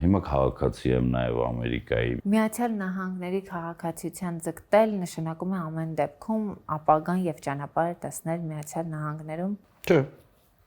Հիմա քաղաքացի եմ նաև Ամերիկայի։ Միացյալ Նահանգների քաղաքացիության ձգտել նշանակում է ամեն դեպքում ապագան եւ ճանապարհը տեսնել Միացյալ Նահանգներում։ Չէ,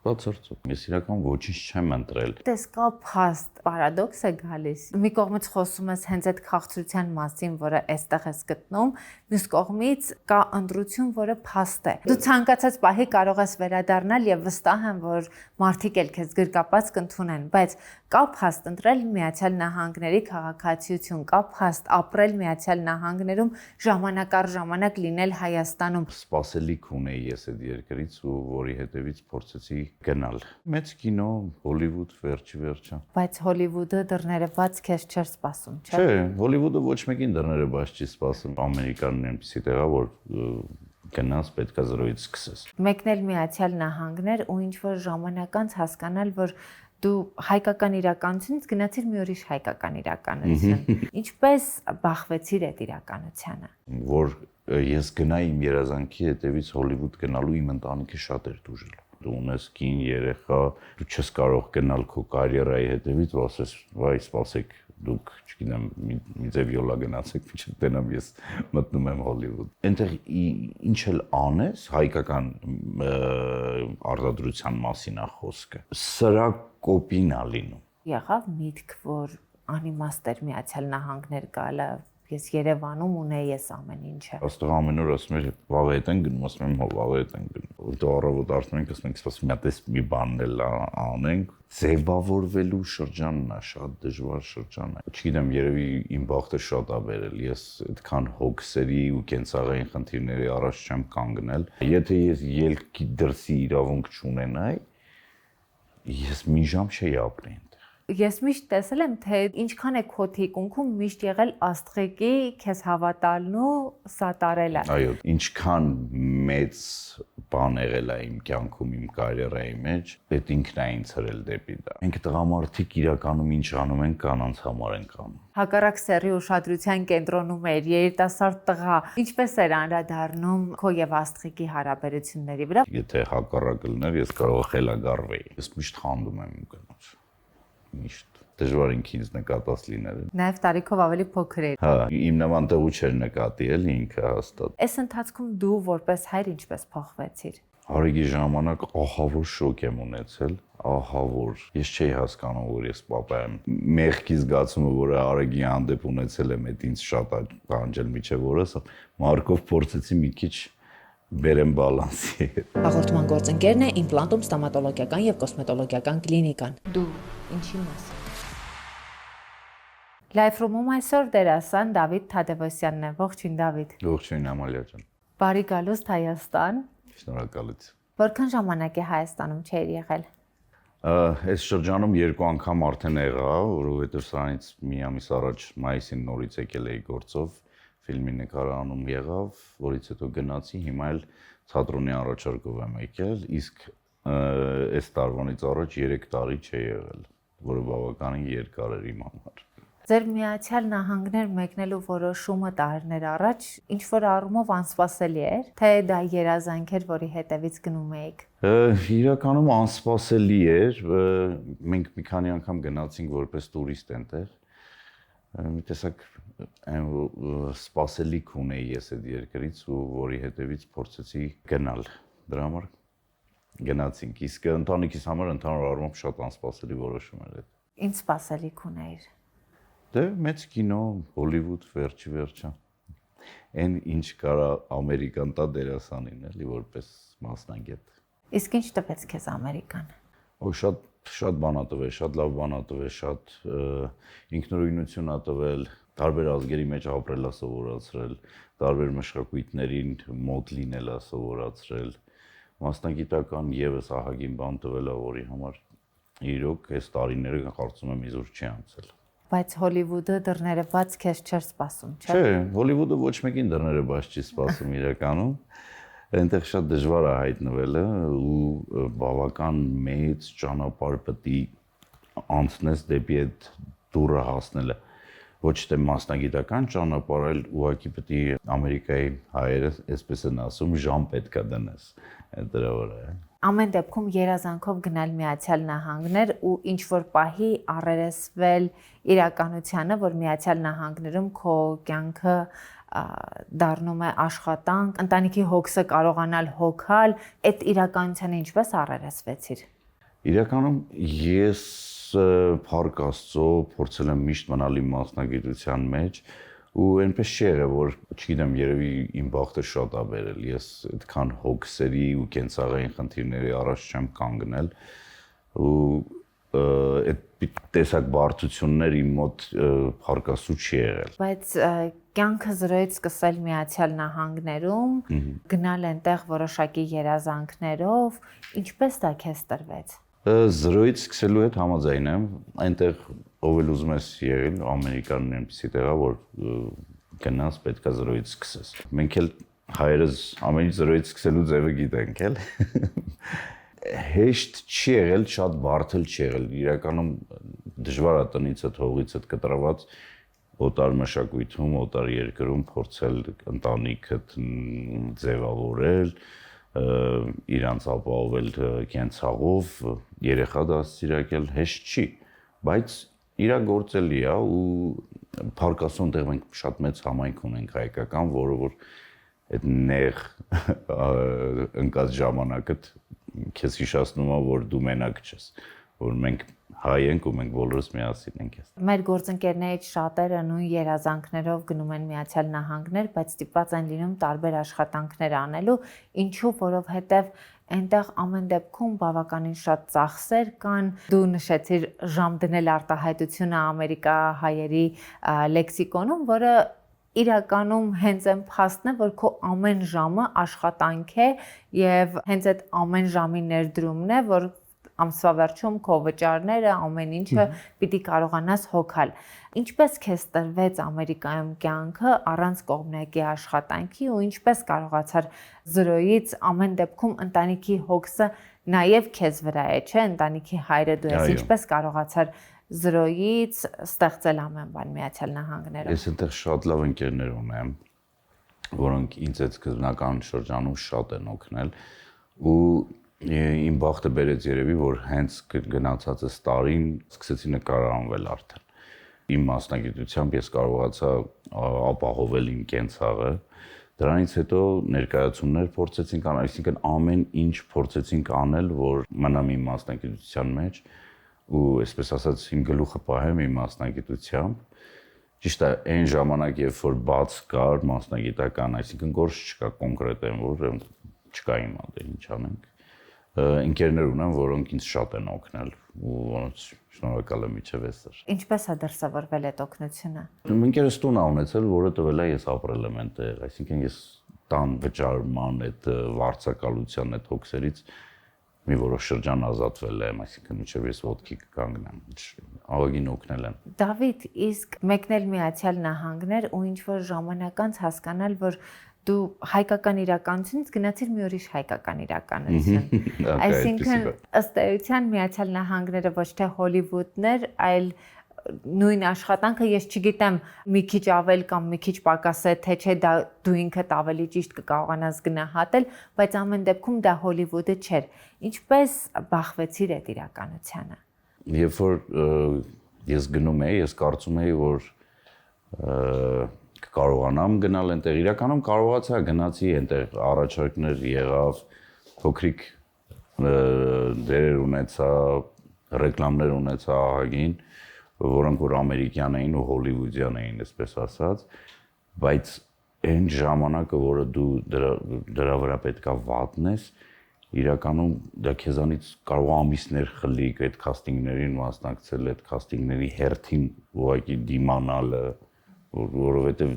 բացարձակ։ Ես իրական ոչինչ չեմ ընտրել։ Դες կա փաստ պարադոքս է գալիս։ Մի կողմից խոսում ես հենց այդ քաղցրության մասին, որը այստեղ ես գտնում, մյուս կողմից կա ընտրություն, որը փաստ է։ Դու ցանկացած պահի կարող ես վերադառնալ եւ վստահ եմ, որ մարդիկ էլ քեզ գրկապած կընդունեն, բայց կա փաստ ընտրել Միացյալ Նահանգների քաղաքացիություն, կա փաստ ապրել Միացյալ Նահանգներում, ժամանակ առ ժամանակ լինել Հայաստանում։ Սպասելիք ունեի ես այդ երկրից ու որի հետևից փորձեցի գնալ։ Մեծ կինո, Հոլիվուդ, վերջը։ Բայց Հոլիվուդը դռները բաց քեզ չէր սպասում, չէ՞։ Չէ, Հոլիվուդը ոչ մեկին դռները բաց չի սպասում։ Ամերիկան այնպեսի տեղ է, որ գնաս պետքա զրոյից սկսես։ Մեկնել Միացյալ Նահանգներ ու ինչ որ ժամանակ անց հասկանալ, որ դու հայկական իրականությունից գնացիր մի ուրիշ հայկական իրականություն։ Ինչպես բախվեցիր այդ իրականությանը։ Որ ես գնայի իմ երազանքի հետևից Հոլիվուդ գնալու իմ ընտանիքը շատ էր դուժել։ Դու ունես կին, երեխա, դու չես կարող գնալ քո կարիերայի հետևից, ու ասես, վայ, սպասեք, դուք, չգիտեմ, մի ձև յոլա գնացեք, մինչև տենամ ես մտնում եմ Հոլիվուդ։ Այնտեղ ինչ էլ անես, հայկական արտադրության մասին է խոսքը։ Սրա կոպին է լինում։ Եղավ միտք, որ անիմաստ էր Միացյալ Նահանգներ գալը, ես Երևանում ունեի ես ամեն ինչը։ Աստղ ամեն օր ասում էր, վաղ հետ են գնում, ասում եմ, հո վաղ հետ են գնում։ Դու առավոտ արդեն ենք ասում ենք, սպասում մի հատ մի բանն էլ անենք։ Ձևավորվելու շրջանն է, շատ դժվար շրջան է։ Չգիտեմ, երևի իմ բախտը շատ է բերել։ Ես այդքան հոգսերի ու կենցաղային խնդիրների առաջ չեմ կանգնել։ Եթե ես ելքի դրսի իրավունք չունենայի, ես մի ժամ չէի ապրի։ Ես միշտ տեսել եմ, թե ինչքան է քո թիկունքում միշտ եղել աստղիկի քեզ հավատալն ու սատարելը։ Այո, ինչքան մեծ բան եղել է իմ կյանքում, իմ կարիերայի մեջ, այդ ինքն է ինձ հրել դեպի դա։ Մենք տղամարդիկ իրականում ինչ անում ենք, կանանց համար ենք անում։ Հակառակ սեռի ուշադրության կենտրոնում էր երիտասարդ տղա։ Ինչպես էր անդրադառնում քո եւ աստղիկի հարաբերությունների վրա։ Եթե հակառակը լիներ, ես կարող խելագարվեի։ Ես միշտ խանդում եմ իմ կնոջ։ Միշտ դժվար ինքից նկատած լինել։ Նաև տարիքով ավելի փոքր էր։ Հա, իմ նման տղու չէր նկատի էլի ինքը հաստատ։ Այս ընթացքում դու որպես հայր ինչպես փոխվեցիր։ Հարիգի ժամանակ ահավոր շոկ եմ ունեցել, ահավոր։ Ես չէի հասկանում, որ ես պապա եմ։ Մեղքի զգացումը, որը Արեգի հանդեպ ունեցել եմ, այդ ինձ շատ տանջել միջև օրս։ Մարկով փորձեցի մի քիչ բերեմ բալանսի։ Հաղորդման գործընկերն է Իմպլանտում ստոմատոլոգիական եւ կոսմետոլոգիական կլինիկան։ Դու ինչի՞ մաս։ Լայֆրումում այսօր դերասան Դավիթ Թադևոսյանն է։ Ողջույն Դավիթ։ Ողջույն Ամալիա ջան։ Բարի գալուստ Հայաստան։ Շնորհակալություն։ Որքան ժամանակ է Հայաստանում չէր եղել։ Այս շրջանում երկու անգամ արդեն եղա, որովհետեւ սրանից մի ամիս առաջ մայիսին նորից եկել էի գործով, ֆիլմի նկարանում եղավ, որից հետո գնացի, հիմա էլ թատրոնի առաջարկով եմ եկել, իսկ այս տարվանից առաջ 3 տարի չի եղել, որը բավականին երկար էր իմ համար։ Ձեր Միացյալ Նահանգներ մեկնելու որոշումը տարիներ առաջ ինչ որ առումով անսպասելի էր, թե դա երազանք էր, որի հետևից գնում էիք։ Իրականում անսպասելի էր, մենք մի քանի անգամ գնացինք որպես տուրիստ այնտեղ։ Մի տեսակ սպասելիք ունեի ես այդ երկրից ու որի հետևից փորձեցի գնալ։ Դրա համար գնացինք, իսկ ընտանիքիս համար ընդհանուր առմամբ շատ անսպասելի որոշում էր այդ։ Ինչ սպասելիք ունեիր։ Դե մեծ կինո, Հոլիվուդ, վերջը։ Այն ինչ կարա ամերիկան տա դերասանին, էլի որպես մասնագետ։ Իսկ ինչ տվեց քեզ Ամերիկան։ Օ շատ բան ա տվել, շատ լավ բան ա տվել, շատ ինքնուրույնություն ա տվել, տարբեր ազգերի մեջ ապրել ա սովորացրել, տարբեր մշակույթներին մոտ լինել ա սովորացրել, մասնագիտական եւս ահագին բան տվել ա, որի համար իրոք այս տարիները կարծում եմ իզուր չի անցել։ Բայց Հոլիվուդը դռները բաց քեզ չէր սպասում, չէ՞։ Չէ, Հոլիվուդը ոչ մեկին դռները բաց չի սպասում իրականում։ Այնտեղ շատ դժվար է հայտնվելը ու բավական մեծ ճանապարհ պետք է անցնես դեպի այդ դուռը հասնելը։ ոչ թե մասնագիտական ճանապարհ, այլ ուղղակի պետք է Ամերիկայի հայերը, այսպես են ասում, ժամ պետքա դնես դրա վրա։ Ամեն դեպքում երազանքով գնալ Միացյալ Նահանգներ ու ինչ որ պահի առերեսվել իրականությանը, որ Միացյալ Նահանգներում քո կյանքը դառնում է աշխատանք, ընտանիքի հոգսը կարողանալ հոգալ, այդ իրականությանը ինչպես առերեսվեցիր։ Իրականում ես փառք Աստծո փորձել եմ միշտ մնալ իմ մասնագիտության մեջ ու այնպես չի եղել, որ չգիտեմ, երևի իմ բախտը շատ ա բերել, ես այդքան հոգսերի ու կենցաղային խնդիրների առաջ չեմ կանգնել ու այդ տեսակ բարդություններ իմ մոտ փառք Աստծո չի եղել։ Բայց կյանքը զրոյից սկսել Միացյալ Նահանգներում, գնալ այնտեղ որոշակի երազանքներով, ինչպես դա քեզ տրվեց։ Զրոյից սկսելու հետ համաձայն եմ, այնտեղ ով էլ ուզում ես եղել, Ամերիկանն այնպեսի տեղ է, որ գնաս պետքա զրոյից սկսես։ Մենք էլ հայերս ամեն ինչ զրոյից սկսելու ձևը գիտենք, էլ։ Հեշտ չի եղել, շատ բարդ էլ չի եղել։ Իրականում դժվար է տնիցդ, հողիցդ կտրված օտար մշակույթում, օտար երկրում փորձել ընտանիքդ ձևավորել, իրանց ապահովել կենցաղով, երեխա դաստիարակել հեշտ չի, բայց իրագործելի է ու փառք Աստծո այնտեղ մենք շատ մեծ համայնք ունենք հայկական, որը որ այդ նեղ ընկած ժամանակը քեզ հիշեցնում է, որ դու մենակ չես, որ մենք հայ ենք ու մենք բոլորս միասին ենք։ Մեր գործընկերներից շատերը նույն երազանքներով գնում են Միացյալ Նահանգներ, բայց ստիպված են լինում տարբեր աշխատանքներ անելու, ինչու, որովհետև այնտեղ ամեն դեպքում բավականին շատ ծախսեր կան։ Դու նշեցիր ժամ դնել արտահայտությունը Ամերիկա հայերի լեքսիկոնում, որը իրականում հենց այն փաստն է, որ քո ամեն ժամը աշխատանք է եւ հենց այդ ամեն ժամի ներդրումն է, որ ամսվա վերջում քո վճարները, ամեն ինչը պիտի կարողանաս հոգալ։ Ինչպես քեզ տրվեց Ամերիկայում կյանքը առանց կողմնակի աշխատանքի ու ինչպես կարողացար զրոյից ամեն դեպքում ընտանիքի հոգսը նաև քեզ վրա է, չէ՞, ընտանիքի հայրը դու ես, ինչպես կարողացար զրոյից ստեղծել ամեն բան Միացյալ Նահանգներում։ Ես այնտեղ շատ լավ ընկերներ ունեմ, որոնք ինձ այդ սկզբնական շրջանում շատ են օգնել ու իմ բախտը բերեց երևի, որ հենց գնացածս տարին սկսեցի նկարահանվել արդեն։ Իմ մասնագիտությամբ ես կարողացա ապահովել իմ կենցաղը։ Դրանից հետո ներկայացումներ փորձեցինք անել, այսինքն ամեն ինչ փորձեցինք անել, որ մնամ իմ մասնագիտության մեջ ու այսպես ասած իմ գլուխը պահեմ իմ մասնագիտությամբ։ Ճիշտ է, այն ժամանակ, երբ որ բաց կար մասնագիտական, այսինքն գործ չկա կոնկրետ այն, որ չկա հիմա դե ինչ անենք։ Ընկերներ ունեմ, որոնք ինձ շատ են օգնել ու որոնց շնորհակալ եմ իջև այսօր։ Ինչպես է դրսևորվել այդ օգնությունը։ Ընկերս տուն ա ունեցել, որը տվել է ես ապրել եմ այնտեղ, այսինքն ես տան վճարման այդ վարձակալության այդ հոգսերից մի որոշ շրջան ազատվել եմ, այսինքն իջև ես ոտքի կանգնեմ, ահագին օգնել են։ Դավիթ, իսկ մեկնել Միացյալ Նահանգներ ու ինչ որ ժամանակ անց հասկանալ, որ դու հայկական իրականությունից գնացիր մի ուրիշ հայկական իրականություն։ Այսինքն ըստ էության Միացյալ Նահանգները ոչ թե Հոլիվուդն էր, այլ նույն աշխատանքը, ես չգիտեմ մի քիչ ավել կամ մի քիչ պակաս է, թե չէ դա դու ինքդ ավելի ճիշտ կկարողանաս գնահատել, բայց ամեն դեպքում դա Հոլիվուդը չէր։ Ինչպես բախվեցիր այդ իրականությանը։ Երբ որ ես գնում էի, ես կարծում էի, որ կարողանամ գնալ այնտեղ, իրականում կարողացա, գնացի այնտեղ, առաջարկներ եղավ, փոքրիկ դերեր ունեցա, ռեկլամներ ունեցա ահագին, որոնք որ ամերիկյան էին ու հոլիվուդյան էին, այսպես ասած, բայց այն ժամանակը, որը դու դրա վրա պետքա վատնես, իրականում դա քեզանից կարող ամիսներ խլիկ այդ քաստինգներին մասնակցել, այդ քաստինգների հերթին ուղղակի դիմանալը, որովհետև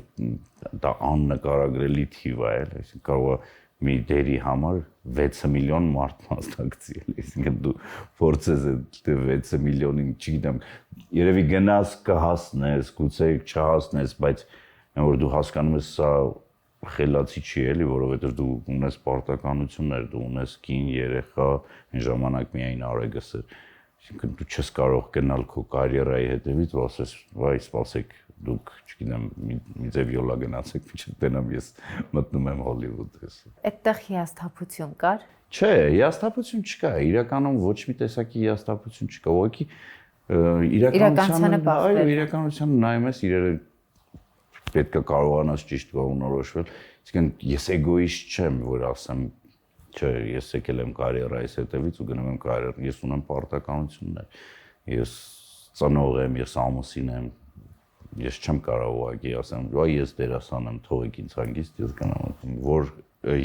դա աննկարագրելի թիվ է, այսինքն կարող է մի դերի համար 6 միլիոն մարդ մասնակցի, այսինքն դու փորձես այդ 6 միլիոնին, չգիտեմ, երևի գնաս կհասնես, գուցե չհասնես, բայց որ դու հասկանում ես սա խելացի չի էլի, որովհետև դու ունես պարտականություններ, դու ունես կին, երեխա, այն ժամանակ միայն արեգս էր, Այսինքն դու չես կարող գնալ քո կարիերայի հետևից ու ասես, վայ, սպասեք, դուք, չգիտեմ, մի ձև յոլա գնացեք, մինչև տենամ ես մտնում եմ Հոլիվուդ ես։ Այդտեղ հիասթափություն կար։ Չէ, հիասթափություն չկա, իրականում ոչ մի տեսակի հիասթափություն չկա, ուղղակի իրականությանը նայում ես իրերը պետք է կարողանաս ճիշտ կողմնորոշվել, այսինքն ես էգոիստ չեմ, որ ասեմ, չէ, ես եկել եմ կարիերայիս հետևից ու գնում եմ կարիերան, ես ունեմ պարտականություններ, ես ծնող եմ, ես ամուսին եմ, ես չեմ կարող ուղղակի ասեմ, վայ, ես դերասան եմ, թողեք ինձ հանգիստ, ես գնամ, որ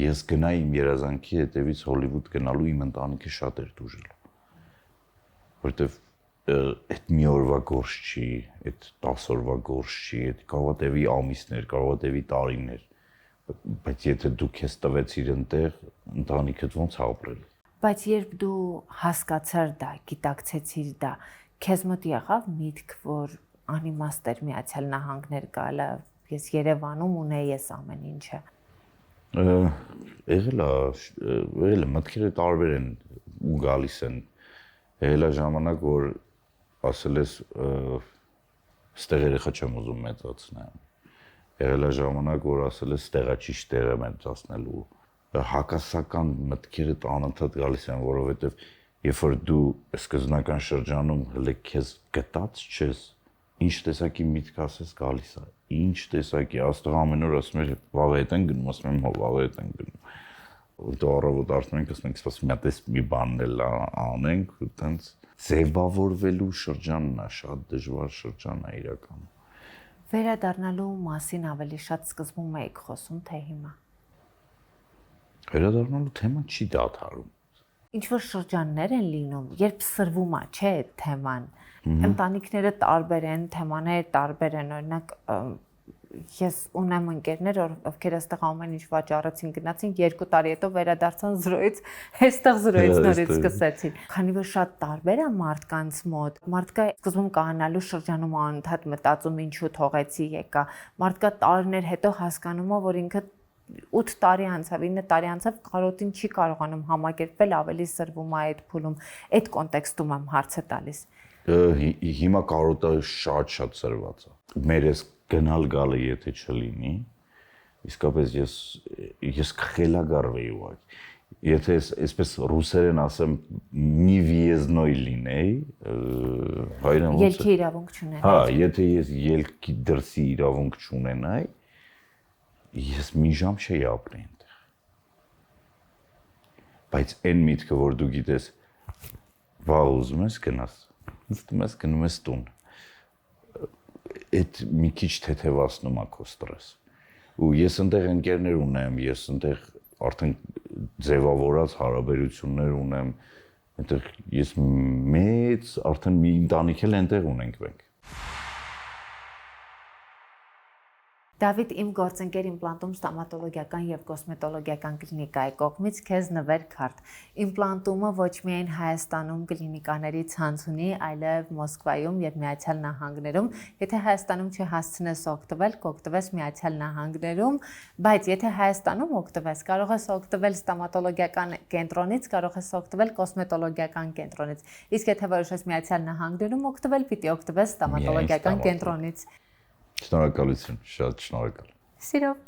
ես գնայի իմ երազանքի հետևից Հոլիվուդ գնալու իմ ընտանիքը շատ էր դուժել, որովհետև այդ մի օրվա գործ չի, այդ 10 օրվա գործ չի, այդ կարող է տևի ամիսներ, կարող է տևի տարիներ, բայց եթե դու քեզ տվեցիր այնտեղ, ընտանիքդ ոնց ապրել։ Բայց երբ դու հասկացար դա, գիտակցեցիր դա, քեզ մոտ եղավ միտք, որ անիմաստ էր Միացյալ Նահանգներ գալը, ես Երևանում ունեի ես ամեն ինչը։ Եղել է, մտքերը տարբեր են ու գալիս են։ Եղել է ժամանակ, որ ասել ես ստեղ երեխա չեմ ուզում մեծացնել։ Եղել է ժամանակ, որ ասել ես ստեղա ճիշտ տեղը մեծացնելու։ Հակասական մտքերը անընդհատ գալիս են, որովհետև երբ որ դու սկզբնական շրջանում հələ քեզ գտած չես, ինչ տեսակի միտք ասես գալիս է։ Ինչ տեսակի, աստղ ամեն օր ասում էր վաղ հետ են գնում, ասում եմ հո վաղ հետ են գնում։ Դու առավոտ արդեն ենք ասում ենք, սպասում մի հատ մի բանն էլ անենք, այտենց ձևավորվելու շրջանն է, շատ դժվար շրջան է իրականում։ Վերադառնալու մասին ավելի շատ սկզբում եք խոսում, թե հիմա։ Վերադառնալու թեման չի դադարում։ Ինչ որ շրջաններ են լինում, երբ սրվում է, չէ, այդ թեման։ Ընտանիքները տարբեր են, թեմաները տարբեր են, օրինակ ես ունեմ ընկերներ, ովքեր այստեղ ամեն ինչ վաճառեցին, գնացին 2 տարի հետո վերադարձան զրոյից, այստեղ զրոյից նորից սկսեցին։ Քանի որ շատ տարբեր է մարդկանց մոտ, մարդկա սկզբում կանալու շրջանում անընդհատ մտածում ինչու թողեցի եկա, մարդկա տարիներ հետո հասկանում է, որ ինքը 8 տարի անցավ, 9 տարի անցավ, կարոտին չի կարողանում համակերպվել, ավելի սրվում է այդ փուլում, այդ կոնտեքստում եմ հարցը տալիս։ Հիմա կարոտը շատ սրված է։ Մեր էս գնալ գալը եթե չլինի, իսկապես ես կխելագարվեի ուղղակի։ Եթե այսպես ռուսերեն ասեմ, «Ни въездной» լինեի, հայերեն ոնց է։ Ելքի իրավունք չունենայի։ Հա, եթե ես ելքի դրսի իրավունք չունենայի, ես մի ժամ չէի ապրի այնտեղ։ Բայց այն միտքը, որ դու գիտես, վաղ ուզում ես գնաս, նստում ես, գնում ես տուն։ Այդ մի քիչ թեթևացնում է քո ստրես։ Ու ես այնտեղ ընկերներ ունեմ, ես այնտեղ արդեն ձևավորած հարաբերություններ ունեմ, այնտեղ ես մեծ արդեն մի ընտանիք էլ այնտեղ ունենք մենք։ Դավիթ, իմ գործընկեր իմպլանտում ստոմատոլոգիական եւ կոսմետոլոգիական կլինիկայի կողմից քեզ նվեր քարտ։ Իմպլանտումը ոչ միայն Հայաստանում կլինիկաների ցանց ունի, այլև Մոսկվայում եւ Միացյալ Նահանգներում։ Եթե Հայաստանում չհասցնես օգտվել, կօգտվես Միացյալ Նահանգներում, բայց եթե Հայաստանում օգտվես, կարող ես օգտվել ստոմատոլոգիական կենտրոնից, կարող ես օգտվել կոսմետոլոգիական կենտրոնից։ Իսկ եթե որոշես Միացյալ Նահանգներում օգտվել, պիտի օգտվես ստոմատոլոգիական կենտրոնից։ Շնորհակալություն, շատ շնորհակալ։ Սիրով։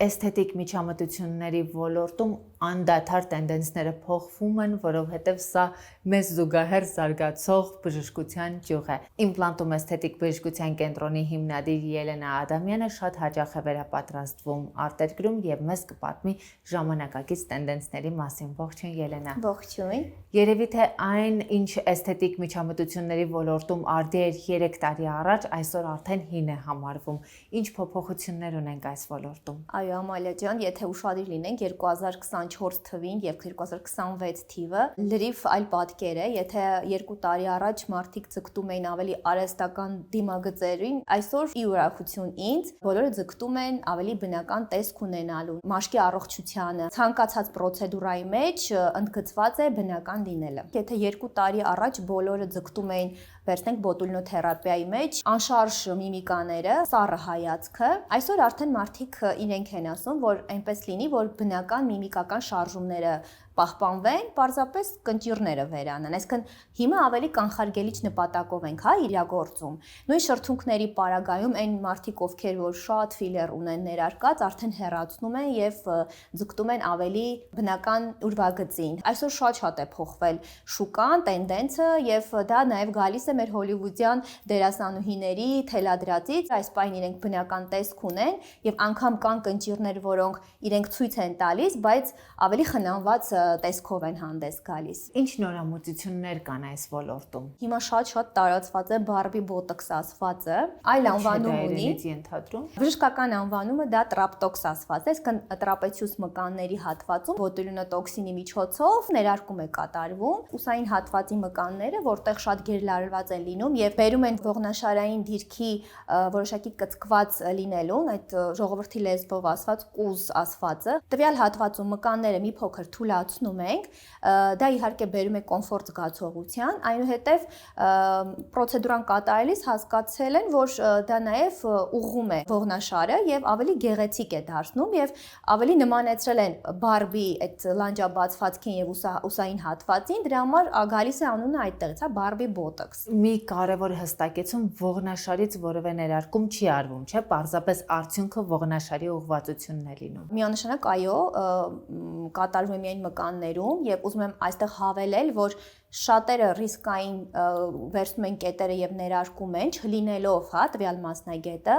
Էսթետիկ միջամտությունների ոլորտում անդադար տենդենսները փոխվում են, որովհետև սա մեզ զուգահեռ զարգացող բժշկության ճյուղ է։ Իմպլանտում էսթետիկ բժշկության կենտրոնի հիմնադիր Ելենա Ադամյանը շատ հաճախ է վերապատրաստվում արտերկրում եւ մեզ կպատմի ժամանակակից տենդենսների մասին։ Ողջույն Ելենա։ Ողջույն։ Երևի թե այն, ինչ էսթետիկ միջամտությունների ոլորտում արդի էր 3 տարի առաջ, այսօր արդեն հին է համարվում։ Ինչ փոփոխություններ ունենք այս ոլորտում։ Այո, Ամալիա ջան, եթե ուշադիր լինենք 2024 թվին եւ 2026 թիվը լրիվ այլ պատկեր է, եթե 2 տարի առաջ մարդիկ ձգտում էին ավելի արհեստական դիմագծերին, այսօր ի ուրախություն ինձ բոլորը ձգտում են ավելի բնական տեսք ունենալու, մաշկի առողջությանը, ցանկացած պրոցեդուրայի մեջ ընդգծված է բնական լինելը։ Եթե 2 տարի առաջ բոլորը ձգտում էին վերցնենք բոտուլինոթերապիայի մեջ անշարժ միմիկաները, սառը հայացքը, այսօր արդեն մարդիկ իրենք են ասում, որ այնպես լինի, որ բնական միմիկական շարժումները պահպանվեն, պարզապես կնճիռները վերանան։ Այսինքն հիմա ավելի կանխարգելիչ նպատակով ենք, հա, իրագործում։ Նույն շրթունքների պարագայում այն մարդիկ, ովքեր որ շատ ֆիլեր ունեն ներարկած, արդեն հեռացնում են եւ ձգտում են ավելի բնական ուրվագծին։ Այսօր շատ է փոխվել շուկան, տենդենսը եւ դա նաեւ գալիս է մեր հոլիվուդյան դերասանուհիների թելադրածից, այս պայն իրենք բնական տեսք ունեն եւ անգամ կան կնճիռներ, որոնք իրենք ցույց են տալիս, բայց ավելի խնամված տեսքով են հանդես գալիս։ Ինչ նորամուծություններ կան այս ոլորտում։ Հիմա շատ տարածված է Barbie Botox ասվածը, այլ անվանում ունի։ Բժշկական անվանումը դա Traptox ասված է, այսինքն տրապեցիուս մկանների հատվածում բոտուլինոտոքսինի միջոցով ներարկում է կատարվում։ Ուսային հատվածի մկանները, որտեղ շատ գերլարված են լինում եւ բերում են ողնաշարային դիրքի որոշակի կծկված լինելուն, այդ ժողովրդի լեզվով ասված կուզ ասվածը, տվյալ հատվածում մկանները մի փոքր թուլացնում ենք, դա իհարկե բերում է կոմֆորտ զգացողության, այնուհետև պրոցեդուրան կատարելիս հասկացել են, որ դա նաև ուղղում է ողնաշարը եւ ավելի գեղեցիկ է դարձնում եւ ավելի նմանեցրել են Barbie այդ լանջաբացվածքին եւ ուսային հատվածին, դրա համար գալիս է անունը այդտեղից, հա, Barbie Botox։ Մի կարևոր հստակեցում ողնաշարից որևէ ներարկում չի արվում, չէ՞, պարզապես արդյունքը ողնաշարի ուղղվածությունն է լինում։ Միանշանակ այո, կատարվում է միայն մկաններում եւ ուզում եմ այստեղ հավելել, որ շատերը ռիսկային վերցնում են կետերը եւ ներարկում են, չլինելով, հա, տվյալ մասնագետը,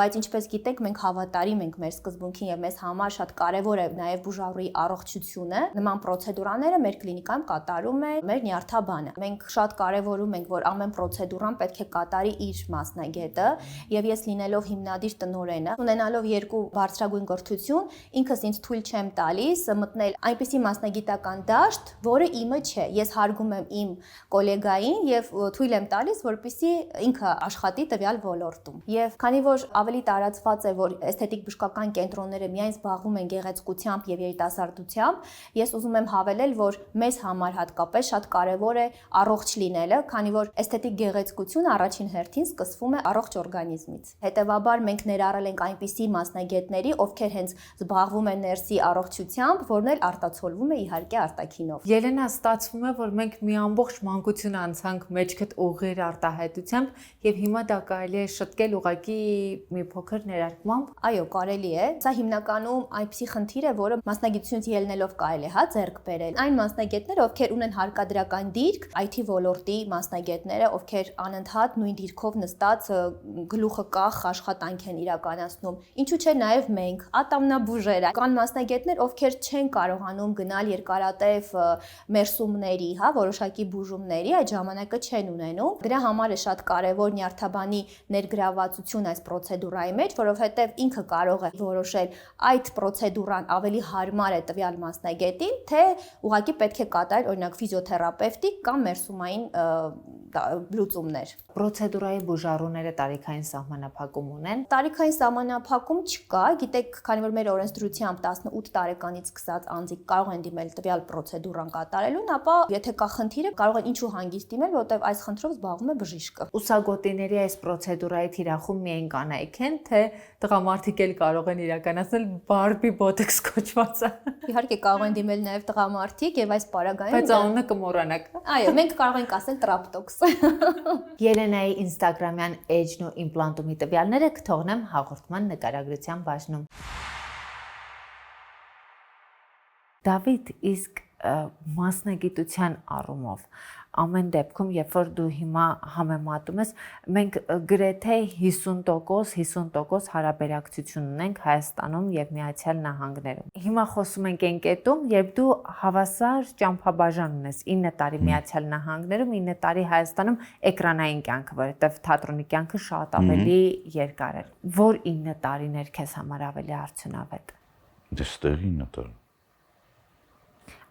բայց ինչպես գիտեք, մենք հավատարիմ ենք մեր սկզբունքին եւ մեզ համար շատ կարեւոր է նաեւ բուժառուի առողջությունը։ Նման պրոցեդուրաները մեր կլինիկայում կատարում է մեր նյարդաբանը։ Մենք շատ կարեւորում ենք, որ ամեն պրոցեդուրան պետք է կատարի իր մասնագետը եւ ես լինելով հիմնադիր տնօրենը, ունենալով երկու բարձրագույն կրթություն, ինքս ինձ թույլ չեմ տալիս մտնել այնպիսի մասնագիտական դաշտ, որը իմը չէ։ Ես հարգում եմ իմ գոլեգային եւ թույլ եմ տալիս, որպեսզի ինքը աշխատի տվյալ ոլորտում։ Եվ քանի որ ավելի տարածված է, որ էսթետիկ բժշկական կենտրոնները միայն զբաղվում են գեղեցկությամբ եւ երիտասարդությամբ, ես ուզում եմ հավելել, որ մեզ համար հատկապես շատ կարեւոր է առողջ լինելը, քանի որ էսթետիկ գեղեցկությունը առաջին հերթին սկսվում է առողջ օրգանիզմից։ Հետևաբար մենք ներառել ենք այնպիսի մասնագետների, ովքեր հենց զբաղվում են ներսի առողջությամբ, որն էլ արտացոլվում է իհարկե արտաքինով։ Ելենա, ստացվում է, որ մենք մի ամբողջ մանկություն անցանք մեջքդ ուղիղ արտահայտությամբ եւ հիմա դա կարելի է շտկել ուղակի մի փոքր ներարկմամբ։ Այո, կարելի է։ Սա հիմնականում այնպիսի խնդիր է, որը մասնագիտությունից ելնելով կարելի է, հա, ձեռք բերել։ Այն մասնագետները, ովքեր ունեն հարկադրական դիրք, IT ոլորտի մասնագետները, ովքեր անընդհատ նույն դիրքով նստած գլուխը կախ աշխատանք են իրականացնում։ Ինչու՞ չէ նաև մենք, ատամնաբուժերը, կան մասնագետներ, ովքեր չեն կարողանում գնալ երկարատև մերսումների, հա, որոշակի բուժումների, այդ ժամանակը չեն ունենում։ Դրա համար է շատ կարևոր նյարդաբանի ներգրավվածություն այս պրոցեդուրայի մեջ, որովհետև ինքը կարող է որոշել այդ պրոցեդուրան ավելի հարմար է տվյալ մասնագետին, թե ուղղակի պետք է կատարել օրինակ ֆիզիոթերապևտիկ կամ մերսումային լուծումներ։ Պրոցեդուրայի բուժառուները տարիքային սահմանափակում ունեն։ Տարիքային սահմանափակում չկա, գիտեք, քանի որ մեր օրենսդրությամբ 18 տարեկանից սկսած անձիկ կարող են դիմել տվյալ պրոցեդուրան կատարելուն, ապա եթե կա խնդիրը, կարող են ինչու հանգիստ դիմել, որովհետև այս խնդրով զբաղվում է բժիշկը։ Ուսագոտիների այս պրոցեդուրայի թիրախում միայն կանայք են, թե տղամարդիկ էլ կարող են իրականացնել Barbie Botox կոչվածը։ Իհարկե կարող են դիմել նաև տղամարդիկ եւ այս պարագայում։ Բայց անունը կմոռանաք։ Այո, մենք կարող ենք ասել Traptox։ Ելենայի Instagram-յան էջն ու իմպլանտումի տվյալները կթողնեմ հաղորդման նկարագրության բաժնում։ Դավիթ, իսկ մասնագիտության առումով ամեն դեպքում, երբ որ դու հիմա համեմատում ես, մենք գրեթե 50% հարաբերակցություն ունենք Հայաստանում եւ Միացյալ Նահանգներում։ Հիմա խոսում ենք այն կետում, երբ դու հավասար ճամփաբաժան ունես 9 տարի Միացյալ Նահանգներում, 9 տարի Հայաստանում էկրանային կյանքը, որովհետեւ թատրոնի կյանքը շատ ավելի երկար է։ Որ 9 տարիներ քեզ համար ավելի արդյունավետ։ Դստեղ 9 տարի։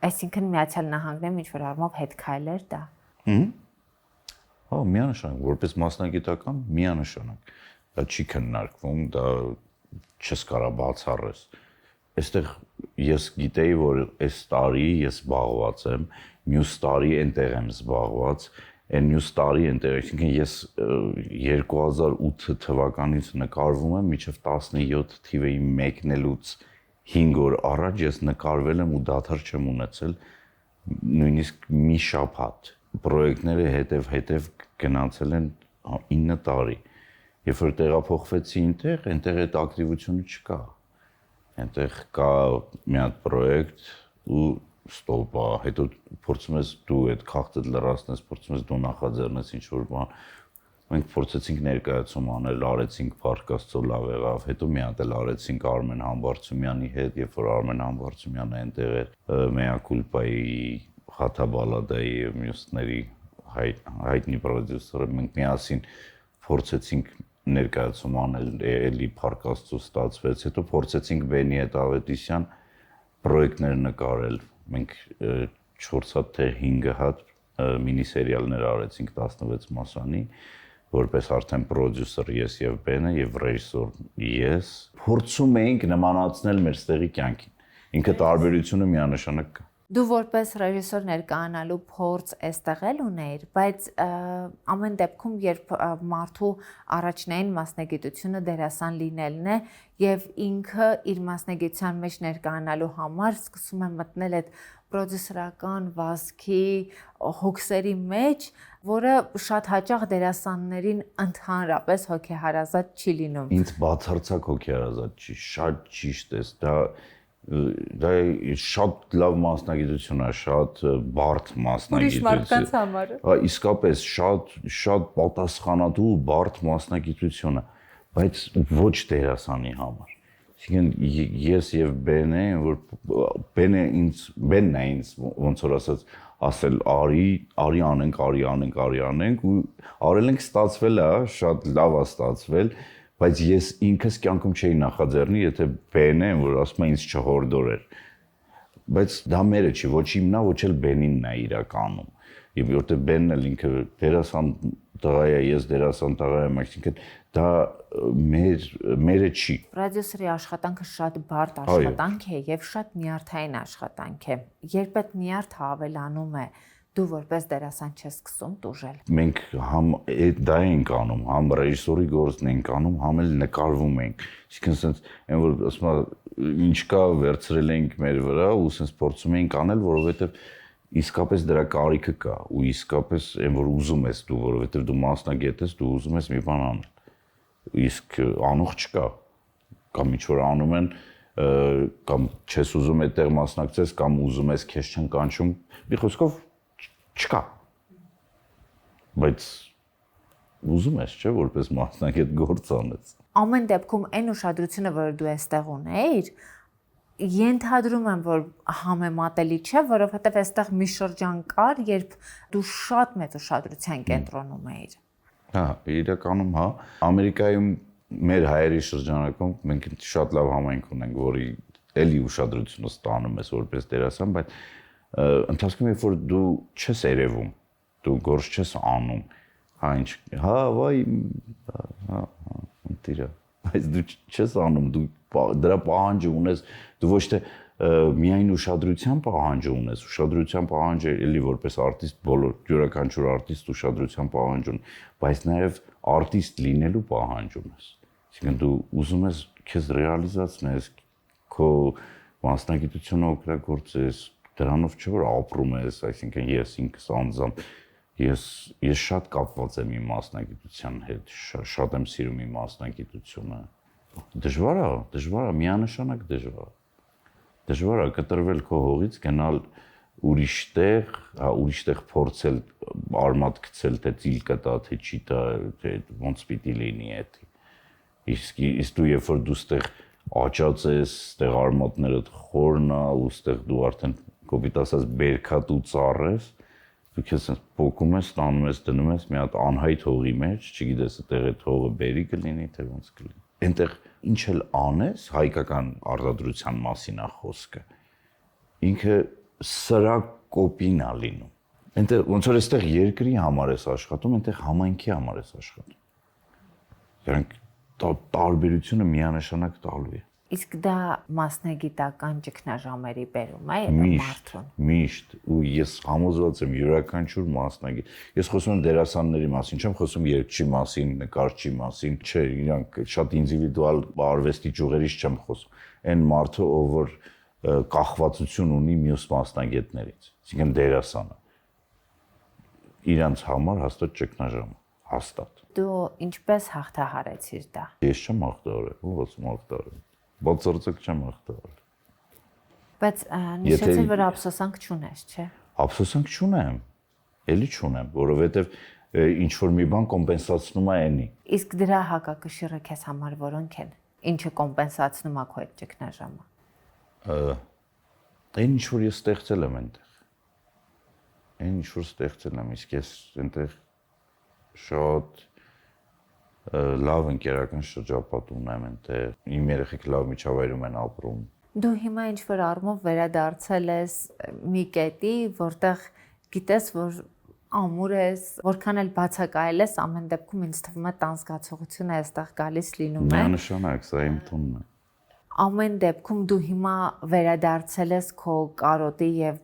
Այսինքն Միացյալ Նահանգներում ինչ-որ առումով հետ քայլեր դա։ Հա, միանշանակ, որպես մասնագիտական միանշանակ։ Դա չի քննարկվում, դա չես կարա բացառես։ Այստեղ ես գիտեի, որ այս տարի ես զբաղված եմ, մյուս տարի այնտեղ եմ զբաղված, այն մյուս տարի այնտեղ, այսինքն ես 2008 թվականից նկարվում եմ, մինչև 17 թվեի մեկնելուց 5 օր առաջ ես նկարվել եմ ու դադար չեմ ունեցել նույնիսկ մի շաբաթ։ Պրոյեկտները հետև գնացել են 9 տարի։ Երբ որ տեղափոխվեցի այնտեղ այդ ակտիվությունը չկա։ Այնտեղ կա մի հատ պրոյեկտ ու ստոպա, հետո փորձում ես դու այդ քաղցը լրացնես, փորձում ես դու նախաձեռնես ինչ-որ բան։ Մենք փորձեցինք ներկայացում անել, արեցինք Փառք Աստծո լավ եղավ, հետո մի հատ էլ արեցինք Արմեն Համբարձումյանի հետ, երբ որ Արմեն Համբարձումյանը այնտեղ էր, Mea Culpa-ի, Խաթաբալադայի եւ մյուսների հայտնի պրոդյուսերը, մենք միասին փորձեցինք ներկայացում անել, էլի Փառք Աստծո ստացվեց, հետո փորձեցինք Բենի հետ Ավետիսյան պրոյեկտներ նկարել, մենք 4 հատ թե 5 հատ մինի սերիալներ արեցինք 16 մասանի, որպես արդեն պրոդյուսեր ես եւ Բենը եւ ռեժիսոր ես, փորձում էինք նմանացնել մեր ստեղի կյանքին։ Ինքը տարբերությունը միանշանակ կա։ Դու որպես ռեժիսոր ներկայանալու փորձ այստեղ էլ ունեիր, բայց ամեն դեպքում երբ մարդու առաջնային մասնագիտությունը դերասան լինելն է եւ ինքը իր մասնագիտության մեջ ներկայանալու համար սկսում է մտնել այդ պրոդյուսերական վազքի հոգսերի մեջ, որը շատ հաճախ դերասաններին ընդհանրապես հոգեհարազատ չի լինում։ Ինձ բացարձակ հոգեհարազատ չի, շատ ճիշտ է, դա շատ լավ մասնագիտություն է, շատ բարդ մասնագիտություն։ Ուրիշ մարդկանց համար։ Իսկապես շատ պատասխանատու ու բարդ մասնագիտություն է, բայց ոչ դերասանի համար։ Այսինքն ես եւ Բենը, որ Բենն է ինձ ոնց որ ասել արի անենք ու արել ենք, ստացվել է, շատ լավ է ստացվել, բայց ես ինքս կյանքում չէի նախաձեռնի, եթե Բենը, որ ասում է ինձ չհորդորեր։ Բայց դա մերը չի, ոչ իմն է, ոչ էլ Բենինն է իրականում։ Եվ որտեղ Բենն էլ ինքը դերասան տղա է, ես դերասան տղա եմ, այսինքն դա մերը չի։ Պրոդյուսերի աշխատանքը շատ բարդ աշխատանք է եւ շատ նյարդային աշխատանք է։ Երբ այդ նյարդը ավելանում է, դու որպես դերասան չես սկսում տուժել։ Մենք համ դա ենք անում, համ ռեժիսորի գործն ենք անում, համ էլ նկարվում ենք։ Այսինքն sense այն որ ասում եմ ինչ կա վերցրել ենք մեր վրա ու sense փորձում ենք անել, որովհետեւ իսկապես դրա կարիքը կա ու իսկապես այն որ ուզում ես դու, որովհետեւ դու մասնագետ ես, դու ուզում ես մի բան անել։ Իսկ անող չկա։ Կամ ինչ որ անում են, կամ չես ուզում այդտեղ մասնակցես, կամ ուզում ես քեզ չեն կանչում։ Մի խոսքով չկա։ Բայց ուզում ես, չէ, որպես մասնագետ գործ անես։ Ամեն դեպքում այն ուշադրությունը, որ դու այստեղ ունեիր, ենթադրում եմ, որ համեմատելի չէ, որովհետև այստեղ մի շրջան կար, երբ դու շատ մեծ ուշադրության կենտրոնում էիր։ Հա, իրականում հա, Ամերիկայում մեր հայերի շրջանակում մենք շատ լավ համայնք ունենք, որի էլի ուշադրությունը ստանում ես որպես դերասան, բայց ընթացքում երբ որ դու չես երևում, դու գործ չես անում, հա ինչ, հա վայ, հա, ընտիրա, բայց դու չես անում, դու դրա պահանջը ունես, դու ոչ թե միայն ուշադրության պահանջը ունես, ուշադրության պահանջը էլի որպես արտիստ բոլոր յուրաքանչյուր արտիստ ուշադրության պահանջ ունի, բայց նաև արտիստ լինելու պահանջ ունես։ Այսինքն դու ուզում ես քեզ ռեալիզացնես, քո մասնագիտությունը օգտագործես, դրանով չէ որ ապրում ես, այսինքն ես ինքս անձամբ ես շատ կապված եմ իմ մասնագիտության հետ, շատ եմ սիրում իմ մասնագիտությունը։ Դժվար է, միանշանակ դժվար է։ Դժվար է կտրվել քո հողից, գնալ ուրիշտեղ փորձել արմատ գցել, թե ծիլ կտա, թե չի տա, թե ոնց պիտի լինի այդ։ Իսկ դու երբ որ դու ստեղ աճած ես, ստեղ արմատներդ խորն է, ու ստեղ դու արդեն կոպիտ ասած բերքատ ու ծառ ես, դու քեզ փոկում ես, տանում ես, դնում ես մի հատ անհայտ հողի մեջ, չգիտես այդտեղ այդ հողը բերի կլինի, թե ոնց կլինի։ Այնտեղ ինչ էլ անես, հայկական արտադրության մասին է խոսքը, ինքը սրա կոպին է լինում։ Այնտեղ ոնց որ այստեղ երկրի համար ես աշխատում, այնտեղ համայնքի համար ես աշխատում։ Դրանք տարբերությունը միանշանակ տալու է։ Իսկ դա մասնագիտական ճգնաժամերի բերում է մարդուն։ Միշտ ու ես համոզված եմ յուրաքանչյուր մասնագետ։ Ես խոսում եմ դերասանների մասին, չեմ խոսում երգչի մասին, նկարչի մասին, չէ, իրանք շատ ինդիվիդուալ արվեստի ճյուղերից չեմ խոսում։ Այն մարդը, ով որ կախվածություն ունի մյուս մասնագետներից, այսինքն դերասանը։ Իրանց համար հաստատ ճգնաժամ, հաստատ։ Դու ինչպես հաղթահարեցիր դա։ Ես չեմ հաղթահարել, ո՞ց հաղթահարել։ Բացարձակ չեմ հաղթահարել։ Բայց նշեցի, որ ափսոսանք չունես, չէ։ Ափսոսանք չունեմ, էլի չունեմ, որովհետև ինչ որ մի բան կոմպենսացնում է այնի։ Իսկ դրա հակակշիռը քեզ համար որոնք են։ Ինչը կոմպենսացնում է քո այդ ճգնաժամը։ Այն ինչ որ ես ստեղծել եմ այնտեղ։ Այն ինչ որ ստեղծել եմ, իսկ ես այնտեղ շատ լավ ընկերական շրջապատ ունեմ այնտեղ։ Իմ երեխեք լավ միջավայրում են ապրում։ Դու հիմա ինչ որ առումով վերադարձել ես մի կետի, որտեղ գիտես, որ ամուր ես, որքան էլ բացակայել ես, ամեն դեպքում ինձ թվում է տան զգացողությունը այստեղ գալիս լինում է։ Միանշանակ, սա իմ տունն է։ Ամեն դեպքում դու հիմա վերադարձել ես քո կարոտի եւ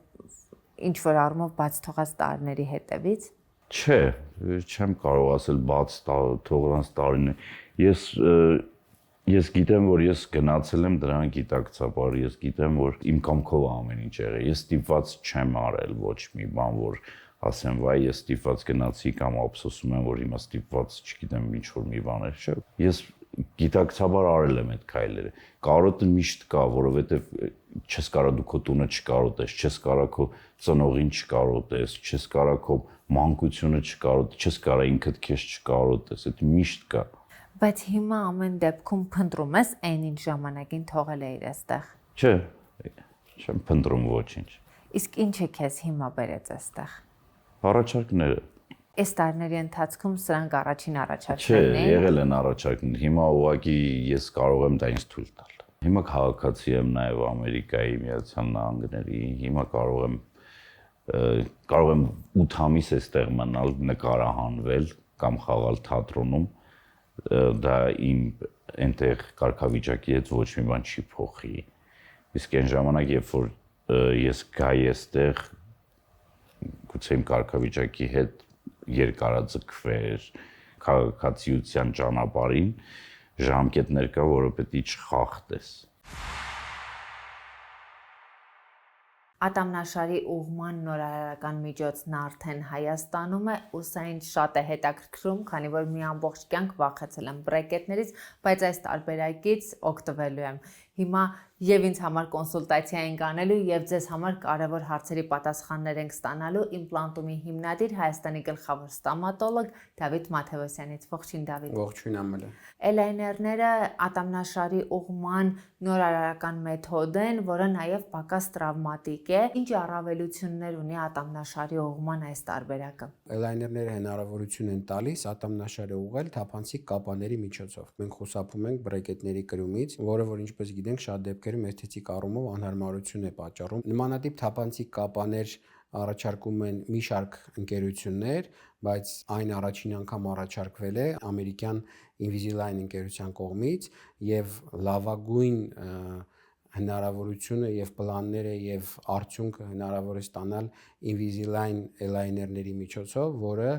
ինչ որ առումով բաց թողած տարիների հետևից։ Չէ, չեմ կարող ասել բաց թողրանց տարիներ։ Ես գիտեմ, որ ես գնացել եմ դրան գիտակցաբար, ես գիտեմ, որ իմ կամքով ամեն ինչ եղել։ Ես ստիպված չեմ արել ոչ մի բան, որ ասեմ, վայ, ես ստիպված գնացի կամ ափսոսում եմ, որ հիմա ստիպված, չգիտեմ, ինչ որ մի բաներ, չէ։ Ես գիտակցաբար արել եմ այդ քայլերը։ Կարոտը միշտ կա, որովհետև չես կարա դու քո տունը չկարոտես, չես կարա քո ծնողին չկարոտես, չես կարա քո մանկությունը չկարոտես, չես կարա ինքդ քեզ չկարոտես, դա միշտ կա։ Բայց հիմա ամեն դեպքում փնտրում ես այնին ժամանակին թողել էիր այստեղ։ Չէ, չեմ փնտրում ոչինչ։ Իսկ ինչը քեզ հիմա բերեց այստեղ։ Առաջարկները։ Այս տարիների ընթացքում սրանք առաջին Չէ, առաջարկներն են։ եղել են առաջարկներ։ Հիմա ուղղակի ես կարող եմ դա ինձ թույլ տալ։ Հիմա քաղաքացի եմ նաև Ամերիկայի Միացյալ Նահանգների։ Հիմա կարող եմ 8 ամիս այստեղ մնալ, նկարահանվել կամ խաղալ թատրոնում։ Դա իմ այնտեղ կարգավիճակի հետ ոչ մի բան չի փոխի։ Իսկ այն ժամանակ, երբ որ ես գայի այստեղ, գուցե իմ կարգավիճակի հետ երկարաձգվեր քաղաքացիության ճանապարհին, ժամկետներ կա, որը պետք է չխախտես։ Ատամնաշարի ուղղման նորարարական միջոցն արդեն Հայաստանում է, ու սա ինձ շատ է հետաքրքրում, քանի որ մի ամբողջ կյանք վախեցել եմ բրեկետներից, բայց այս տարբերակից օգտվելու եմ։ Հիմա եւ ինձ համար կոնսուլտացիա ենք անելու եւ ձեզ համար կարեւոր հարցերի պատասխաններ ենք ստանալու իմպլանտումի հիմնադիր Հայաստանի գլխավոր ստոմատոլոգ Դավիթ Մաթևոսյանից։ Ողջույն Դավիթ։ Ողջույն Ամալիա։ Էլայներները ատամնաշարի ուղղման նորարարական մեթոդ են, որը նաեւ պակաս տրավմատիկ է։ Ինչ առավելություններ ունի ատամնաշարի ուղղման այս տարբերակը։ Էլայներները հնարավորություն են տալիս ատամնաշարը ուղղել թափանցիկ կապաների միջոցով։ Մենք խուսափում ենք բրեկետների կրումից, որը որ ինչպես գիտենք շատ դեպքերում էսթետիկ առումով անհարմարություն է պատճառում։ Նմանատիպ թափանցիկ կապաներ առաջարկում են մի շարք ընկերություններ, բայց այն առաջին անգամ առաջարկվել է ամերիկյան Invisalign ընկերության կողմից եւ լավագույն հնարավորությունը եւ պլանները եւ արդյունքը հնարավոր է ստանալ Invisalign էլայներների միջոցով, որը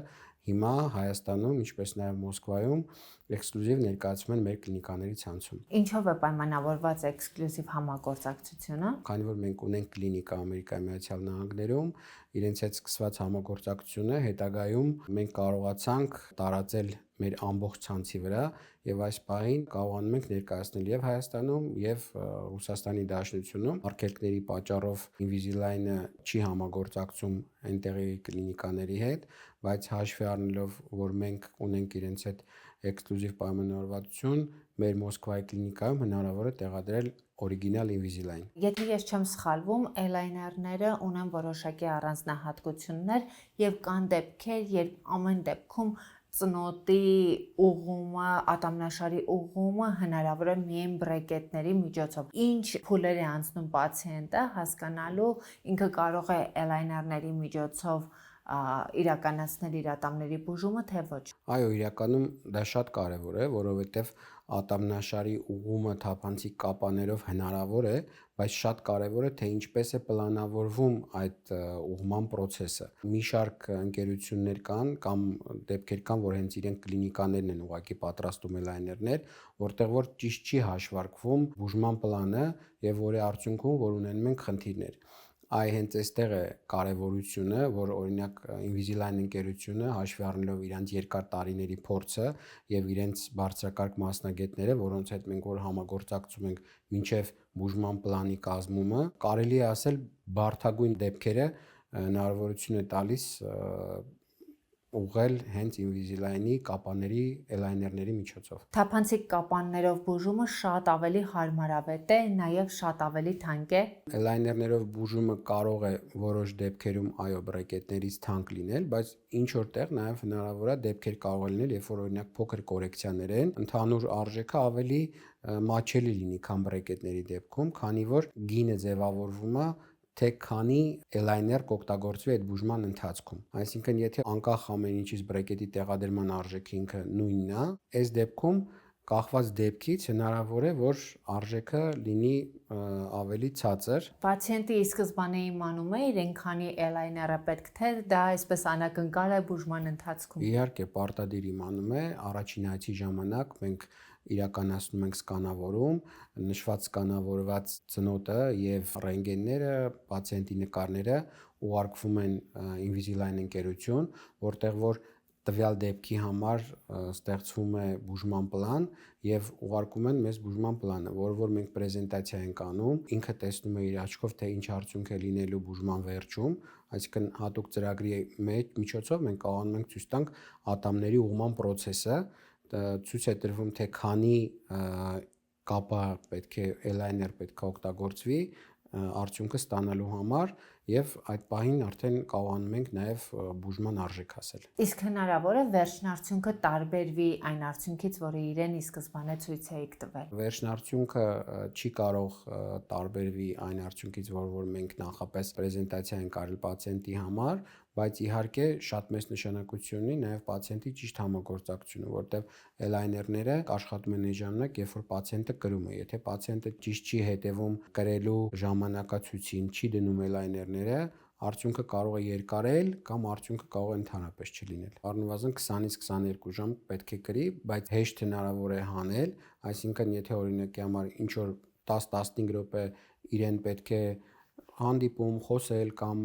հիմա Հայաստանում, ինչպես նաև Մոսկվայում էքսկլյուզիվ ներկայացում են մեր կլինիկաների ցանցում։ Ինչով է պայմանավորված էքսկլյուզիվ համագործակցությունը։ Քանի որ մենք ունենք կլինիկա Ամերիկայի Միացյալ Նահանգներում, իրենց հետ սկսված համագործակցությունը հետագայում մենք կարողացանք տարածել մեր ամբողջ ցանցի վրա եւ այս պահին կարողանում ենք ներկայացնել եւ Հայաստանում եւ Ռուսաստանի Դաշնությունում։ Արգելքների պատճառով Invisalign-ը չի համագործակցում այնտեղի կլինիկաների հետ, բայց հաշվի առնելով, որ մենք ունենք իրենց հետ էքսկլյուզիվ պայմանավորվածություն, մեր Մոսկվայի կլինիկայում հնարավոր է տեղադրել օրիգինալ Invisalign։ Եթե ես չեմ սխալվում, էլայներները ունեն որոշակի առանձնահատկություններ եւ կան դեպքեր, երբ ամեն դեպքում ծնոտի ուղղումը, ատամնաշարի ուղղումը հնարավոր է միայն բրեկետների միջոցով։ Ինչ փուլեր է անցնում պացիենտը հասկանալու, ինքը կարող է էլայներների միջոցով իրականացնել իր ատամների բուժումը, թե ոչ։ Այո, իրականում դա շատ կարևոր է, որովհետև ատամնաշարի ուղղումը թափանցիկ կապաներով հնարավոր է, բայց շատ կարևոր է, թե ինչպես է պլանավորվում այդ ուղղման process-ը։ Մի շարք ընկերություններ կան կամ դեպքեր կան, որ հենց իրենք կլինիկաներն են ուղղակի պատրաստում էլայներներ, որտեղ որ ճիշտ չի հաշվարկվում բուժման պլանը եւ որի արդյունքում որ ունենում ենք խնդիրներ։ Այ հենց այստեղ է կարևորությունը, որ օրինակ Invisalign ընկերությունը հաշվի առնելով իրենց երկար տարիների փորձը եւ իրենց բարձրակարգ մասնագետները, որոնց հետ մենք որ համագործակցում ենք մինչեւ բուժման պլանի կազմումը, կարելի է ասել բարդագույն դեպքերը հնարավորություն է տալիս ուղղել հենց Invisalign-ի կապաների էլայներների միջոցով։ Թափանցիկ կապաններով բուժումը շատ ավելի հարմարավետ է, նաև շատ ավելի թանկ է։ Էլայներներով բուժումը կարող է որոշ դեպքերում այո բրեկետներից թանկ լինել, բայց ինչ որտեղ նաև հնարավոր է դեպքեր կարող է լինել, երբ որ օրինակ փոքր կորեկցիաներ են, ընդհանուր արժեքը ավելի մատչելի լինի, քան բրեկետների դեպքում, քանի որ գինը ձևավորվում է թե քանի էլայներ կօգտագործվի այդ բուժման ընթացքում։ Այսինքն, եթե անկախ ամեն ինչից բրեկետի տեղադրման արժեքը ինքը նույնն է, այս դեպքում կախված դեպքից հնարավոր է, որ արժեքը լինի ավելի ցածր։ Պացիենտը ի սկզբանե իմանում է իրեն քանի էլայները պետք թե դա այսպես անակնկալ է բուժման ընթացքում։ Իհարկե, պարտադիր իմանում է, առաջին այցի ժամանակ մենք իրականացնում ենք սկանավորում, նշված սկանավորված ծնոտը եւ ռենտգենները, պացիենտի նկարները ուղարկվում են Invisalign ընկերություն, որտեղ որ տվյալ դեպքի համար ստեղծվում է բուժման պլան եւ ուղարկում են մեզ բուժման պլանը, որը որ մենք պրեզենտացիա ենք անում, ինքը տեսնում է իր աչքով, թե ինչ արդյունք է լինելու բուժման վերջում, այսինքն հատուկ ծրագրի միջոցով մենք կարողանում ենք ցույց տանք ատամների ուղղման process-ը, ցույց է տրվում, թե քանի կապա պետք է էլայներ պետք է օգտագործվի արդյունքը ստանալու համար եւ այդ պահին արդեն կարողանում ենք նաեւ բուժման արժեք հասել։ Իսկ հնարավոր է վերջնարդյունքը տարբերվի այն արդյունքից, որը իրեն ի սկզբանե ցույց էիք տվել։ Վերջնարդյունքը չի կարող տարբերվի այն արդյունքից, որ մենք նախապես պրեզենտացիա ենք արել պացիենտի համար, բայց իհարկե շատ մեծ նշանակություն ունի նաև պացիենտի ճիշտ համագործակցությունը, որտեղ էլայներները աշխատում են այն ժամանակ, երբ որ պացիենտը կրում է։ Եթե պացիենտը ճիշտ չի հետևում կրելու ժամանակացույցին, չի դնում էլայներները, արդյունքը կարող է երկարել կամ արդյունքը կարող է ընդհանրապես չլինել։ Առնվազն 20-ից 22 ժամ պետք է կրի, բայց հեշտ հնարավոր է հանել, այսինքն եթե օրինակի համար ինչ որ 10-15 րոպե իրեն պետք է հանդիպում, խոսել կամ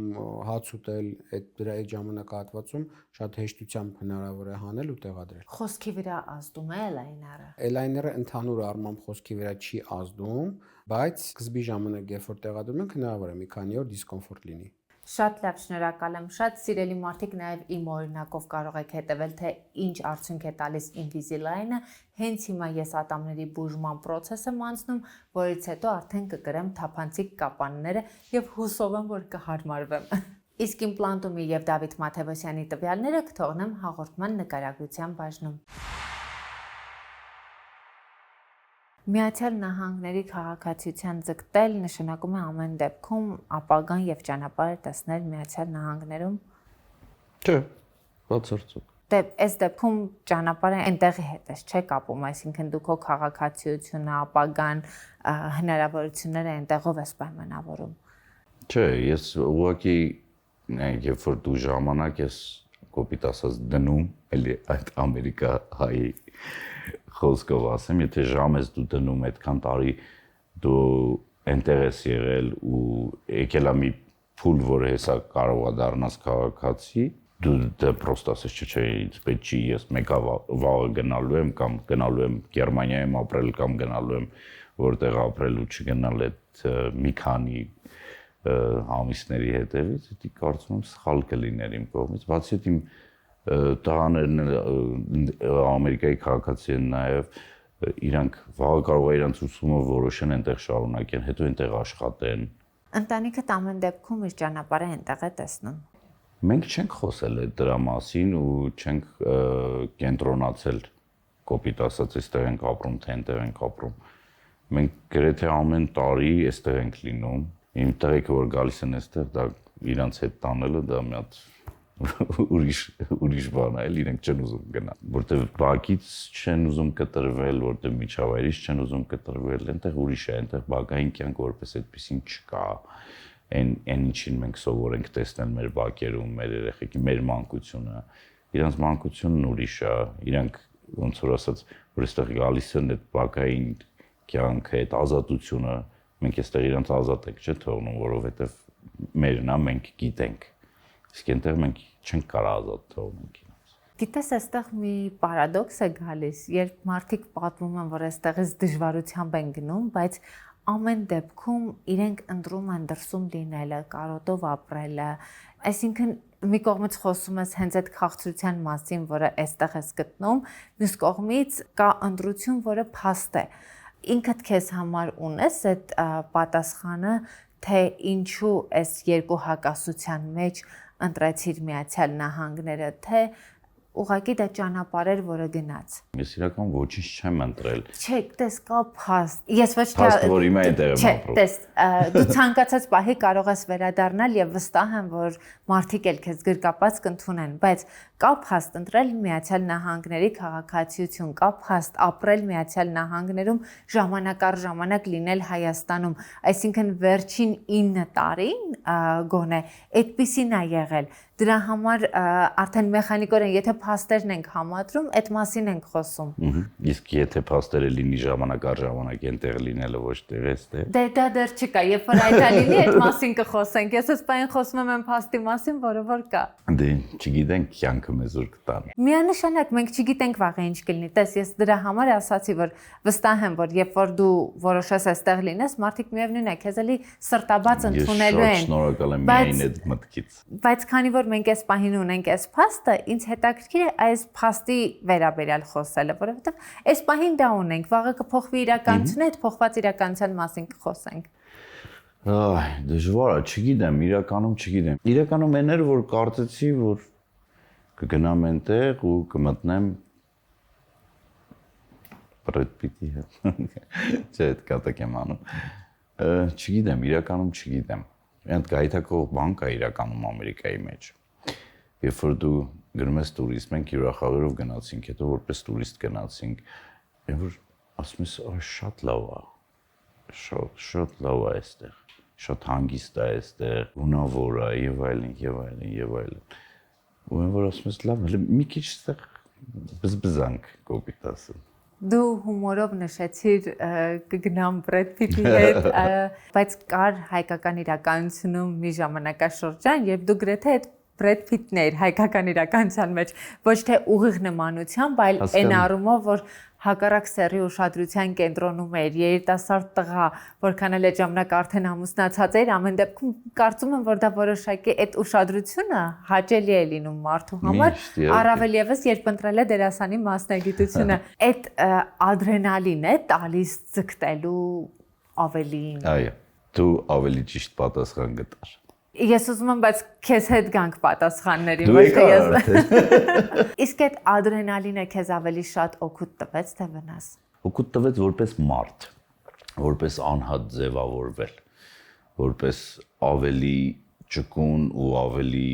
հաց ուտել, այդ ժամանակահատվածում շատ հեշտությամբ հնարավոր է հանել ու տեղադրել։ Խոսքի վրա ազդում է էլայները։ Էլայները ընդհանուր առմամբ խոսքի վրա չի ազդում, բայց սկզբի ժամանակ, երբ որ տեղադրում ենք, հնարավոր է մի քանի օր դիսկոմֆորտ լինի։ Շատ լավ, շնորհակալ եմ։ Շատ սիրելի մարդիկ նաև իմ օրինակով կարող եք հետևել, թե ինչ արդյունք է տալիս Invisalign-ը։ Հենց հիմա ես ատամների բուժման process եմ անցնում, որից հետո արդեն կկրեմ թափանցիկ կապանները եւ հուսով եմ, որ կհարմարվեմ։ Իսկ իմպլանտումի եւ Դավիթ Մաթևոսյանի տվյալները կթողնեմ հաղորդման նկարագրության բաժնում։ Միացյալ Նահանգների քաղաքացիության ձգտել նշանակում է ամեն դեպքում ապագան եւ ճանապարհը տեսնել Միացյալ Նահանգներում։ Չէ, բացարձակ։ Դե այս դեպքում ճանապարհը այնտեղի հետ է, չէ՞ կապում, այսինքն դու քո քաղաքացիությունը, ապագան, հնարավորությունները այնտեղով ես պայմանավորում։ Չէ, ես ուղղակի երբ որ դու ժամանակ ես կոպիտ ասած դնում, էլի այդ ամերիկահայի խոսքով ասեմ, եթե ժամ ես դու դնում այդքան տարի դու այնտեղ ես եղել ու եկել է մի փուլ, որ հեսա կարող է դառնաս քաղաքացի, դու դե պրոստը ասես չէ, ինձ պետք չի, ես մեկը վաղը գնալու եմ կամ գնալու եմ Գերմանիայում ապրել կամ գնալու եմ որտեղ ապրել ու չգնալ այդ մի քանի ամիսների հետևից, դա կարծում եմ սխալ կլիներ իմ կողմից, բացի այդ իմ տղաներն Ամերիկայի քաղաքացի են նաև իրանք վաղը կարող է իրանց ուսումը որոշեն այնտեղ շարունակեն, հետո այնտեղ աշխատեն։ Ընտանիքդ ամեն դեպքում իր ճանապարհը այնտեղ է տեսնում։ Մենք չենք խոսել այդ դրա մասին ու չենք կենտրոնացել կոպիտ ասած այստեղ ենք ապրում, թե այնտեղ ենք ապրում։ Մենք գրեթե ամեն տարի այստեղ ենք լինում։ Իմ տղեկը որ գալիս են այստեղ, դա իրանց հետ տանելը դա մի հատ ուրիշ բան է, իրենք չեն ուզում գնալ, որտեղ բակից չեն ուզում կտրվել, որտեղ միջավայրից չեն ուզում կտրվել, այնտեղ ուրիշ է, այնտեղ բակային կյանք որպես այդպեսին չկա։ Այն ինչին մենք սովոր ենք տեսնել մեր բակերում, մեր երեխեքի, մեր մանկությունը, իրանց մանկությունն ուրիշ է, իրանք ոնց որ ասած, որ այստեղ գալիս են այդ բակային կյանքը, այդ ազատությունը, մենք այստեղ իրանց ազատ ենք չէ՞ թողնում, որովհետև մերն է, մենք գիտենք։ Իսկ այնտեղ մենք չենք կարող ազատ թողնենք իրենց։ Գիտես, այստեղ մի պարադոքս է գալիս, երբ մարդիկ պատմում են, որ այստեղից դժվարությամբ են գնում, բայց ամեն դեպքում իրենք ընտրում են դրսում լինելը, կարոտով ապրելը, այսինքն մի կողմից խոսում ես հենց այդ քաղցրության մասին, որը այստեղ ես գտնում, մյուս կողմից կա ընտրություն, որը փաստ է։ Ինքդ քեզ համար ունես այդ պատասխանը, թե ինչու այս երկու հակասության մեջ ընտրեցիր Միացյալ Նահանգները, թե ուղղակի դա ճանապարհ էր, որը գնաց։ Ես իրական ոչինչ չեմ ընտրել։ Չէ, տես կա փաստ։ Ես ոչ թե Փաստը, որ հիմա այդտեղ եմ ապրում։ Տես, դու ցանկացած պահի կարող ես վերադառնալ եւ վստահ եմ, որ մարդիկ էլ քեզ գրկապած կընդունեն, բայց կա փաստ ընտրել Միացյալ Նահանգների քաղաքացիություն, կա փաստ ապրել Միացյալ Նահանգներում, ժամանակ առ ժամանակ լինել Հայաստանում, այսինքն վերջին 9 տարին գոնե այդպիսին է եղել։ Դրա համար արդեն մեխանիկորեն, եթե փաստերն ենք համադրում, այդ մասին ենք խոսում։ Իսկ եթե փաստերը լինի ժամանակ առ ժամանակ այնտեղ լինելը ոչ տեղ էստեղ։ Դե դա դեռ չկա, երբ որ այդ լինի, այդ մասին կխոսենք։ Ես այս բանը խոսում եմ փաստի մասին, որը որ կա։ Դե չգիտենք կյանքը մեզ ուր կտան։ Միանշանակ մենք չգիտենք վաղը ինչ կլինի։ Տես, ես դրա համար ասացի, որ վստահ եմ, որ երբ որ դու որոշես այստեղ լինես, մարդիկ միևնույն է, քեզ էլի սրտաբաց ընդունելու են։ Ես շնորհակալ եմ միայն այդ մտքից։ Բայց քանի որ մենք այս պահին ունենք այս փաստը, ինձ հետաքրքիր է այս փաստի վերաբերյալ խոսելը, որովհետև այս պահին դա ունենք, վաղը կփոխվի իրականությունը, այդ փոխված իրականության մասին կխոսենք։ Այ, դժվար է, չգիտեմ, իրականում չգիտեմ։ Իրականում այն էր, որ կարծեցի, որ կգնամ այնտեղ ու կմտնեմ Բրեդ Պիտի հետ։ Չէ, այդ կատակ եմ անում։ Չգիտեմ, իրականում չգիտեմ։ Այնդ գայթակող բան կա իրականում Ամերիկայի մեջ։ Երբ որ դու գնում ես տուրիստ, մենք յուրախաղերով գնացինք, հետո որպես տուրիստ գնացինք, եւ որ ասում ես, շատ լավ է։ Շատ լավ է այստեղ։ Շատ հանգիստ է այստեղ, ունավոր է եւ այլն, եւ այլն, եւ այլն։ Ու որ ասում ես, լավ, հələ մի քիչ այստեղ բզբզանք կոպիտ ասեմ։ Դու հումորով նշեցիր կգնամ Բրեդ Պիտի հետ, բայց կար հայկական իրականությունում մի ժամանակաշրջան, երբ դու գրեթե այդ Բրեդ Պիտն էր հայկական իրականության մեջ, ոչ թե ուղիղ նմանությամբ, այլ այն առումով, որ հակառակ սեռի ուշադրության կենտրոնում էր, երիտասարդ տղա, որքան էլ այդ ժամանակ արդեն ամուսնացած էր, ամեն դեպքում կարծում եմ, որ դա որոշակի այդ ուշադրությունը հաճելի է լինում մարդու համար, առավել եւս երբ ընտրել է դերասանի մասնագիտությունը, այդ ադրենալին է տալիս ձգտելու ավելին։ Այո, դու ավելի ճիշտ պատասխան գտար։ Ես ուզում եմ, բայց քեզ հետ գանք պատասխաններին, ոչ թե ես։ Իսկ այդ ադրենալինը քեզ ավելի շատ օգուտ տվեց, թե վնաս։ Օգուտ տվեց որպես մարդ, որպես անհատ ձևավորվել, որպես ավելի ճկուն ու ավելի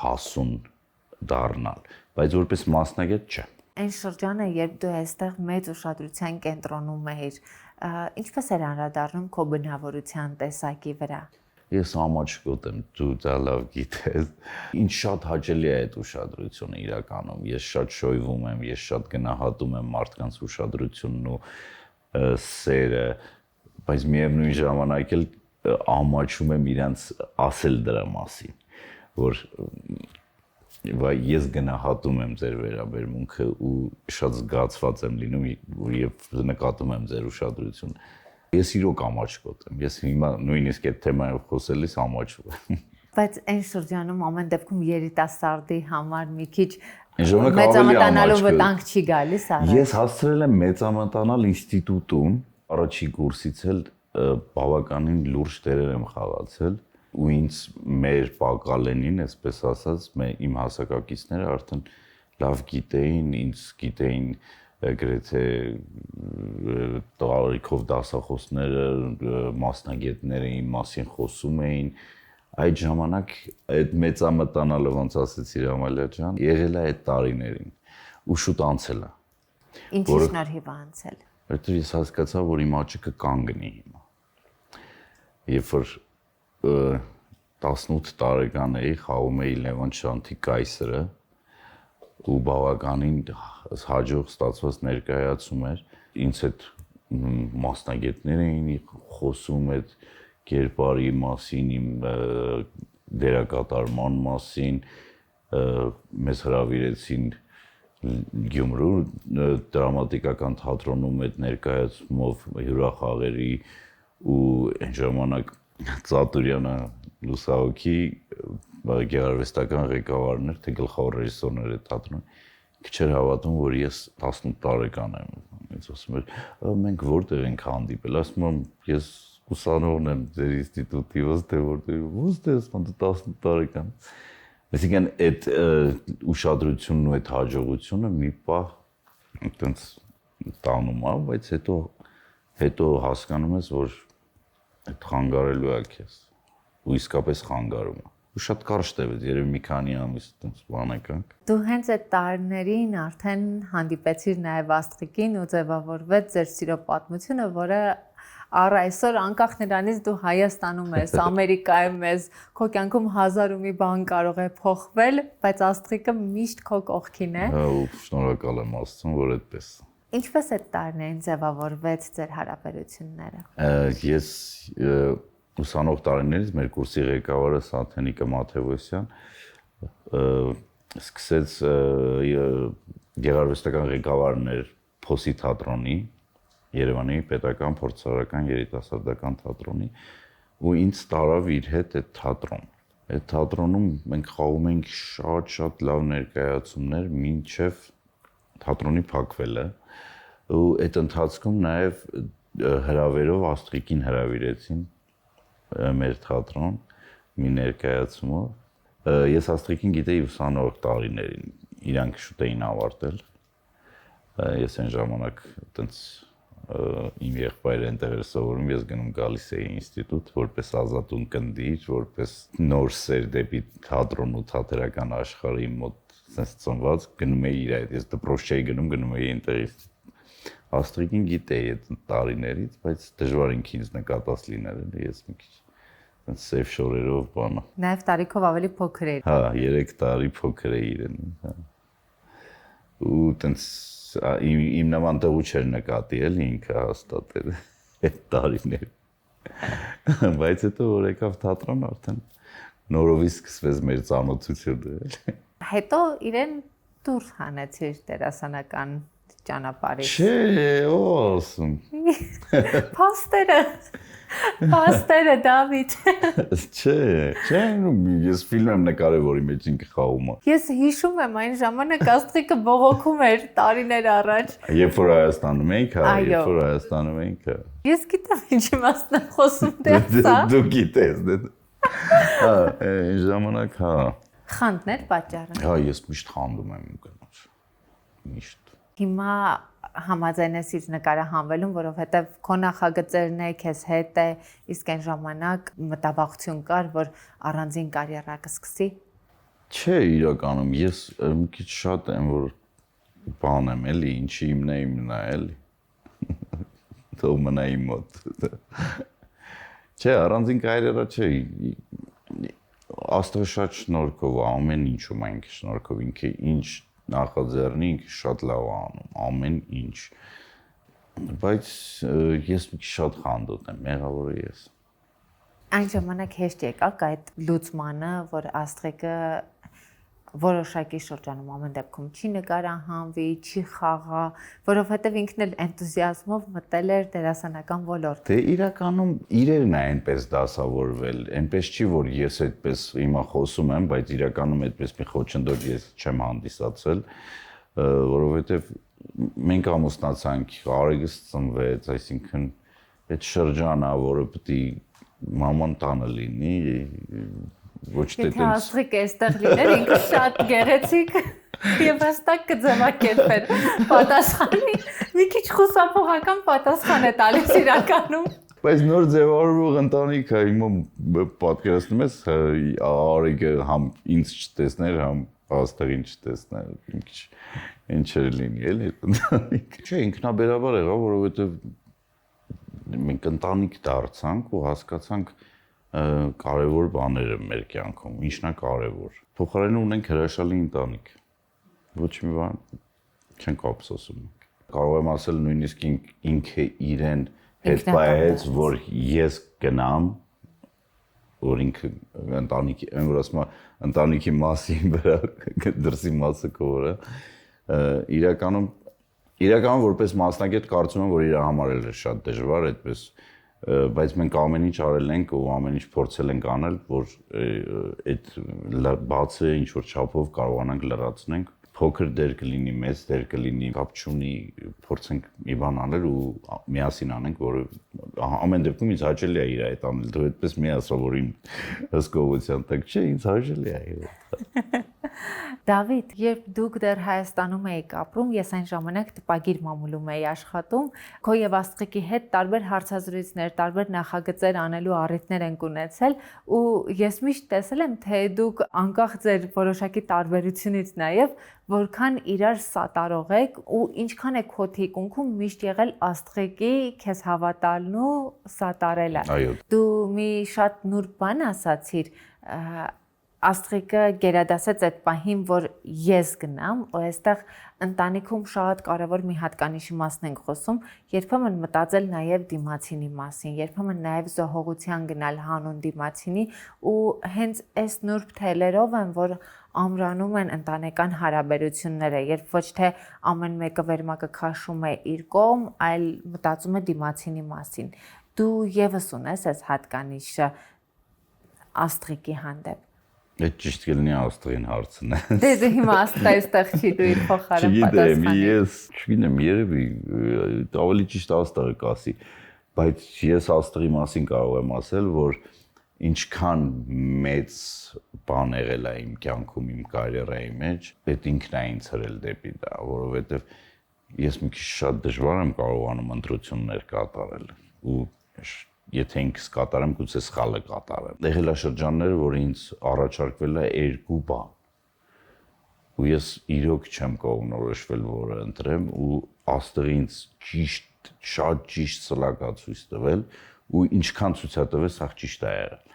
հասուն դառնալ, բայց որպես մասնագետ չէ։ Այն շրջանը, երբ դու այստեղ մեծ ուշադրության կենտրոնում էիր, ինչպես էր անդրադառնում քո բնավորության տեսակի վրա։ Ես ամաչկոտ եմ, դու դա լավ գիտես։ Ինչ շատ հաճելի է այդ ուշադրությունը իրականում։ Ես շատ շոյվում եմ, ես շատ գնահատում եմ մարդկանց ուշադրությունն ու սերը, բայց միևնույն ժամանակ էլ ամաչում եմ իրենց ասել դրա մասին, որ ես գնահատում եմ ձեր վերաբերմունքը ու շատ զգացված եմ լինում, երբ նկատում եմ ձեր ուշադրությունը։ Ես իրոք ամաչկոտ եմ, ես հիմա նույնիսկ այդ թեմայով խոսելիս ամաչում եմ։ Բայց այն շրջանում ամեն դեպքում երիտասարդի համար մի քիչ մեծամտանալու վտանգ չի գալիս առ։ Ես հասցրել եմ մեծամտանալ ինստիտուտում, առաջի կուրսից էլ բավականին լուրջ դերեր եմ խաղացել ու ինձ մեր Պակալենին, այսպես ասած, իմ հասակակիցները արդեն լավ գիտեին, ինձ գիտեին գրեթե տարիքով դասախոսները, մասնագետները իմ մասին խոսում էին, այդ ժամանակ այդ մեծամտանալը ոնց ասեցի Ռամալյա ջան, եղել է այդ տարիներին ու շուտ անցել է։ Ինչի շնորհիվ անցել։ Որտեղ ես հասկացա, որ իմ աչքը կանգնի հիմա։ Երբ որ 18 տարեկան էի, խաղում էի Լևոն Շանթի կայսրը ու բավականին հաջող ստացված ներկայացում էր, ինձ հետ մասնագետներ էին խոսում այդ կերպարի մասին, իմ դերակատարման մասին, մեզ հրավիրեցին Գյումրու դրամատիկական թատրոնում այդ ներկայացումով հյուրախաղերի ու այն ժամանակ Ծատուրյանը լուսահոգի գեղարվեստական ղեկավարն էր, թե գլխավոր ռեժիսորն էր այդ թատրոնի, քիչ էր հավատում, որ ես 18 տարեկան եմ։ Ինձ ասում էր, մենք որտեղ ենք հանդիպել, ասում եմ, ես ուսանողն եմ ձեր ինստիտուտի, ո՞ստե որտեղ, ո՞ստե ասում, դու 18 տարեկան։ Այսինքն այդ ուշադրությունն ու այդ հաջողությունը մի պահ այտենց տանում է, բայց հետո հասկանում ես, որ այդ խանգարելու է քեզ ու իսկապես խանգարում է։ Ու շատ կարճ տևեց, երևի մի քանի ամիս այտենց բան եկանք։ Դու հենց այդ տարիներին արդեն հանդիպեցիր նաև Աստղիկին ու ձևավորվեց ձեր սիրո պատմությունը, որը առ այսօր անկախ նրանից դու Հայաստանում ես, Ամերիկայում ես, քո կյանքում հազար ու մի բան կարող է փոխվել, բայց Աստղիկը միշտ քո կողքին է։ Հա, ու շնորհակալ եմ Աստծուն, որ այդպես։ Ինչպես այդ տարիներին ձևավորվեց ձեր հարաբերությունները։ Ես ուսանող տարիներից մեր կուրսի ղեկավարը Սաթենիկը Մաթևոսյան սկսեց գեղարվեստական ղեկավարն էր Փոսի թատրոնի, Երևանի պետական փորձարարական երիտասարդական թատրոնի ու ինձ տարավ իր հետ այդ թատրոն։ Այդ թատրոնում մենք խաղում ենք շատ լավ ներկայացումներ, մինչև թատրոնի փակվելը ու այդ ընթացքում նաև հրավերով Աստղիկին հրավիրեցին մեր թատրոն մի ներկայացումով։ Ես Աստղիկին գիտեի ուսանող տարիներին, իրանք շուտ էին ավարտել։ Ես այն ժամանակ այտենց իմ եղբայրը այնտեղ էր սովորում, ես գնում գալիս էի ինստիտուտ որպես ազատ ունկնդիր, որպես նոր սեր դեպի թատրոն ու թատերական աշխարհի մոտ sense ծնված, գնում էի իր այդ, ես դպրոց չէի գնում էի այնտեղից։ Աստղիկին գիտեի այդ տարիներից, բայց դժվար ինքնից նկատած լինել, ես մի քիչ այնպես սև շորերով բանը։ Նաև տարիքով ավելի փոքր էր։ Հա, 3 տարի փոքր է իրեն, հա։ Ու այնպես իմ նման տղու չէր նկատի էլ ինքը հաստատ էր այդ տարիներ։ Բայց հետո որ եկավ թատրոն արդեն նորովի սկսվեց մեր ծանոթությունը։ Հետո իրեն դուրս հանեցիր դերասանական ճանապարհից։ Չէ, ոսում։ Փաստերը Դավիթ։ Չէ, ես ֆիլմ եմ նկարել, որի մեջ ինքը խաղում է։ Ես հիշում եմ այն ժամանակ Աստղիկը բողոքում էր տարիներ առաջ։ Երբ որ Հայաստանում էինք, հա, երբ որ Հայաստանում էինք, հա։ Ես գիտեմ ինչի մասն եմ խոսում դեռ։ Դու գիտես, դե։ Հա, այն ժամանակ, հա։ Խանդն էր պատճառը։ Հա, ես միշտ խանդում եմ իմ կնոջ։ Միշտ։ Հիմա համաձայն ես իր նկարահանվելուն, որովհետև քո նախագծերն է, քեզ հետ է, իսկ այն ժամանակ մտավախություն կար, որ առանձին կարիերա կսկսի։ Չէ, իրականում ես մի քիչ շատ եմ, որ բան եմ էլի, ինչի իմն է էլի։ Թող մնա իմ մոտ։ Չէ, առանձին կարիերա չէ։ Աստղը շատ շնորհքով է, ամեն ինչում այն շնորհքով, ինքը ինչ նախաձեռնի ինքը շատ լավ է անում, ամեն ինչ։ Բայց ես մի քիչ շատ խանդոտ եմ, մեղավորը ես։ Այն ժամանակ հեշտ եկաք այդ լուծմանը, որ Աստղիկը որոշակի շրջանում ամեն դեպքում չի նկարահանվի, չի խաղա, որովհետև ինքն էլ էնտուզիազմով մտել էր դերասանական ոլորտ։ Դե իրականում իրերն է այնպես դասավորվել, այնպես չի, որ ես այդպես հիմա խոսում եմ, բայց իրականում այդպես մի խոչընդոտ ես չեմ հանդիսացել, որովհետև մենք ամուսնացանք, Արեգս ծնվեց, այսինքն այդ շրջանը, որը պետք է մաման տանը լինի, ոչ թե Եթե Աստղիկ այստեղ լիներ, ինքը շատ գեղեցիկ եւ հստակ կձևակերպեր պատասխանի, մի քիչ խուսափողական պատասխան է տալիս իրականում։ Բայց նոր ձևավորվող ընտանիքը հիմա պատկերացնում ես Արիգը համ ինձ չտեսներ, համ աստղին չտեսներ, ինչ էր լինի էլի ընտանիք։ Չէ, ինքնաբերաբար եղավ, որովհետև մենք ընտանիք դարձանք ու հասկացանք կարևոր բաները մեր կյանքում, ինչն է կարևոր։ Փոխարենը ունենք հրաշալի ընտանիք։ Ոչ մի բան չենք ափսոսում։ Կարող եմ ասել նույնիսկ ինքը իրեն հետ բայեց, որ ես գնամ, որ ինքը ընտանիքի, այն որ ասում է ընտանիքի մասին վրա դրսի մասը կորը, իրականում որպես մասնագետ կարծում եմ, որ իր համար էլ է շատ դժվար այդպես, բայց մենք ամեն ինչ արել ենք ու ամեն ինչ փորձել ենք անել, որ այդ բացը ինչ որ չափով կարողանանք լրացնենք, փոքր դեր կլինի, մեծ դեր կլինի, կապ չունի, փորձենք մի բան անել ու միասին անենք, որը ամեն դեպքում ինձ հաճելի է իր այդ անել, դու այդպես մի ասա, որ իմ հսկողության տակ չէ, ինձ հաճելի է։ Դավիթ, երբ դուք դեռ Հայաստանում էիք ապրում, ես այն ժամանակ տպագիր մամուլում էի աշխատում, քո եւ Աստղիկի հետ տարբեր հարցազրույցներ, տարբեր նախագծեր անելու առիթներ ենք ունեցել ու ես միշտ տեսել եմ, թե դուք անկախ ձեր որոշակի տարբերությունից նաեւ որքան իրար սատարող եք ու ինչքան է քո թիկունքում միշտ եղել Աստղիկի քեզ հավատալն ու սատարելը։ Դու մի շատ նուրբ բան ասացիր, Աստղիկը գերադասեց այդ պահին, որ ես գնամ, ու այստեղ ընտանիքում շատ կարևոր մի հատկանիշի մասն ենք խոսում, երբեմն մտածել նաև դիմացինի մասին, երբեմն նաև զոհողության գնալ հանուն դիմացինի, ու հենց այս նուրբ թելերով են, որ ամրանում են ընտանեկան հարաբերությունները, երբ ոչ թե ամեն մեկը վերմակը քաշում է իր կողմ, այլ մտածում է դիմացինի մասին։ Դու եւս ունես այս հատկանիշը Աստղիկի հանդեպ։ Այդ ճիշտ կլինի Աստղին հարցն է։ Դե հիմա Աստղը այստեղ չի, դու իր փոխարեն պատասխանիր։ Ես չգիտեմ, երևի ավելի ճիշտ Աստղը կասի, բայց ես Աստղի մասին կարող եմ ասել, որ ինչքան մեծ բան եղել է իմ կյանքում, իմ կարիերայի մեջ, այդ ինքն է ինձ հրել դեպի դա, որովհետև ես մի քիչ շատ դժվար եմ կարողանում ընտրություններ կատարել ու եթե ինքս կատարեմ, գուցե սխալը կատարեմ։ Եղել է շրջաններ, որ ինձ առաջարկվել է երկու բան։ Ու ես իրոք չեմ կողմնորոշվել, որը ընտրեմ ու Աստղը ինձ ճիշտ, շատ ճիշտ սլակացույց տվել ու ինչքան ցույց է տվել, սա ճիշտ է եղել։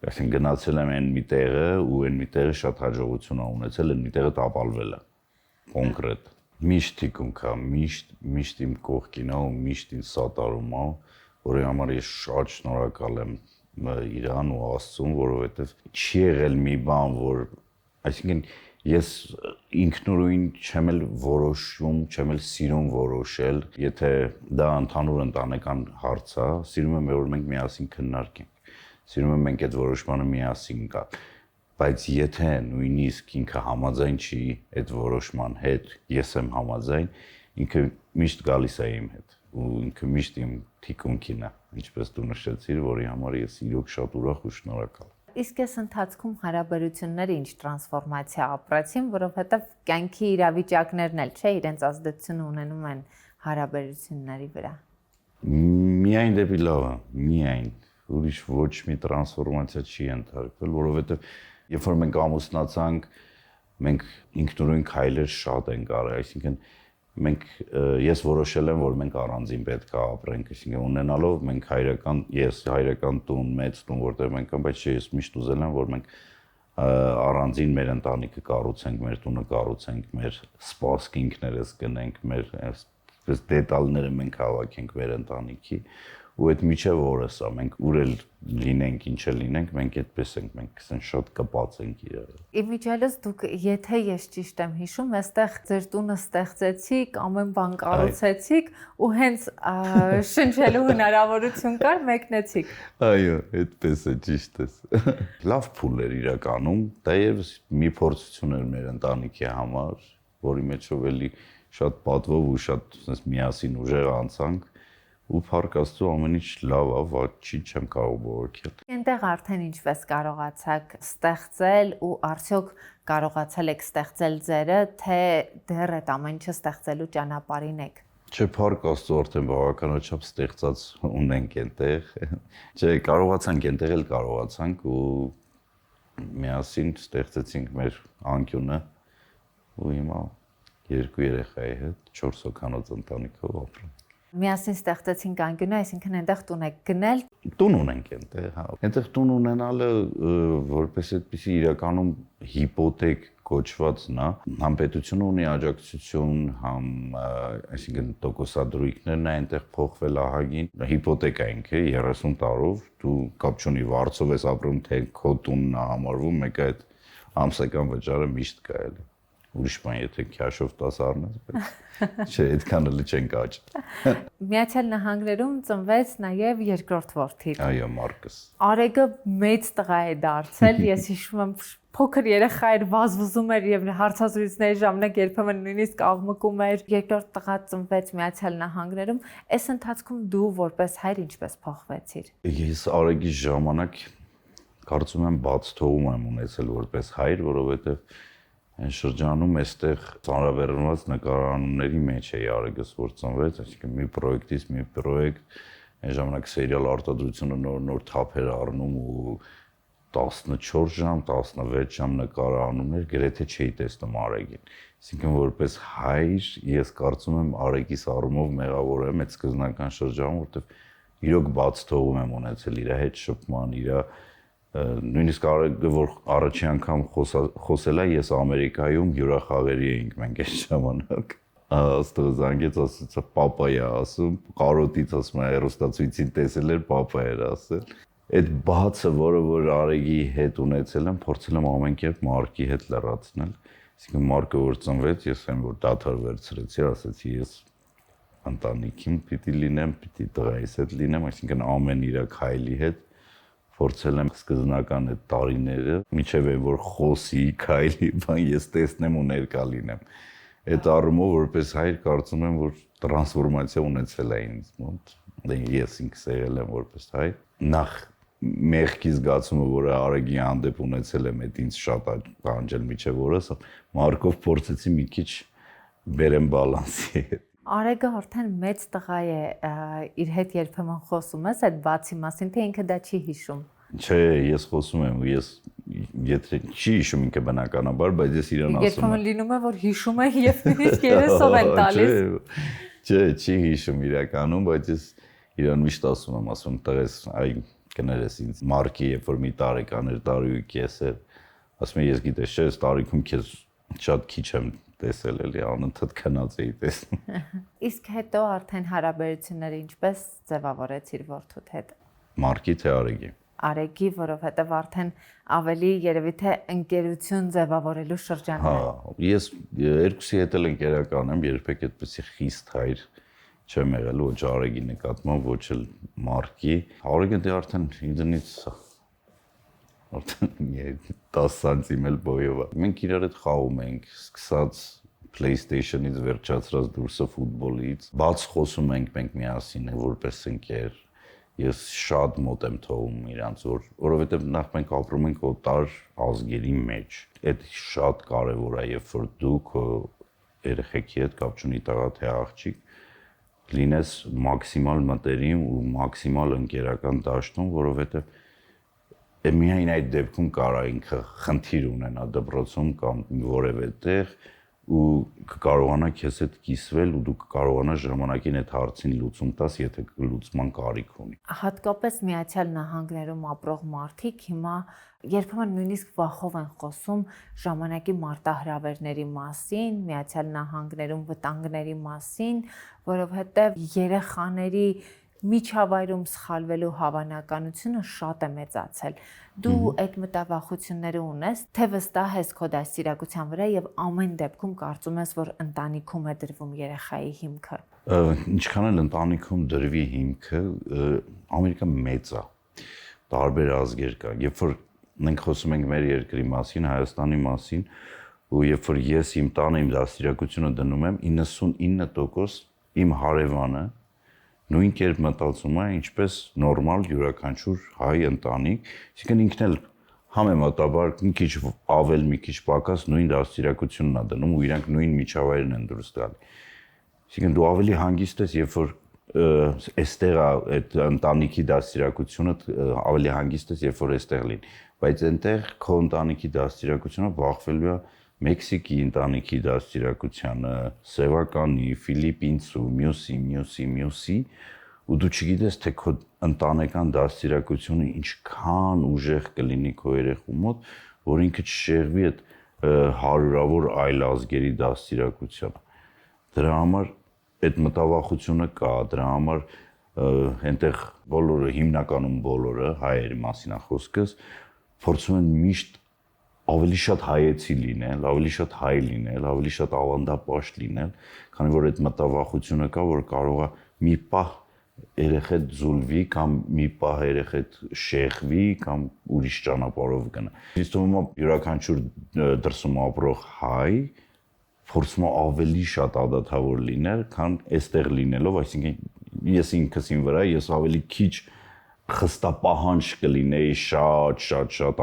Այսինքն գնացել եմ այն մի տեղը ու այն մի տեղը շատ հաջողություն ա ունեցել, այն մի տեղը տապալվել է։ Կոնկրետ։ Միշտ թիկունք է, միշտ իմ կողքին է ու միշտ ինձ սատարում է, որի համար ես շատ շնորհակալ եմ իրան ու Աստծուն, որովհետև չի եղել մի բան, որ այսինքն ես ինքնուրույն չեմ էլ որոշում, չեմ էլ սիրում որոշել, եթե դա ընդհանուր ընտանեկան հարց է, սիրում եմ, որ մենք միասին քննարկենք, սիրում եմ մենք այդ որոշմանը միասին գանք, բայց եթե նույնիսկ ինքը համաձայն չի այդ որոշման հետ, ես եմ համաձայն, ինքը միշտ գալիս է իմ հետ ու ինքը միշտ իմ թիկունքին է, ինչպես դու նշեցիր, որի համար ես իրոք շատ ուրախ ու շնորհակալ։ Իսկ այս ընթացքում հարաբերությունները ինչ տրանսֆորմացիա ապրեցին, որովհետև կյանքի իրավիճակներն էլ չէ, իրենց ազդեցություն ունենում են հարաբերությունների վրա։ Միայն դեպի լավը, միայն ուրիշ ոչ մի տրանսֆորմացիա չի ենթարկվել, որովհետև երբ որ մենք ամուսնացանք, մենք ինքնուրույն քայլեր շատ ենք արել, այսինքն ես որոշել եմ, որ մենք առանձին պետք է ապրենք, այսինքն ունենալով մենք հայրական տուն, մեծ տուն, որտեղ մենք ենք, բայց ես միշտ ուզել եմ, որ մենք առանձին մեր ընտանիքը կառուցենք, մեր տունը կառուցենք, մեր սպասք ինքներս գնենք, մեր այսպես դետալները մենք հավաքենք մեր ընտանիքի ու այդ միջև օրս է, մենք ուր էլ լինենք, ինչ էլ լինենք, մենք այդպես ենք, մենք ասեն շատ կպած ենք իրար։ Իմիջիալս դուք, եթե ես ճիշտ եմ հիշում, այստեղ ձեր տունը ստեղծեցիք, ամեն բան կառուցեցիք ու հենց շնչելու հնարավորություն կար, մեկնեցիք։ Այո, այդպես է, ճիշտ է։ Լավ փուլ էր իրականում, դա եւս մի փորձություն էր մեր ընտանիքի համար, որի մեջով էլի շատ պատվով ու շատ միասին ուժեղ անցանք ու փառք Աստծո ամեն ինչ լավ է, ոչ չեմ կարող բողոքել։ Այնտեղ արդեն ինչպես կարողացաք ստեղծել ու արդյոք կարողացել եք ստեղծել ձերը, թե դեռ այդ ամեն ինչը ստեղծելու ճանապարհին եք։ Չէ, Փառք Աստծո, արդեն բավականաչափ ստեղծած ունենք այնտեղ։ Չէ, կարողացանք այնտեղ էլ կարողացանք ու միասին ստեղծեցինք մեր անկյունը ու հիմա 2 երեխայի հետ 4 հոգանոց ընտանիքով ապրում։ Միասին ստեղծեցինք անկյունը, այսինքն այնտեղ տուն եք գնել։ Տուն ունենք այնտեղ, հա։ Այնտեղ տուն ունենալը որպես այդպիսի իրականում հիպոթեք կոչվածն է, համ պետությունը ունի աջակցություն, համ այսինքն տոկոսադրույքներն է այնտեղ փոխվել ահագին, հիպոթեկա ինքը 30 տարով, դու կապ չունի վարձով ես ապրում, թե քո տունն է համարվում, մեկը այդ ամսական վճարը միշտ կա էլի։ Ուրիշ բան, եթե քաշով 10 առնես, բայց չէ, այդքան էլ չենք աճ։ Միացյալ Նահանգներում ծնվեց նաև երկրորդ որդի։ Այո, Մարկոս։ Արեգը մեծ տղա է դարձել, ես հիշում եմ փոքր երեխա էր, վազվզում էր եւ հարցազրույցների ժամանակ երբեմն նույնիսկ աղմկում էր։ Երկրորդ տղա ծնվեց Միացյալ Նահանգներում, այս ընթացքում դու որպես հայր ինչպես փոխվեցիր։ Ես Արեգի ժամանակ կարծում եմ բաց թողում եմ ունեցել որպես հայր, որովհետեւ այն շրջանում այստեղ ծանրաբեռնված նկարանների մեջ էի Արեգս որ ծնվեց, այսինքն մի պրոյեկտից մի պրոյեկտ, այն ժամանակ սերիալ արտադրությունը նոր թափեր առնում ու 14 ժամ, 16 ժամ նկարանում էր, գրեթե չէի տեսնում Արեգին։ Այսինքն որպես հայր ես կարծում եմ Արեգիս առումով մեղավոր եմ այդ սկզբնական շրջանում, որովհետև իրոք բաց թողում եմ ունեցել իր հետ շփման, իր նույնիսկ Արեգը որ առաջի անգամ խոսել է, ես Ամերիկայում հյուրախաղերի էինք մենք այս ժամանակ։ Աստղը զանգեց, ասաց պապա է ասում, կարոտից ասում է հեռուստացույցին տեսել էր, պապա էր ասել։ Այդ բացը, որը որ Արեգի հետ ունեցել եմ, փորձել եմ ամեն կերպ Մարկի հետ լրացնել։ Այսինքն Մարկը որ ծնվեց, ես այն որ դաթար վերցրեցի, ասացի ես ընտանիքին պիտի լինեմ, պիտի տղայիս հետ լինեմ, այսինքն ամեն իր քայլի հետ փորձել եմ սկզբնական այդ տարիները, միջև այն որ խոսի, քայլի, բան ես տեսնեմ ու ներկա լինեմ։ Այդ առումով որպես հայր կարծում եմ որ տրանսֆորմացիա ունեցել է ինձ մոտ։ Ես ինքս եղել եմ որպես հայր։ Նախ մեղքի զգացումը, որը Արեգի հանդեպ ունեցել եմ, այդ ինձ շատ տանջել միջև օրս, Մարկով փորձեցի մի քիչ բերեմ բալանսի։ Արեգը արդեն մեծ տղա է, իր հետ երբեմն խոսում ես այդ բացի մասին, թե ինքը դա չի հիշում։ Չէ, ես խոսում եմ, ես եթե չի հիշում ինքը բնականաբար, բայց ես իրան ասում եմ։ Երբեմն լինում է, որ հիշում է եւ նույնիսկ երեսով են տալիս։ Չէ, չի հիշում իրականում, բայց ես իրան միշտ ասում եմ, տղես, այ կներես ինձ Մարկի, երբ որ մի տարեկան էր, տարիուկ ես էր, ասում եմ, ես գիտես, չէ, տարիքում քեզ շատ քիչ եմ տեսել էլի, անընդհատ քնած էի տեսնում։ Իսկ հետո արդեն հարաբերությունները ինչպես ձևավորեցիր որդուդ հետ։ Մարկի թե Արեգի։ Արեգի, որովհետև արդեն ավելի երևի թե ընկերություն ձևավորելու շրջանն է։ Հա, ես երկուսի հետ էլ ընկերական եմ, երբեք այդպեսի խիստ հայր չեմ եղել ոչ Արեգի նկատմամբ, ոչ էլ Մարկի։ Արեգը դե արդեն ինձնից արդեն 10 սանտիմ էլ բոյով է։ Մենք իրար հետ խաղում ենք, սկսած PlayStation-ից վերջացրած դուրսը ֆուտբոլից, բաց խոսում ենք մենք միասին որպես ընկեր։ Ես շատ մոտ եմ թողում իրանց, որովհետև նախ մենք ապրում ենք օտար ազգերի մեջ։ Այդ շատ կարևոր է, երբ որ դու քո երեխեքի հետ կապ չունի տղա թե աղջիկ, լինես մաքսիմալ մտերիմ ու մաքսիմալ ընկերական դաշտում, որովհետև միայն այդ դեպքում կարա ինքը խնդիր ունենա դպրոցում կամ որևէ տեղ ու կկարողանա քեզ հետ կիսվել ու դու կկարողանաս ժամանակին այդ հարցին լուծում տաս, եթե լուծման կարիք ունի։ Հատկապես Միացյալ Նահանգներում ապրող մարդիկ հիմա երբեմն նույնիսկ վախով են խոսում ժամանակի մարտահրավերների մասին, Միացյալ Նահանգներում վտանգների մասին, որովհետև երեխաների միջավայրում սխալվելու հավանականությունը շատ է մեծացել։ Դու այդ մտավախությունները ունես, թե վստահ ես քո դաստիարակության վրա եւ ամեն դեպքում կարծում ես, որ ընտանիքում է դրվում երեխայի հիմքը։ Ինչքան էլ ընտանիքում դրվի հիմքը, Ամերիկան մեծ է։ Տարբեր ազգեր կա։ Երբ որ մենք խոսում ենք մեր երկրի մասին, Հայաստանի մասին, ու երբ որ ես իմ տանը իմ դաստիարակությունը դնում եմ, 99% իմ հարևանը նույն կերպ մտածում է, ինչպես նորմալ յուրաքանչյուր հայ ընտանիք, այսինքն ինքն էլ համեմատաբար մի քիչ ավել, մի քիչ պակաս նույն դաստիարակությունն է դնում ու իրանք նույն միջավայրն են դուրս գալի։ Այսինքն դու ավելի հանգիստ ես, երբ որ այստեղ այդ ընտանիքի դաստիարակությունը ավելի հանգիստ ես, երբ որ այստեղ լինի, բայց այնտեղ քո ընտանիքի դաստիարակությունը բախվելու է Մեքսիկի ընտանիքի դաստիարակությանը, Սևականի, Ֆիլիպինցու, մյուսի, ու դու չգիտես թե քո ընտանեկան դաստիարակությունը ինչքան ուժեղ կլինի քո երեխու մոտ, որ ինքը չշեղվի այդ հարյուրավոր այլ ազգերի դաստիարակությանը։ Դրա համար այդ մտավախությունը կա, դրա համար այնտեղ բոլորը, հիմնականում բոլորը, հայերի մասին է խոսքս, փորձում են միշտ ավելի շատ հայեցի լինել, ավելի շատ հայ լինել, ավելի շատ ավանդապաշտ լինել, քանի որ այդ մտավախությունը կա, որ կարող է մի պահ երեխեդ զուլվի կամ մի պահ երեխեդ շեղվի կամ ուրիշ ճանապարհով գնա։ Ինձ թվում է յուրաքանչյուր դրսում ապրող հայ փորձում է ավելի շատ ադատավոր լինել, քան այստեղ լինելով, այսինքն ես ինքս իմ վրա ես ավելի քիչ խստապահանջ կլինեի շատ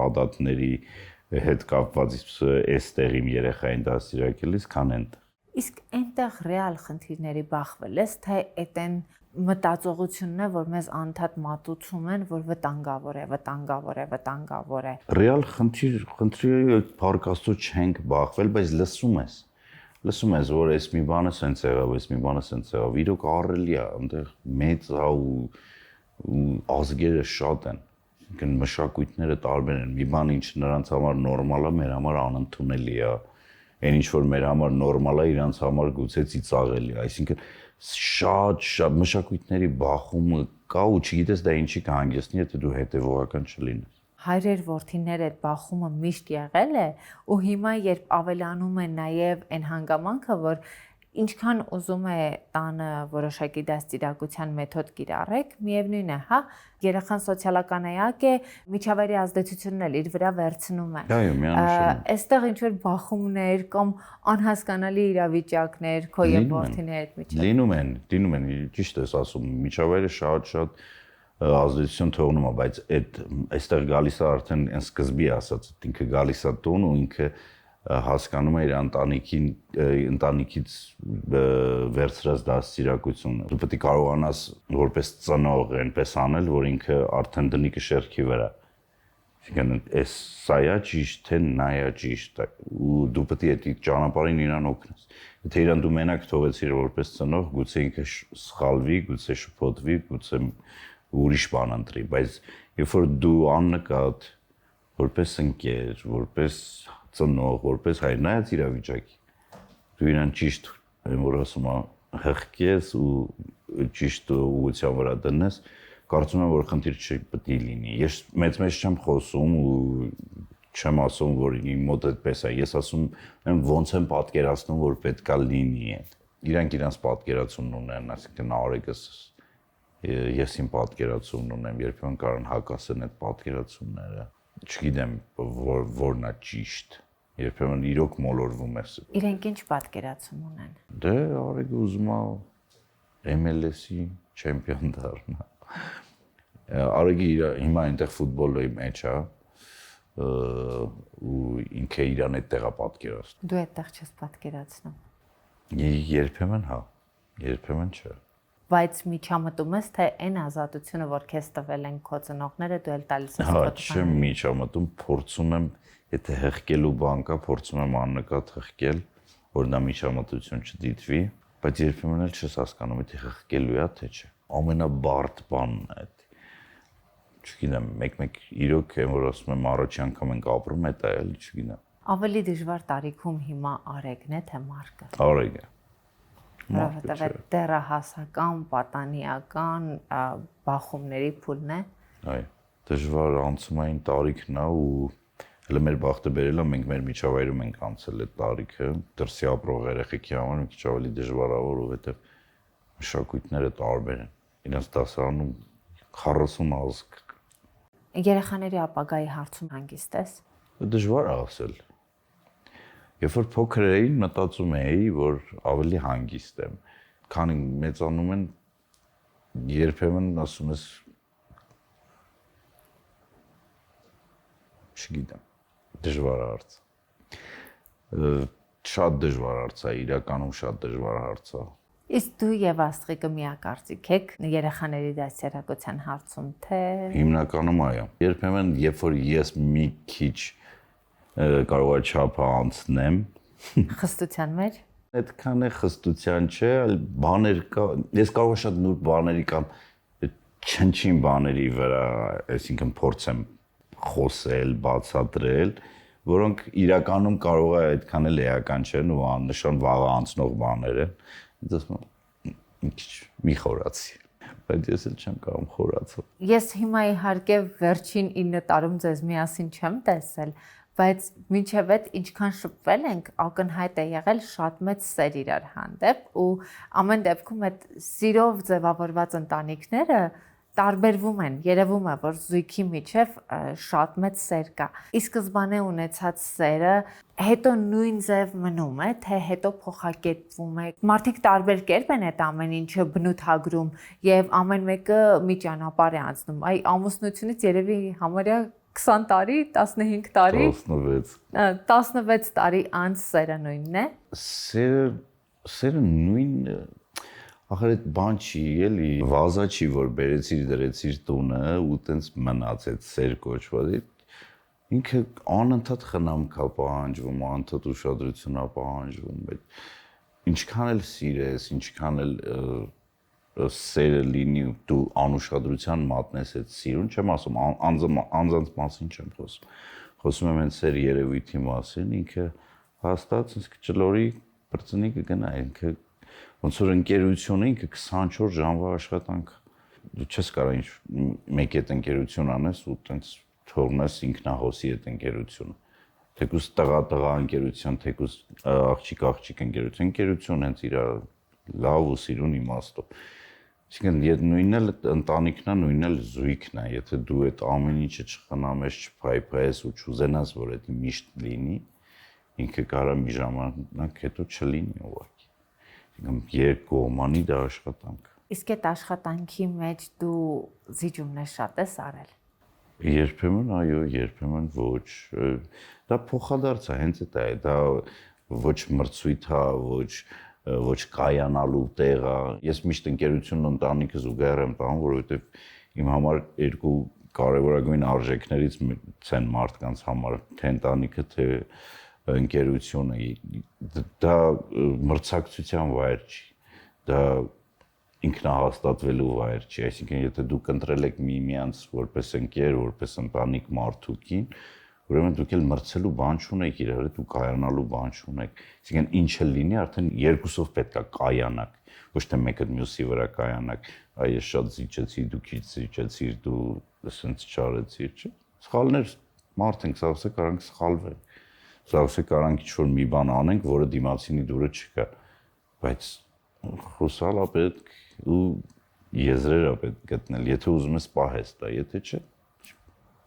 ադատների հետ կապված այստեղ իմ երեխային դաստիարակելիս, քան այնտեղ։ Իսկ այնտեղ ռեալ խնդիրների բախվել ես, թե այդեն մտածողությունն է, որ մեզ անդադ մատուցում են, որ վտանգավոր է։ Ռեալ խնդրի փառքաստու չենք բախվել, բայց լսում ես, որ այս մի բանը սենց եղավ, այս մի բանը սենց եղավ, իրոք ահռելի է, այնտեղ մեծ է ու ազգերը շատ են, այսինքն մշակույթները տարբեր են, մի բան ինչ նրանց համար նորմալ է, մեր համար անընդունելի է, այն ինչ որ մեր համար նորմալ է, իրանց համար գուցե ծիծաղելի է, այսինքն շատ մշակույթների բախումը կա ու չգիտես դա ինչի կհանգեցնի, եթե դու հետևողական չլինես։ Հայրեր որդիներ այդ բախումը միշտ եղել է ու հիմա երբ ավելանում է նաև այն հանգամանքը, որ ինչքան ուզում է տանը որոշակի դաստիարակության մեթոդ կիրառեք, միևնույն է, հա, երեխան սոցիալական էակ է, միջավայրի ազդեցությունն էլ իր վրա վերցնում է։ Այո, միանշանակ։ Այստեղ ինչ որ բախումներ կամ անհասկանալի իրավիճակներ քո եւ որդիների հետ միջև Լինում են, ճիշտ ես ասում, միջավայրը շատ ազդեցություն թողնում է, բայց այստեղ գալիս է արդեն այն սկզբի ասած, ինքը գալիս է տուն ու ինքը հասկանում է իր ընտանիքից վերցրած դաստիարակությունը։ Դու պետք է կարողանաս որպես ծնող այնպես անել, որ ինքը արդեն դնի կշեռքի վրա։ Այսինքն սա է ճիշտ, թե նա է ճիշտ, ու դու պետք է այդ ճանապարհին իրան օգնես։ Եթե իրան դու մենակ թողեցիր որպես ծնող, գուցե ինքը սխալվի, գուցե շփոթվի, գուցե ուրիշ բան ընտրի, բայց երբ որ դու աննկատ որպես ընկեր, որպես ծնող, որպես հայր, նայած իրավիճակի, դու իրան ճիշտ, որ ասում եմ, հղկես ու ճիշտ ուղղության վրա դնես, կարծում եմ, որ խնդիր չպետք է լինի։ Ես մեծ չեմ խոսում ու չեմ ասում, որ իմ մոտ այդպես է, ես ասում եմ ոնց եմ պատկերացնում, որ պետքա լինի այդ։ Իրանք իրանց պատկերացումն ունեն, այսինքն Արեգս ես իմ պատկերացումն ունեմ, երբեմն կարող են հակասեն այդ պատկերացումները։ Չգիտեմ, որն է ճիշտ։ Երբեմն իրոք մոլորվում ես։ Իրենք ինչ պատկերացում ունեն։ Դե Արեգը ուզում է MLS-ի չեմպիոն դառնա։ Արեգը հիմա այնտեղ ֆուտբոլի մեջ է ու ինքը իրան այդտեղ է պատկերացնում։ Դու այդտեղ չես պատկերացնում։ Երբեմն հա, երբեմն չէ։ Բայց միջամտում ես, թե այն ազատությունը, որ քեզ տվել են քո ծնողները, դու էլ տալիս ես։ Հա, չեմ միջամտում, փորձում եմ, եթե հղկելու բան կա, փորձում եմ աննկատ հղկել, որ դա միջամտություն չդիտվի, բայց երբեմն էլ չես հասկանում, եթե հղկելու է, թե չէ։ Ամենաբարդ բանն է այդ։ Չգիտեմ, մեկ իրոք եմ, որ ասում եմ առաջի անգամ ենք ապրում, դա էլ չգիտեմ։ Ավելի դժվար տարիքում հիմա Արեգն է, թե Մարկը։ Արեգը։ Որովհետև դեռահասական, պատանիական բախումների փուլն է։ Այո, դժվար անցումային տարիքն է ու հələ մեր բախտը բերել է, մենք մեր միջավայրում ենք անցել այդ տարիքը, դրսի ապրող երեխեքի համար մի քիչ ավելի դժվար է, որովհետև մշակույթները տարբեր են։ Իրենց դասարանում 40 ազգ։ Երեխաների ապագայի հարցում հանգիստ ես։ Դժվար է ասել։ Երբ որ փոքր էի, մտածում էի, որ ավելի հանգիստ եմ։ Քանի մեծանում են, երբեմն ասում ես չգիտեմ, դժվար հարց է։ Շատ դժվար հարց է, իրականում շատ դժվար հարց է։ Իսկ դու եւ Աստղիկը միակարծիք եք երեխաների դասերակցության հարցում, թե Հիմնականում այո։ Երբեմն երբ որ ես մի քիչ կարող եմ չափը անցնեմ, խստության մեջ այդքան է խստության չէ, այլ բաներ կա, ես կարող եմ շատ նուրբ բաների կամ չնչին բաների վրա, այսինքն փորձեմ խոսել, բացատրել, որոնք իրականում կարող է այդքան էլ էական չեն ու աննշան վաղը անցնող բաներ են։ Ինձ ասում եմ մի խորացի, բայց ես էլ չեմ կարող խորացել։ ես հիմա իհարկե վերջին 9 տարում ձեզ միասին չեմ տեսել, բայց մինչև այդ ինչքան շփվել ենք, ակնհայտ է եղել շատ մեծ սեր իրար հանդեպ ու ամեն դեպքում այդ սիրով ձևավորված ընտանիքները տարբերվում են, երևում է, որ զույգի միջև շատ մեծ սեր կա։ Ի սկզբանե ունեցած սերը հետո նույն ձև մնում է, թե հետո փոխակերպվում է։ Մարդիկ տարբեր կերպ են այդ ամեն ինչը բնութագրում եւ ամեն մեկը մի ճանապարհ է անցնում։ Այ ամուսնությունից երևի համարյա 20 տարի, 15 տարի, 16 տարի անց սերը նույնն է։ Սերը նույնն է։ Ախր այդ բան չի, էլի, վազա չի, որ բերեցիր դրեցիր տունը ու տենց մնաց այդ սեր կոչված։ Ինքը անընդհատ խնամք է պահանջվում, անընդհատ ուշադրություն է պահանջվում, բայց ինչքան էլ սիրես, ինչքան էլ սերը լինի ու դու անուշադրության մատնես այդ սիրուն, չեմ ասում, անձանց մասին չեմ խոսում։ Խոսում եմ այն սեր երևույթի մասին, ինքը հաստատ ճլորի բրծնի կգնա, ինքը ոնց որ ընկերությունը ինքը 24 ժամվա աշխատանք։ Դու չես կարող մեկ այդ ընկերություն անես ու տենց թողնես ինքնահոսի այդ ընկերությունը։ Թեկուզ տղա ընկերություն, թեկուզ աղջիկ ընկերություն հենց իր լավ ու սիրուն իմաստով։ Այսինքն նույնն էլ ընտանիքն է, նույնն էլ զույգն է, եթե դու այդ ամեն ինչը չխնամես, չփայփայես ու չուզենաս, որ դա միշտ լինի, ինքը կարող է մի ժամանակ հետո չլինի ուղղակի։ Երկկողմանի դա աշխատանք։ Իսկ այդ աշխատանքի մեջ դու զիջումներ շատ ես արել։ Երբեմն այո, երբեմն ոչ։ Դա փոխադարձ է, հենց դա է, դա ոչ մրցույթ է, ոչ կայանալու տեղ է։ Ես միշտ ընկերությունն ընտանիքը զուգահեռ եմ տանում, որովհետև իմ համար երկու կարևորագույն արժեքներից են մարդկանց համար, թե ընտանիքը, թե ընկերությունը, դա մրցակցության վայր չի, դա ինքնահաստատվելու վայր չի, այսինքն եթե դուք ընտրել եք միմյանց որպես ընկեր, որպես ընտանիք մարդուկին, ուրեմն դուք էլ մրցելու բան չունեք իրար հետ ու կայանալու բան չունեք, այսինքն ինչը լինի արդեն երկուսով պետք է կայանաք, ոչ թե մեկը մյուսի վրա կայանաք, այ ես շատ զիջեցի, դու քիչ զիջեցիր, դու ասենց չարեցիր, չէ՞։ Սխալներ մարդ ենք, սա կարանք սխալվել։ Սա կարանք ինչ-որ մի բան անենք, որը դիմացինի դուրը չկա, բայց խոսալ է պետք ու եզրեր է պետք գտնել, եթե ուզում ես պահես դա, եթե չէ,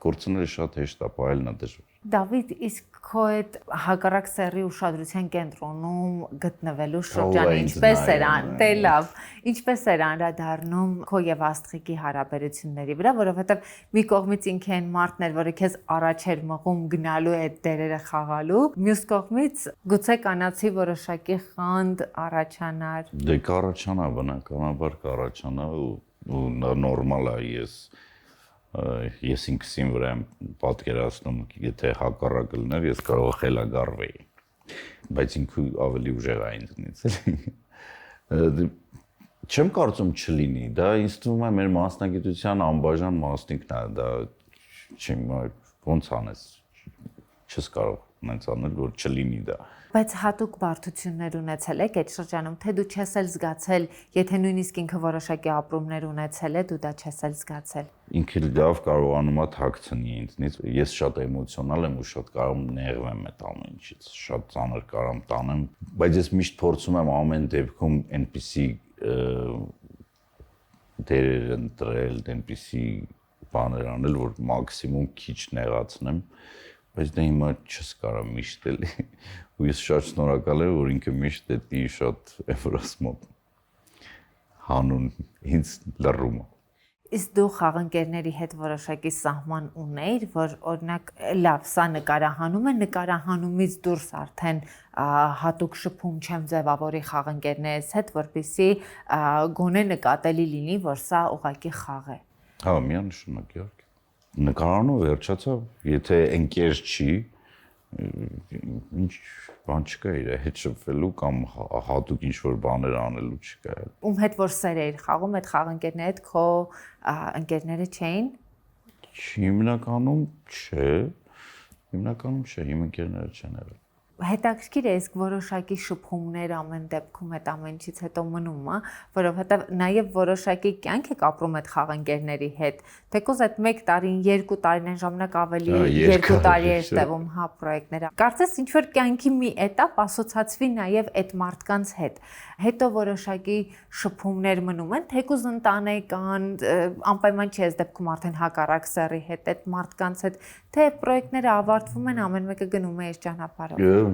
կորցնելը շատ հեշտ է, պահելն է դժվար։ Դավիթ, իսկ քո այդ հակառակ սեռի ուշադրության կենտրոնում գտնվելու շրջանը ինչպես էր լավ, ինչպես էր անդրադառնում քո եւ Աստղիկի հարաբերությունների վրա, որովհետեւ մի կողմից ինքը այն մարդն էր, որը քեզ առաջ էր մղում գնալու այդ դերերը խաղալու, մյուս կողմից գուցե կանացի որոշակի խանդ առաջանար։ Դե կառաջանա, բնականաբար կառաջանա ու նորմալ է, ես ինքսին վրա եմ պատկերացնում, եթե հակառակը լիներ, ես կարող խելագարվեի, բայց ինքը ավելի ուժեղ է ինձնից, էլի։ Չեմ կարծում չլինի, դա ինձ թվում է մեր մասնագիտության անբաժան մասնիկն է, դա ոնց անես, չես կարող նենց անել, որ չլինի դա։ Բայց հատուկ բարդություններ ունեցել եք այդ շրջանում, թե դու չես էլ զգացել, եթե նույնիսկ ինքը որոշակի ապրումներ ունեցել է, դու դա չես էլ զգացել։ Ինքը լավ կարողանում է թաքցնի ինձնից։ Ես շատ էմոցիոնալ եմ ու շատ կարող եմ նեղվեմ այդ ամեն ինչից, շատ ծանր կարամ տանեմ, բայց ես միշտ փորձում եմ ամեն դեպքում այնպիսի դերեր ընտրել, այնպիսի բաներ անել, որ մաքսիմում քիչ նեղացնեմ, բայց դա հիմա չես կարող միշտ էլի։ Ու ես շատ շնորհակալ եմ, որ ինքը միշտ էդի շատ էվրասմոտ հանուն ինձ լռում է։ Իսկ դու խաղընկերների հետ որոշակի սահման ունեիր, որ օրինակ լավ, սա նկարահանում է, նկարահանումից դուրս արդեն հատուկ շփում չեմ ձևավորի խաղընկերներս հետ, որպեսզի գոնե նկատելի լինի, որ սա ուղղակի խաղ է։ Հա, միանշանակ իհարկե։ Նկարահանումը վերջացավ, եթե ընկեր չի, ինչ բան չկա իր հետ շփվելու կամ հատուկ ինչ-որ բաներ անելու չկա։ Ում հետ որ սեր էիր խաղում, այդ խաղընկերների հետ քո ընկերները չէին։ Հիմնականում չէ, իմ ընկերները չեն եղել։ Հետաքրքիր է, իսկ որոշակի շփումներ ամեն դեպքում այդ ամեն ինչից հետո մնում է, որովհետև նաև որոշակի կյանք եք ապրում այդ խաղընկերների հետ, թեկուզ այդ 1 տարին, 2 տարին այն ժամանակ ավելի 2 տարի էր տևում, հա, պրոյեկտները։ Կարծես ինչ որ կյանքի մի էտապ ասոցացվի նաև այդ մարդկանց հետ։ Հետո որոշակի շփումներ մնում են, թեկուզ ընտանեկան, անպայման չի այս դեպքում արդեն հակառակ սեռի հետ, այդ մարդկանց հետ, թե պրոյեկտները ավարտվում են, ամեն մեկը գնում է իր ճանապարհով։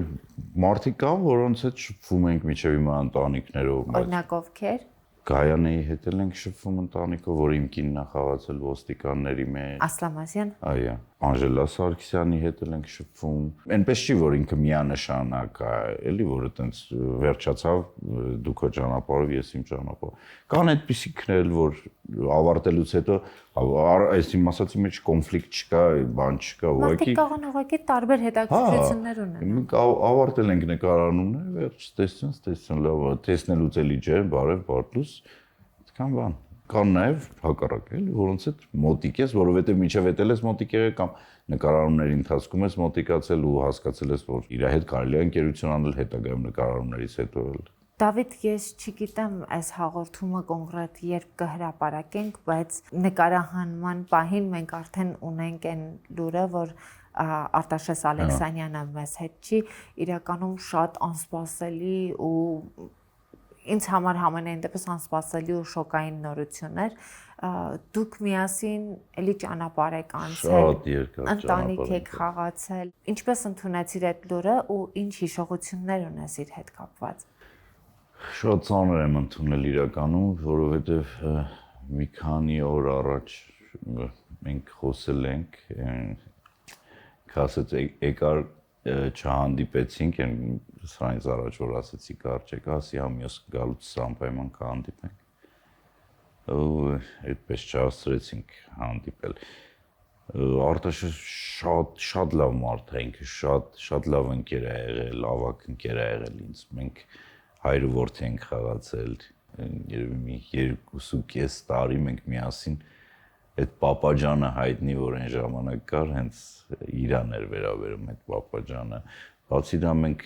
Մարդիկ կան, որոնց հետ շփվում ենք մինչև հիմա ընտանիքներով։ Օրինակ ովքեր։ Գայանեի հետ էլ ենք շփվում ընտանիքով, որ իմ կինն է խաղացել ոստիկանների մեջ։ Ասլամազյան։ Այո, Անժելա Սարգսյանի հետ էլ ենք շփվում։ Այնպես չի, որ ինքը միանշանակ է, էլի որ այտենց վերջացավ, դու քո ճանապարհով, ես իմ ճանապարհով։ Կան այդպիսիքներ, որ ավարտելուց հետո այս իմ ասացի մեջ կոնֆլիկտ չկա, բան չկա, ուղղակի։ Մարդիկ կարող են ուղղակի տարբեր հետաքրքրություններ ունենալ։ Մենք ավարտել ենք նկարահանումները, վերջ տեսություն, լավ, տեսնելուց էլի ջեր, բարև, բարդուս, այդքան բան։ Կան նաև հակառակ էլի, որոնց հետ մոտիկ ես, որովհետև միջև էտել ես մոտիկ եղել կամ նկարահանումների ընթացքում ես մոտիկացել ու հասկացել ես, որ իր հետ կարելի է ընկերություն անել հետագայում նկարահանումներից հետո էլ։ Դավիթ, ես չգիտեմ այս հաղորդումը կոնկրետ երբ կհրապարակենք, բայց նկարահանման պահին մենք արդեն ունենք այն լուրը, որ Արտաշես Ալեքսանյանը մեզ հետ չի, իրականում շատ անսպասելի ու ինձ համար համենայն դեպս անսպասելի ու շոկային նորություններ, դուք միասին էլի ճանապարհ եք անցել, շատ երկար ընտանիք եք խաղացել, ինչպես ընդունեցիր այդ լուրը ու ինչ հիշողություններ ունես իր հետ կապված։ Շատ ծանր եմ ընդունել իրականում, որովհետև մի քանի օր առաջ մենք խոսել ենք, ասեց եկար չհանդիպեցինք, սրանից առաջ որ ասեցի կարճ եկա, ասի հա մյուս գալուց անպայման կհանդիպենք։ Ու այդպես չհասցրեցինք հանդիպել։ Արտաշը շատ լավ մարդ է, ինքը շատ լավ ընկեր է եղել, ավագ ընկեր է եղել ինձ։ Մենք հայր ու որդի ենք խաղացել, երևի մի 2.5 տարի մենք միասին այդ պապաջանը հայտնի, որ այն ժամանակ կար, հենց իրան էր վերաբերում այդ պապաջանը։ Բացի դա մենք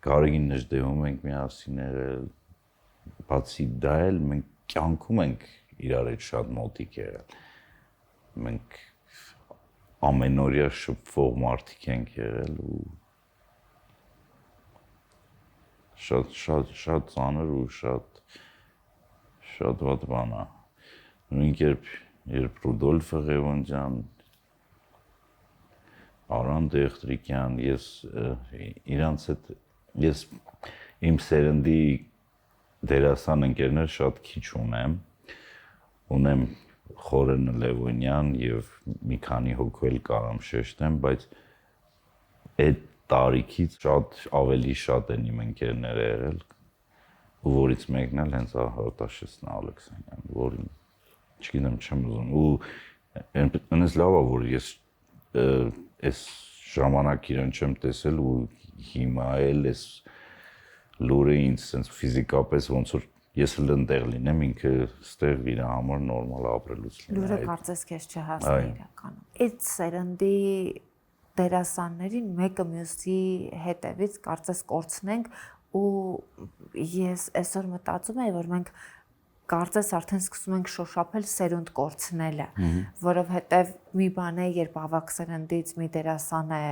Գարեգին Նժդեվում ենք միասին եղել, բացի դա էլ մենք կյանքում ենք իրար հետ շատ մոտիկ եղել։ Մենք ամենօրյա շփվող մարդիկ ենք եղել ու շատ ծանր ու շատ վատ բան է։ Նույնիսկ երբ Ռուդոլֆ Ղևոնդյան, Արան Դեղտրիկյան, ես իմ սերնդի դերասան ընկերներ շատ քիչ ունեմ։ Ունեմ Խորեն Լևոնյան եւ մի քանի հոգու էլ կարամ շեշտեմ, բայց այդ տարիքից ավելի շատ են իմ ընկերները եղել, ու որից մեկն էլ հենց Արտաշեսն Ալեքսանյան, որին չգիտեմ չեմ ուզում ու այնպես լավ է որ ես այս ժամանակ իրեն չեմ տեսել ու հիմա էլ այս լուրը ինձ sense ֆիզիկապես ոնց որ ես էլ ընդեղ լինեմ ինքը ստեղ իր համար նորմալ ապրելուց լինի։ Լուրը կարծես քեզ չհասնի իրականում։ Այդ սերնդի դերասաններին մեկը մյուսի հետևից կարծես կորցնենք ու ես այսօր մտածում եմ որ մենք կարծես արդեն սկսում ենք շոշափել սերունդ կորցնելը, որովհետև մի բան է, երբ ավակ սերնդից մի դերասան է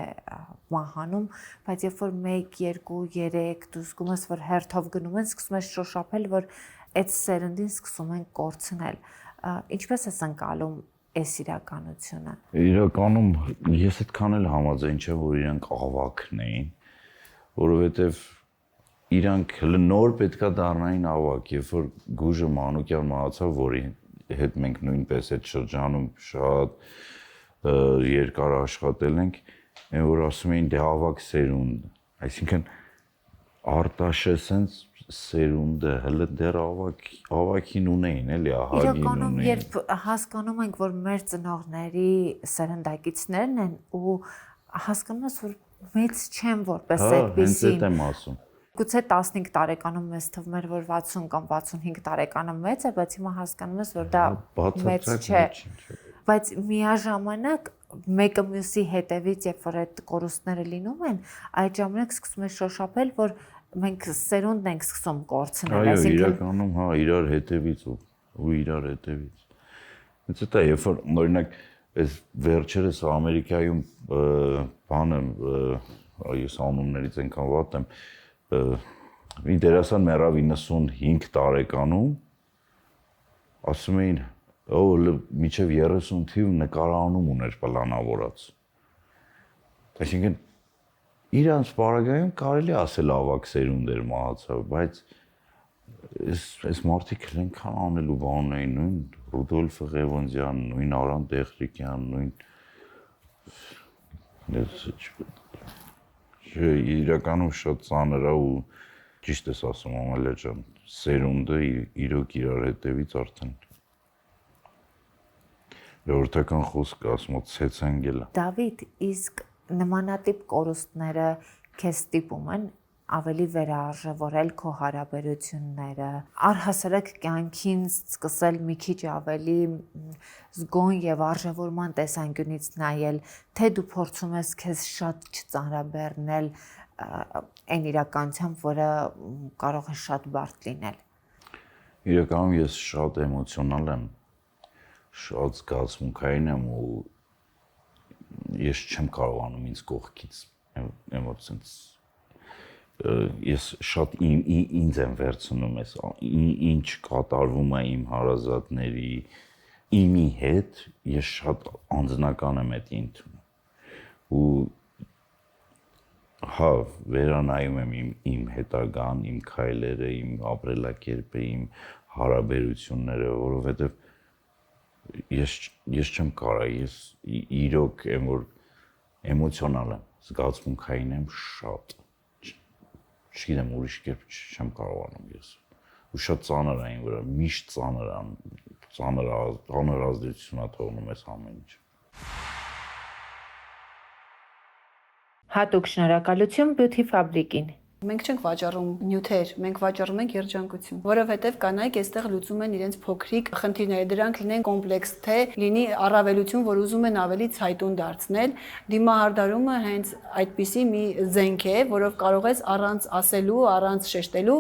մահանում, բայց երբ որ 1, 2, 3 դու զգում ես, որ հերթով գնում են, սկսում ես շոշափել, որ այդ սերնդին սկսում են կորցնել։ Ինչպես ես ընկալում այս իրականությունը։ Իրականում ես այդքան էլ համաձայն չեմ, որ իրանք ավակն էին, որովհետև իրանք նոր պետքա դառնային ավակ, երբ որ Գուժը Մանուկյան մահացավ, որի հետ մենք նույնպես այդ շրջանում շատ երկար աշխատել ենք, այն որ ասում էին դե ավակ սերունդ, այսինքն Արտաշը սենց սերունդը հələ դեռ ավակին ունեին, էլի ահագին իրականում ունեին։ երբ հասկանում ենք, որ մեր ծնողների սերնդակիցներն են ու հասկանում ես, որ մեծ չեն որպես Հենց այդպեսին։ այդ եմ ասում։ Գուցե 15 տարեկանում մեզ թվում էր, որ 60 կամ 65 տարեկանում մեծ է, բայց հիմա հասկանում ես, որ դա մեծ չէ։ Բայց միաժամանակ մեկը մյուսի հետևից, երբ որ այդ կորուստները լինում են, այդ ժամանակ սկսում է շոշափել, որ մենք սերունդն ենք սկսում կորցնել, Այո, իրականում, հա, իրար հետևից ու իրար հետևից։ Հենց դա երբ որ օրինակ այս վերջերս Ամերիկայում բանը այս անուններից այնքան վատ եմ մի դերասան մեռավ 95 տարեկանում ասում էին մինչև 30 թիվ նկարահանում ուներ պլանավորած։ Այսինքն իրանց բարագայում կարելի ասել ավակ սերունդ էր մահացավ, բայց այս մարդիկ այնքան անելու բան էին, նույն Ռուդոլֆ Ղևոնդյան, նույն Արամ Տեխրիկյան, նույն իրականում շատ ծանր է ու ճիշտ ես ասում Ամալիա ջան, սերունդը իրոք իրար հետևից արդեն ժողովրդական խոսքը ասում է ցեցեն գելա։ Դավիթ, իսկ նմանատիպ կորուստները քեզ ստիպում են ավելի վերարժևորել քո հարաբերությունները, առհասարակ կյանքին սկսել մի քիչ ավելի զգոն եւ արժևորման տեսանկյունից նայել, թե դու փորձում ես քեզ շատ չծանրաբեռնել այն իրականությամբ, որը կարող է շատ բարդ լինել։ Իրականում ես շատ էմոցիոնալ եմ, շատ զգացմունքային եմ ու ես չեմ կարողանում ինձ կողքից էմոցիոնալ ես շատ ինձ եմ վերցնում ես ինչ կատարվում է իմ հարազատների իմի հետ ես շատ անձնական եմ այդ ընդունում ու հա վերանայում եմ իմ հետագան, իմ քայլերը, իմ ապրելակերպը, իմ հարաբերությունները, որովհետև ես չեմ կարա, ես իրոք եմ որ էմոցիոնալ եմ, զգացմունքային եմ շատ չգիտեմ ուրիշ կերպ չեմ կարողանում ես ու շատ ծանր այն վրա միշտ ծանր ազդեցություն է թողնում ես ամեն ինչ Հատուկ շնորհակալություն Beauty Fabric-ին Մենք չենք վաճառում նյութեր, մենք վաճառում ենք երջանկություն, որովհետև կանայք այստեղ լուծում են իրենց փոքրիկ խնդիրները, դրանք լինեն կոմպլեքս, թե լինի առավելություն, որ ուզում են ավելի ցայտուն դարձնել, դիմահարդարումը հենց այդպիսի մի զենք է, որով կարող ես առանց ասելու, առանց շեշտելու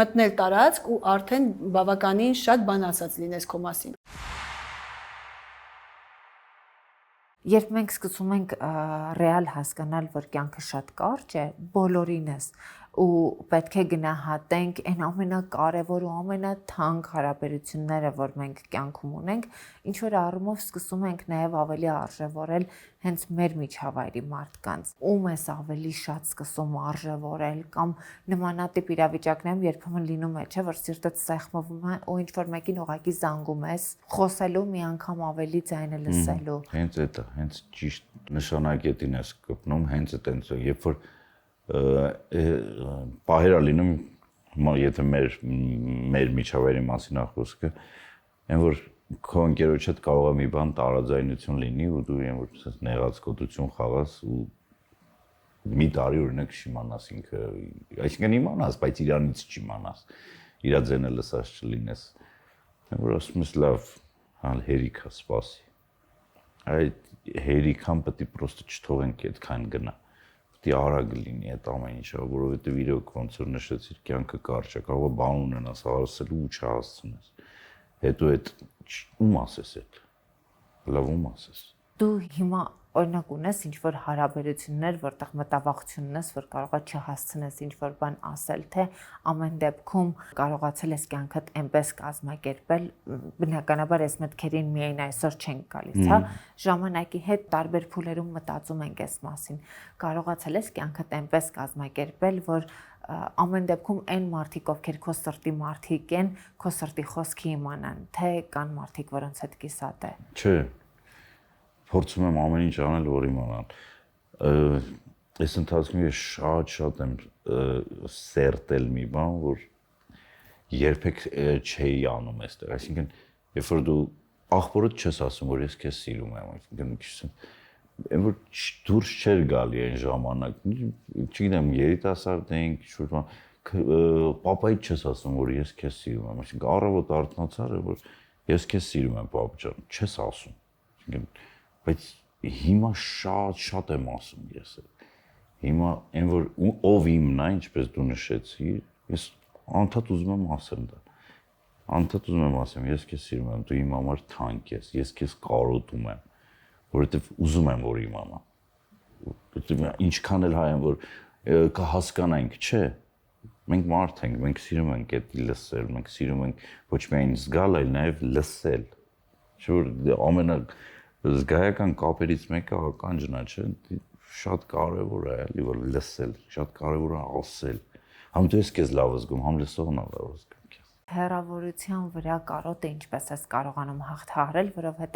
մտնել տարածք ու արդեն բավականին շատ բան ասած լինես քո մասին։ Երբ մենք սկսում ենք ռեալ հասկանալ, որ կյանքը շատ կարճ է, բոլորինս ու պետք է գնահատենք այն ամենակարևոր ու ամենաթանկ հարաբերությունները, որ մենք կյանքում ունենք, ինչ որ առումով սկսում ենք նաև ավելի արժևորել հենց մեր միջավայրի մարդկանց։ Ում ես ավելի շատ սկսում արժևորել կամ նմանատիպ իրավիճակներում երբեմն լինում է, չէ՞, որ սիրտդ սեղմվում է ու ինչ որ մեկին ուղակի զանգում ես, խոսելու մի անգամ ավելի ձայնը լսելու։ Հենց այդ է, հենց ճիշտ նշանակետին ես կպնում, հենց այդպես, երբ որ պահերա լինում, եթե մեր միջավայրի մասին է խոսքը, այն որ քո ընկերոջ հետ կարող է մի բան տարաձայնություն լինի ու դու այն որ նեղացկոտություն խաղաս ու մի տարի օրինակ չիմանաս ինքը, այսինքն իմանաս, բայց իրանից չիմանաս, իրա ձենը լսած չլինես, այն որ ասում ես լավ, հալ հերիքա սպասի, այդ հերիքան պետք է պրոստը չթողենք այդքան գնա Պետք է արագ լինի այդ ամեն ինչը, որովհետև իրոք ոնց որ նշեցիր, կյանքը կարճ է, կարող է բան ունենաս, ասելու ու չհասցնես։ Հետո այդ ում ասես այդ։ Լավ ում ասես։ Դու հիմա օրինակ ունես ինչ որ հարաբերություններ, որտեղ մտավախություն ունես, որ կարողա չհասցնես ինչ որ բան ասել, թե ամեն դեպքում կարողացել ես կյանքդ այնպես կազմակերպել, բնականաբար այս մտքերին միայն այսօր չենք գալիս, հա, ժամանակի հետ տարբեր փուլերում մտածում ենք այս մասին։ Կարողացել ես կյանքդ այնպես կազմակերպել, որ ամեն դեպքում այն մարդիկ, ովքեր քո սրտի մարդիկ են, քո սրտի խոսքի իմանան, թե կան մարդիկ, որոնց հետ կիսատ է։ Չէ։ Փորձում եմ ամեն ինչ անել, որ իմանան։ Այս ընթացքում ես շատ եմ սերտել մի բան, որ երբեք չէի անում այստեղ, այսինքն երբ որ դու ախորդ չես ասում, որ ես քեզ սիրում եմ, այսինքն մի քիչ որ դուրս չէր գալի այն ժամանակ, չգիտեմ, երիտասարդ էինք, ինչ-որ բան, պապայի չես ասում, որ ես քեզ սիրում եմ, այսինքն առավոտ արթնացար է, որ ես քեզ սիրում եմ, պապա ջան, չես ասում, այսինքն, բայց հիմա շատ եմ ասում ես, հիմա այն որ ով իմն է, ինչպես դու նշեցիր, ես անդադ ուզում եմ ասել դա, անդադ ուզում եմ ասեմ, ես քեզ սիրում եմ, դու իմ համար թանկ ես, ես քեզ կարոտում եմ, որովհետև ուզում եմ, որ իմանա, ինչքան էլ հայ եմ, որ կհասկանանք, չէ, մենք մարդ ենք, մենք սիրում ենք այդ լսել, մենք սիրում ենք ոչ միայն զգալ, այլ նաև լսել, չէ՞ որ ամենազգայական կապերից մեկը ականջն է, չէ՞, շատ կարևոր է, էլի որ լսել, շատ կարևոր է ասել, համ դու ես քեզ լավ զգում, համ լսողն է լավ զգում քեզ։ Հեռավորության վրա կարոտը ինչպես ես կարողանում հաղթահարել, որովհետև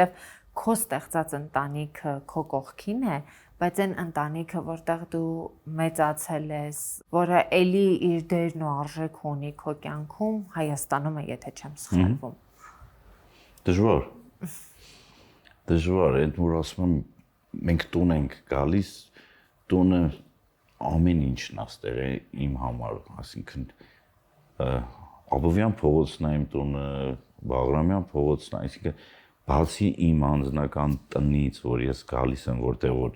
քո ստեղծած ընտանիքը քո կողքին է, բայց այն ընտանիքը, որտեղ դու մեծացել ես, որը էլի իր դերն ու արժեք ունի քո կյանքում, Հայաստանում է, եթե չեմ սխալվում։ Դժվար, այդ որ ասում եմ, մենք տուն ենք գալիս, տունը ամեն ինչն է ստեղ իմ համար, այսինքն Աբովյան փողոցն է իմ տունը, Բաղրամյան փողոցն է, այսինքն բացի իմ անձնական տնից, որ ես գալիս եմ, որտեղ որ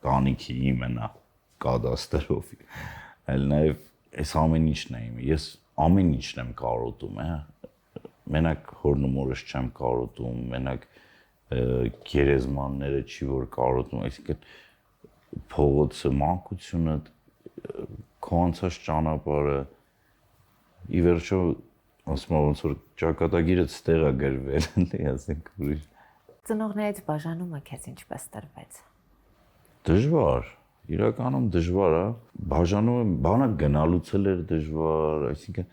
տանիքի իմը նա կադաստրով, այլ նաև այս ամեն ինչն է իմը, ես ամեն ինչն եմ կարոտում, մենակ հորն ու մորս չեմ կարոտում, մենակ գերեզմանները չի որ կարոտում, այսինքն փողոցը, մանկությունը, քո անցած ճանապարհը, ի վերջո ասում եմ ոնց որ ճակատագիրը ստեղ է գրվել, էլի, ասենք ուրիշ։ Ծնողներից բաժանումը քեզ ինչպես տրվեց։ Դժվար, իրականում դժվար է, բաժանումը բանակ գնալուց էր դժվար, այսինքն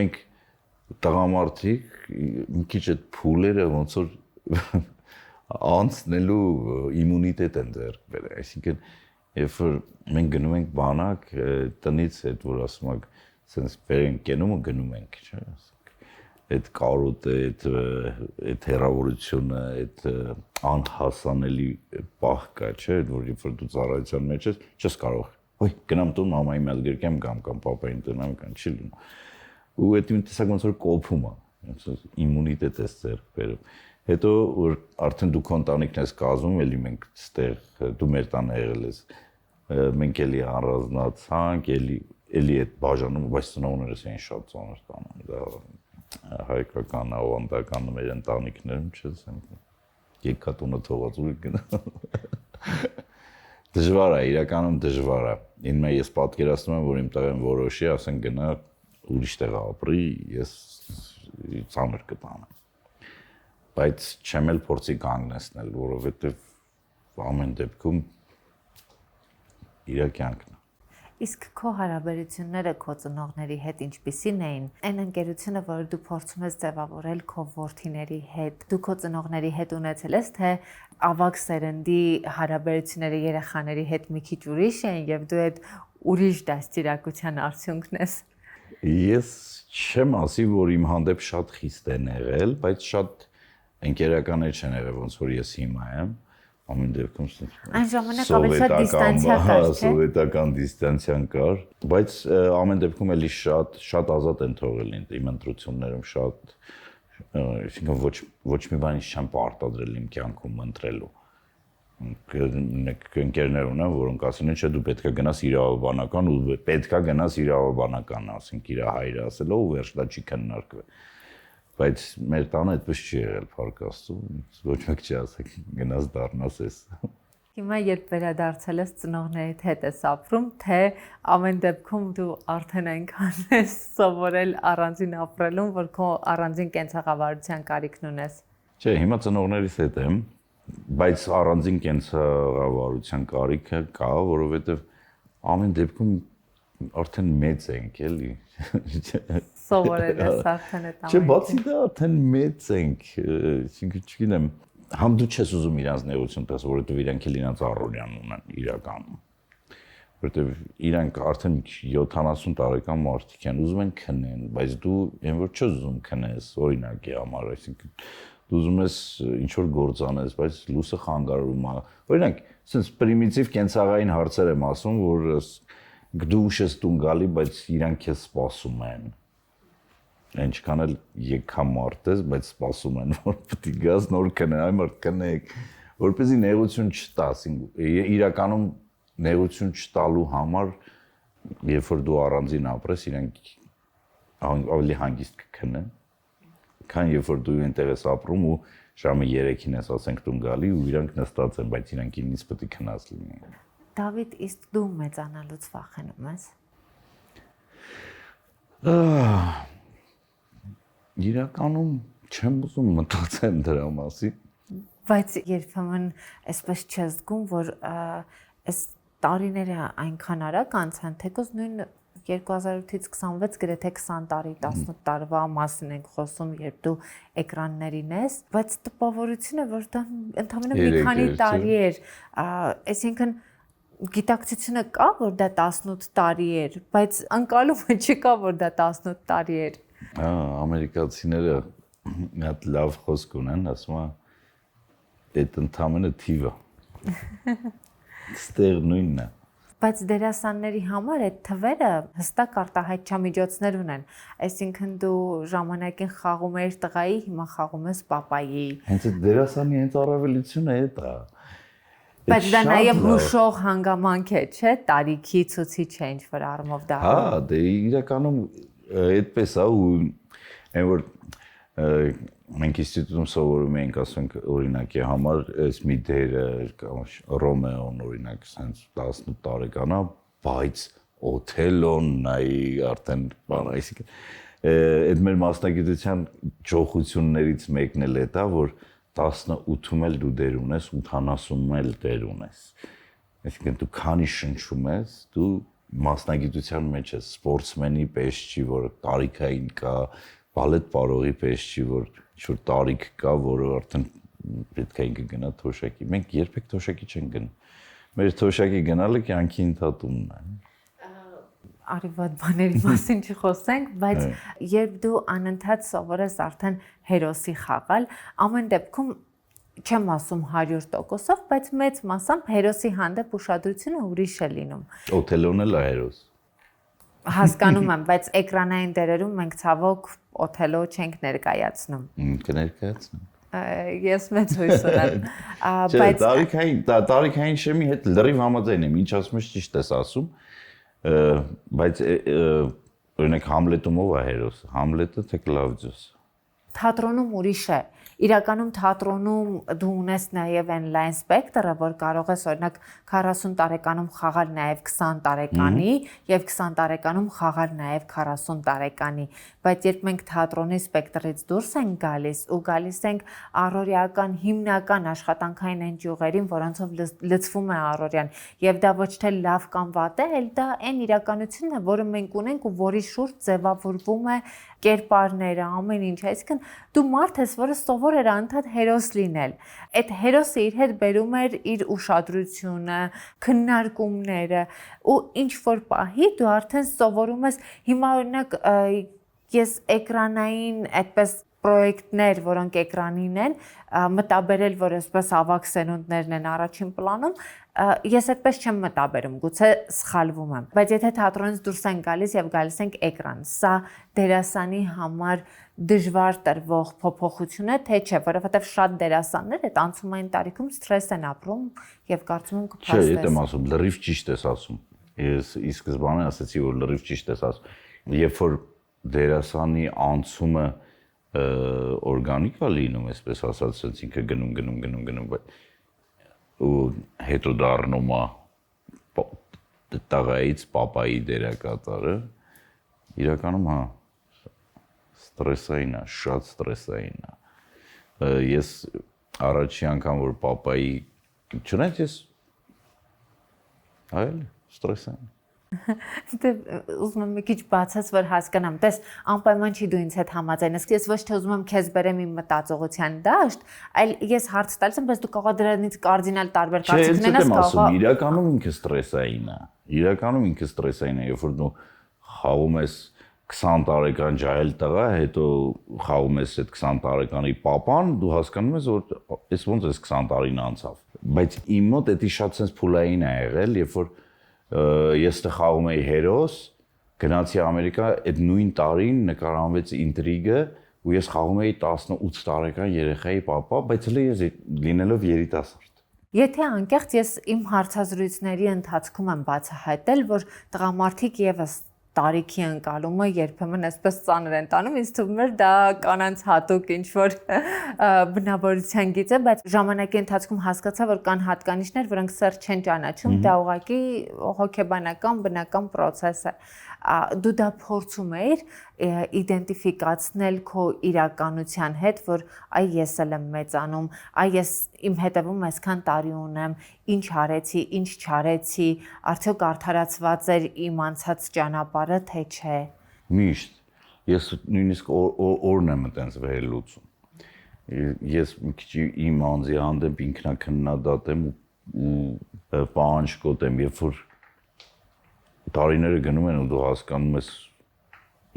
մենք տղամարդիկ մի քիչ այդ փուլերը ոնց որ անցնելու իմունիտետ են ձեռք բերել, այսինքն երբ որ մենք գնում ենք բանակ, տնից այդ որ ասում ենք, sense բերենք կենում ու գնում ենք, չէ՞, այդ կարոտը, այդ հեռավորությունը, այդ անհասանելի պահ կա, չէ՞, որ երբ որ դու ծառայության մեջ ես, չես կարող, ոյ, գնամ տուն մամայի մոտ գրկեմ կամ պապային տնամ կամ չի լինում։ Ու այդ իմ տեսակ ոնց որ կոփում է, ոնց որ իմունիտետ է ձեռք բերում։ Հետո որ արդեն դու քո ընտանիքն ես կազմում, էլի մենք ստեղ դու մեր տանը եղել ես, մենք էլի առանձնացանք, էլի այդ բաժանումը, բայց ծնողներս էին շատ ծանր տանում, դա հայկական, ավանդական մեր ընտանիքներում չես եմ եկատունը թողած ու գնա։ Դժվար է, իրականում դժվար է։ Ինձ ես պատկերացնում եմ, որ իմ տղեն որոշի, ասեն գնա ուրիշ տեղ ապրի, ես ծանր կտանեմ։ Բայց չեմ էլ փորձի կանգնեցնել, որովհետև ամեն դեպքում իր կյանքն է։ Իսկ քո հարաբերությունները քո ծնողների հետ ինչպիսին էին։ Այն ընկերությունը, որը դու փորձում ես ձևավորել քո որդիների հետ, դու քո ծնողների հետ ունեցել ես, թե ավագ սերնդի հարաբերությունները երեխաների հետ մի քիչ ուրիշ են եւ դու այդ ուրիշ դաստիարակության արդյունքն ես։ Ես չեմ ասի, որ իմ հանդեպ շատ խիստ են եղել, բայց շատ ընկերականներ չեն եղել, ոնց որ ես հիմա եմ, ամեն դեպքում այն ժամանակ ավելի շատ դիստանցիա կար, չէ՞։ Սովետական դիստանցիան կար, բայց ամեն դեպքում էլի շատ ազատ են թողել իմ ընտրություններում, շատ, այսինքն ոչ մի բանից չեմ պարտադրել իմ կյանքում ընտրելու։ Ընկերներ ունեմ, որոնք ասում են, չէ, դու պետքա գնաս իրավաբանական ու պետքա գնաս իրավաբանական, ասենք իր հայրը ասել, ու վերջ դա չի քննարկվել։ Բայց մեր տանը այդպես չի եղել, փառք Աստծո, ոչ մեկ չի ասել գնաս դառնաս էս։ Հիմա երբ վերադարձել ես ծնողներիդ հետ ես ապրում, թե ամեն դեպքում դու արդեն այնքան ես սովորել առանձին ապրելուն, որ քո առանձին կենցաղավարության կարիքն ունես։ Չէ, հիմա ծնողներիս հետ եմ, բայց առանձին կենցաղավարության կարիքը կա, որովհետև ամեն դեպքում արդեն մեծ ենք, էլի։ Սովորել ես արդեն այդ Չէ, բացի դա արդեն մեծ ենք, այսինքն չգիտեմ, համ դու չես ուզում իրանց նեղություն տես, որովհետև իրանք էլ իրանց առօրյան ունեն իրականում։ Որովհետև իրանք արդեն 70 տարեկան մարդիկ են, ուզում են քնեն, բայց դու այն որ չես ուզում քնես, օրինակի համար, այսինքն դու ուզում ես ինչ որ գործ անես, բայց լույսը խանգարում է։ Օրինակ, ասես պրիմիտիվ կենցաղային հարցեր եմ ասում, որ դու ուշ ես տուն գալի, բայց իրանք քեզ սպասում են։ Ինչքան էլ եկա մարդ ես, բայց սպասում են, որ պետք է գաս նոր քնեն, այ մարդ քնեք, որպեսզի նեղություն չտաս։ Իրականում նեղություն չտալու համար, երբ որ դու առանձին ապրես, իրանք ավելի հանգիստ կքնեն, քան երբ որ դու այնտեղ ես ապրում ու ժամը 3-ին ես ասենք տուն գալի ու իրանք նստած են, բայց իրանք ինձ պետք է քնած լինեն։ Դավիթ, իսկ դու մեծանալուց վախենում ես։ Իրականում չեմ ուզում մտածեմ դրա մասին։ Բայց երբեմն այսպես չես զգում, որ այս տարիները այնքան արագ անցան, թեկուզ նույն 2008-ից 26 գրեթե 20 տարի, 18 տարվա մասին ենք խոսում, երբ դու էկրաններին ես, բայց տպավորությունը, որ դա ընդամենը մի քանի տարի էր, այսինքն գիտակցությունը կա, որ դա 18 տարի էր, բայց անկալումը չկա, որ դա 18 տարի էր։ Ամերիկացիները մի հատ լավ խոսք ունեն, ասում են, այդ ընդամենը թիվը։ Ստեղ նույնն է։ Բայց դերասանների համար այդ թվերը հստակ արտահայտչամիջոցներ ունեն։ Այսինքն դու ժամանակին խաղում ես տղայի, հիմա խաղում ես պապայի։ Հենց այդ դերասանի հենց առավելությունը է դա։ Բայց դա նաև հուշող հանգամանք է, չէ՞, տարիքի ցուցիչ է ինչ-որ առումով դա։ Հա, դե իրականում այդպես է ու այն որ մենք ինստիտուտում սովորում էինք, ասենք օրինակի համար, այս մի դերը Ռոմեոն օրինակ sense 18 տարեկան է, բայց Օթելոն նայի արդեն բան, այսինքն այդ մեր մասնագիտության ջոխություններից մեկն էլ է դա, որ 18-ում էլ դու դեր ունես, 80-ում էլ դեր ունես։ Այսինքն դու քանի շնչում ես, դու մասնագիտության մեջ ես, սպորտսմենի պես չի, որ տարիքային կա, բալետ պարողի պես չի, որ ինչ-որ տարիք կա, որը արդեն պետք է ինքը գնա թոշակի։ Մենք երբեք թոշակի չենք գնում։ Մեր թոշակի գնալը կյանքի ընթացումն է։ Արի վատ բաների մասին չխոսենք, բայց երբ դու անընդհատ սովորես արդեն հերոսի խաղալ, ամեն դեպքում չեմ ասում 100%-ով, բայց մեծ մասամբ հերոսի հանդեպ ուշադրությունը ուրիշ է լինում։ Օթելոն էլ է հերոս։ Հասկանում եմ, բայց էկրանային դերերում մենք ցավոք Օթելո չենք ներկայացնում։ Կներկայացնեմ։ Ես մեծ հույս ունեմ։ Բայց տարիքային շեմի հետ լրիվ համաձայն եմ, ինչ ասում ես ճիշտ ես ասում, բայց օրինակ Համլետում ով է հերոսը, Համլետը թե Կլավդիոսը։ Թատրոնում ուրիշ է։ Իրականում թատրոնում դու ունես նաև online spectrum-ը, որ կարող ես օրինակ 40 տարեկանում խաղալ նաև 20 տարեկանի եւ 20 տարեկանում խաղալ նաև 40 տարեկանի, բայց երբ մենք թատրոնի spectrum-ից դուրս ենք գալիս ու գալիս ենք առօրյական հիմնական աշխատանքային այն ճյուղերին, որոնցով լցվում է առօրյան, եւ դա ոչ թե լավ կամ վատ է, այլ դա այն իրականությունն է, որը մենք ունենք ու որի շուրջ ձևավորվում է կերպարները, ամեն ինչ, այսինքն դու մարդ ես, որը սովոր էր անդադ հերոս լինել։ Այդ հերոսը իր հետ բերում էր իր ուշադրությունը, քննարկումները ու ինչ որ պահի դու արդեն սովորում ես, հիմա օրինակ ես էկրանային այդպես պրոյեկտներ, որոնք էկրանին են, մտաբերել, որ այսպես ավակ սերունդներն են առաջին պլանում, ես այդպես չեմ մտաբերում, գուցե սխալվում եմ, բայց եթե թատրոնից դուրս ենք գալիս եւ գալիս ենք էկրան, սա դերասանի համար դժվար տրվող փոփոխություն է, թե չէ, որովհետեւ շատ դերասաններ այդ անցումային տարիքում սթրես են ապրում եւ կարծում եմ կփաստես։ Չէ, եթե ասում, լրիվ ճիշտ ես ասում։ Ես ի սկզբանե ասացի, որ լրիվ ճիշտ ես ասում։ Երբ որ դերասանի անցումը օրգանիկ է լինում, այսպես ասած, sense ինքը գնում, բայց ու հետո դառնում է տղայից պապայի դերակատարը, իրականում հա ստրեսային է, շատ ստրեսային է։ Ես առաջի անգամ որ պապայի չունես ես այլ ստրեսային։ Դե ուզում եմ մի քիչ բացած որ հասկանամ, տես անպայման չի դու ինձ հետ համաձայնես, ես ոչ թե ուզում եմ քեզ բերեմ իմ մտածողության դաշտ, այլ ես հարց տալիս եմ, բայց դու կարող ես դրանից կարդինալ տարբեր կարծիք ունենաս, կարող է իրականում ինքը ստրեսային է։ Իրականում ինքը ստրեսային է, երբ որ դու խաղում ես 20 տարեկան ջահել տղա, հետո խաղում ես այդ 20 տարեկանի պապան, դու հասկանում ես, որ այս ոնց էս 20 տարին անցավ։ Բայց իմ մոտ դա շատ sense փուլային է եղել, երբ որ ես դե խաղում էի հերոս, գնացի Ամերիկա, այդ նույն տարին նկարահանվեց ինտրիգը, ու ես խաղում էի 18 տարեկան երեխայի պապա, բայց հենց ես լինելով երիտասարդ։ Եթե անկեղծ ես իմ հարցազրույցների ընթացքում եմ բացահայտել, որ տղամարդիկ եւս տարիքի ընկալումը երբեմն այսպես ծանր են տանում, ինձ թվում էր դա կանանց հատուկ ինչ-որ բնավորության գիծ է, բայց ժամանակի ընթացքում հասկացա, որ կան հատկանիշներ, որոնք սերտ չեն ճանաչում, դա ուղղակի հոգեբանական բնական process է։ Դու դա փորձում ես իդենտիֆիկացնել քո իրականության հետ, որ այ ես էլ եմ մեծանում, այ ես իմ հետևում այսքան տարի ունեմ, ինչ արեցի, ինչ չարեցի, արդյոք արդարացված էր իմ անցած ճանապարհը, թե չէ։ Միշտ ես նույնիսկ օրն եմ այտենց վերելուծում։ Ես մի քիչ իմ անձի հանդեպ ինքնակնդադատ եմ ու պահանջկոտ եմ, երբ որ տարիները գնում են ու դու հասկանում ես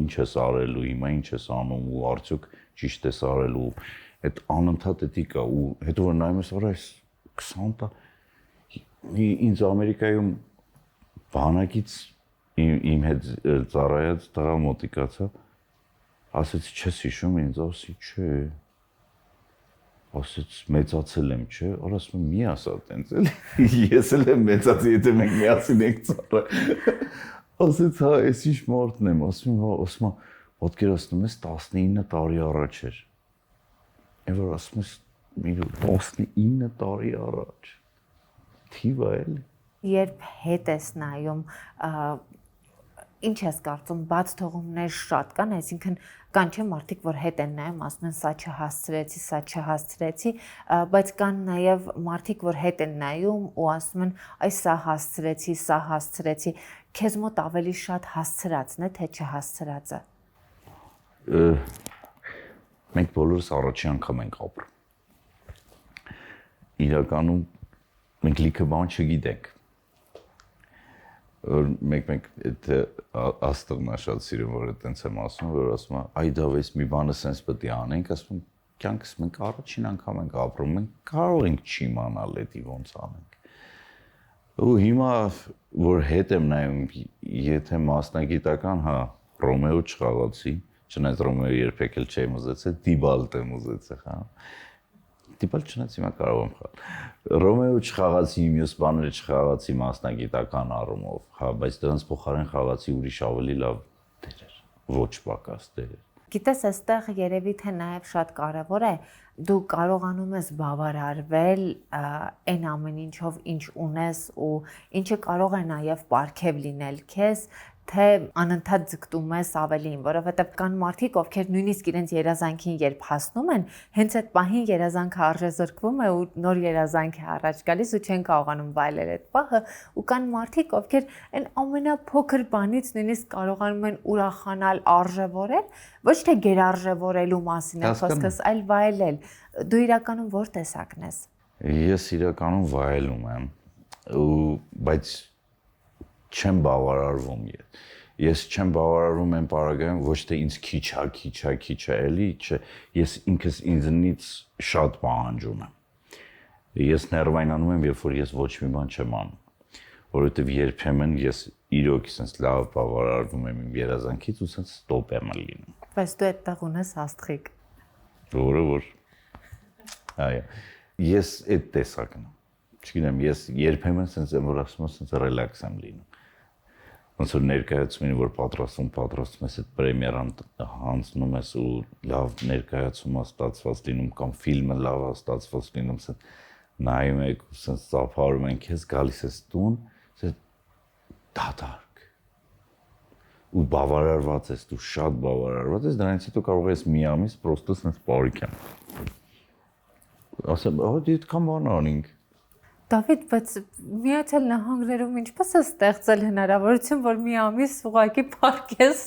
ինչ ես արելու, հիմա ինչ ես անում ու արդյոք ճիշտ ես արելու, այդ անընդհատ էդի կա ու հետո որ նայում ես որ այս 20 տարի ինձ Ամերիկայում բանակից իմ հետ ծառայած տղա մոտիկացա, ասեց չես հիշում ինձ, ասի չէ, ասեց մեծացել եմ, չէ, արա ասում մի ասա տենց էլի, ես էլ եմ մեծացել, եթե մենք միասին ենք ծառայ, ասեց հա, ես ինչ մարդն եմ, ասում հա, ասում պատկերացնում ես 19 տարի առաջ էր, եւ որ ասում ես 19 տարի առաջ, թիվ է էլի։ Երբ հետ ես նայում, ինչ ես կարծում, բաց թողումներ շատ կան, այսինքն կան չէ մարդիկ, որ հետ են նայում, ասում են սա չհասցրեցի, բայց կան նաև մարդիկ, որ հետ են նայում ու ասում են այ սա հասցրեցի, քեզ մոտ ավելի շատ հասցրածն է, թե չհասցրածը։ Մենք բոլորս առաջի անգամ ենք ապրում։ Իրականում մենք լիքը բան չգիտենք։ Մեկ այդ աստղնա շատ սիրում, որ այտենց եմ ասում, որ ասում եմ, այ դա վես մի բանը սենց պետք է անենք, ասում եմ, կյանքս մենք առաջին անգամ ենք ապրում, մենք կարող ենք չիմանալ էդի ոնց անենք։ Ու հիմա որ հետ եմ նայում, եթե մասնագիտական, հա, Ռոմեո չխաղացի, չնայած Ռոմեո երբեք էլ չեմ ուզեցել, Տիբալտ եմ ուզեցել, հա։ Տիպալ չնայած հիմա կարող եմ խաղալ։ Ռոմեո չխաղացի, մյուս բաները չխաղացի մասնագիտական առումով, հա, բայց դրանց փոխարեն խաղացի ուրիշ ավելի լավ դերեր, ոչ պակաս դերեր։ Գիտես, այստեղ երևի թե նաև շատ կարևոր է, դու կարողանում ես բավարարվել այն ամեն ինչով, ինչ ունես ու ինչը կարող է նաև պարգև լինել քեզ, թե անընդհատ ձգտում ես ավելին, որովհետև կան մարդիկ, ովքեր նույնիսկ իրենց երազանքին երբ հասնում են, հենց այդ պահին երազանքը արժեզրկվում է ու նոր երազանք է առաջ գալիս ու չեն կարողանում վայելել այդ պահը, ու կան մարդիկ, ովքեր այն ամենափոքր բանից նույնիսկ կարողանում են ուրախանալ, արժևորել, ոչ թե գերարժևորելու մասին է խոսքս, այլ վայելել։ Դու իրականում որ տեսակն ես։ Ես իրականում վայելում եմ, բայց չեմ բավարարվում ես չեմ բավարարվում այն պարագայում ոչ թե ինձ քիչ է էլի չէ ես ինքս ինձնից շատ պահանջում եմ ես ներվայնանում եմ երբ որ ես ոչ մի բան չեմ անում որովհետև երբեմն ես իրոք sense լավ բավարարվում եմ իմ երազանքից ու sense ստոպ եմ լինում բայց դու այդտեղ ունես աստղիկ որը որ այո ես այդ տեսակն եմ չգիտեմ ես երբեմն sense եմ որ ասում եմ sense ռելաքս եմ լինում ոնց որ ներկայացումին որ պատրաստում ես այդ պրեմիերան հանձնում ես ու լավ ներկայացում է ստացված լինում կամ ֆիլմը լավ է ստացված լինում ասես նայում եք ու ասես ծափարում են քեզ գալիս ես տուն ասես դատարկ ու բավարարված ես դու շատ բավարարված ես դրանից հետո կարող ես մի ամիս պրոստը ասես բարիք եմ ասեմ դիտ կամ բան անենք Դավիթ, բայց Միացյալ Նահանգներում ինչպես է ստեղծել հնարավորություն, որ մի ամիս ուղղակի փառքես։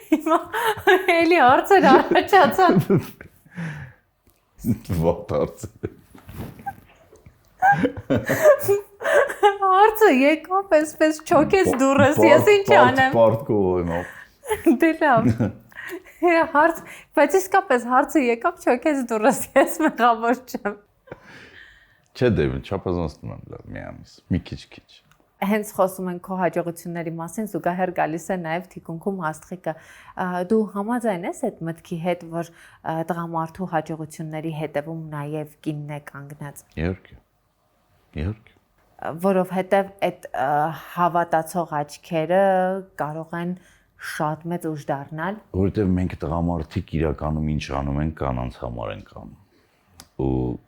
Հիմա էլի հարցեր առաջացան։ Ո՞տ հարցը։ Հարցը եկավ, այսպես չոքես դուրս, ես ինչ անեմ։ Պարտկով եմ։ Դե լավ։ Հարց, բայց իսկապես հարցը եկավ, չոքես դուրս, ես մեղավոր չեմ։ Չէ, դե չափազանցնում եմ լավ մի ամիս, մի քիչ։ Հենց խոսում ենք քո հաջողությունների մասին, զուգահեռ գալիս է նաև թիկունքում աստղիկը։ Դու համաձայն ես այդ մտքի հետ, որ տղամարդու հաջողությունների հետևում նաև կինն է կանգնած։ Իհարկե։ Որովհետև այդ հավատացող աչքերը կարող են շատ մեծ ուժ դառնալ։ Որովհետև մենք տղամարդիկ իրականում ինչ անում ենք, կանանց համար ենք անում։ Ու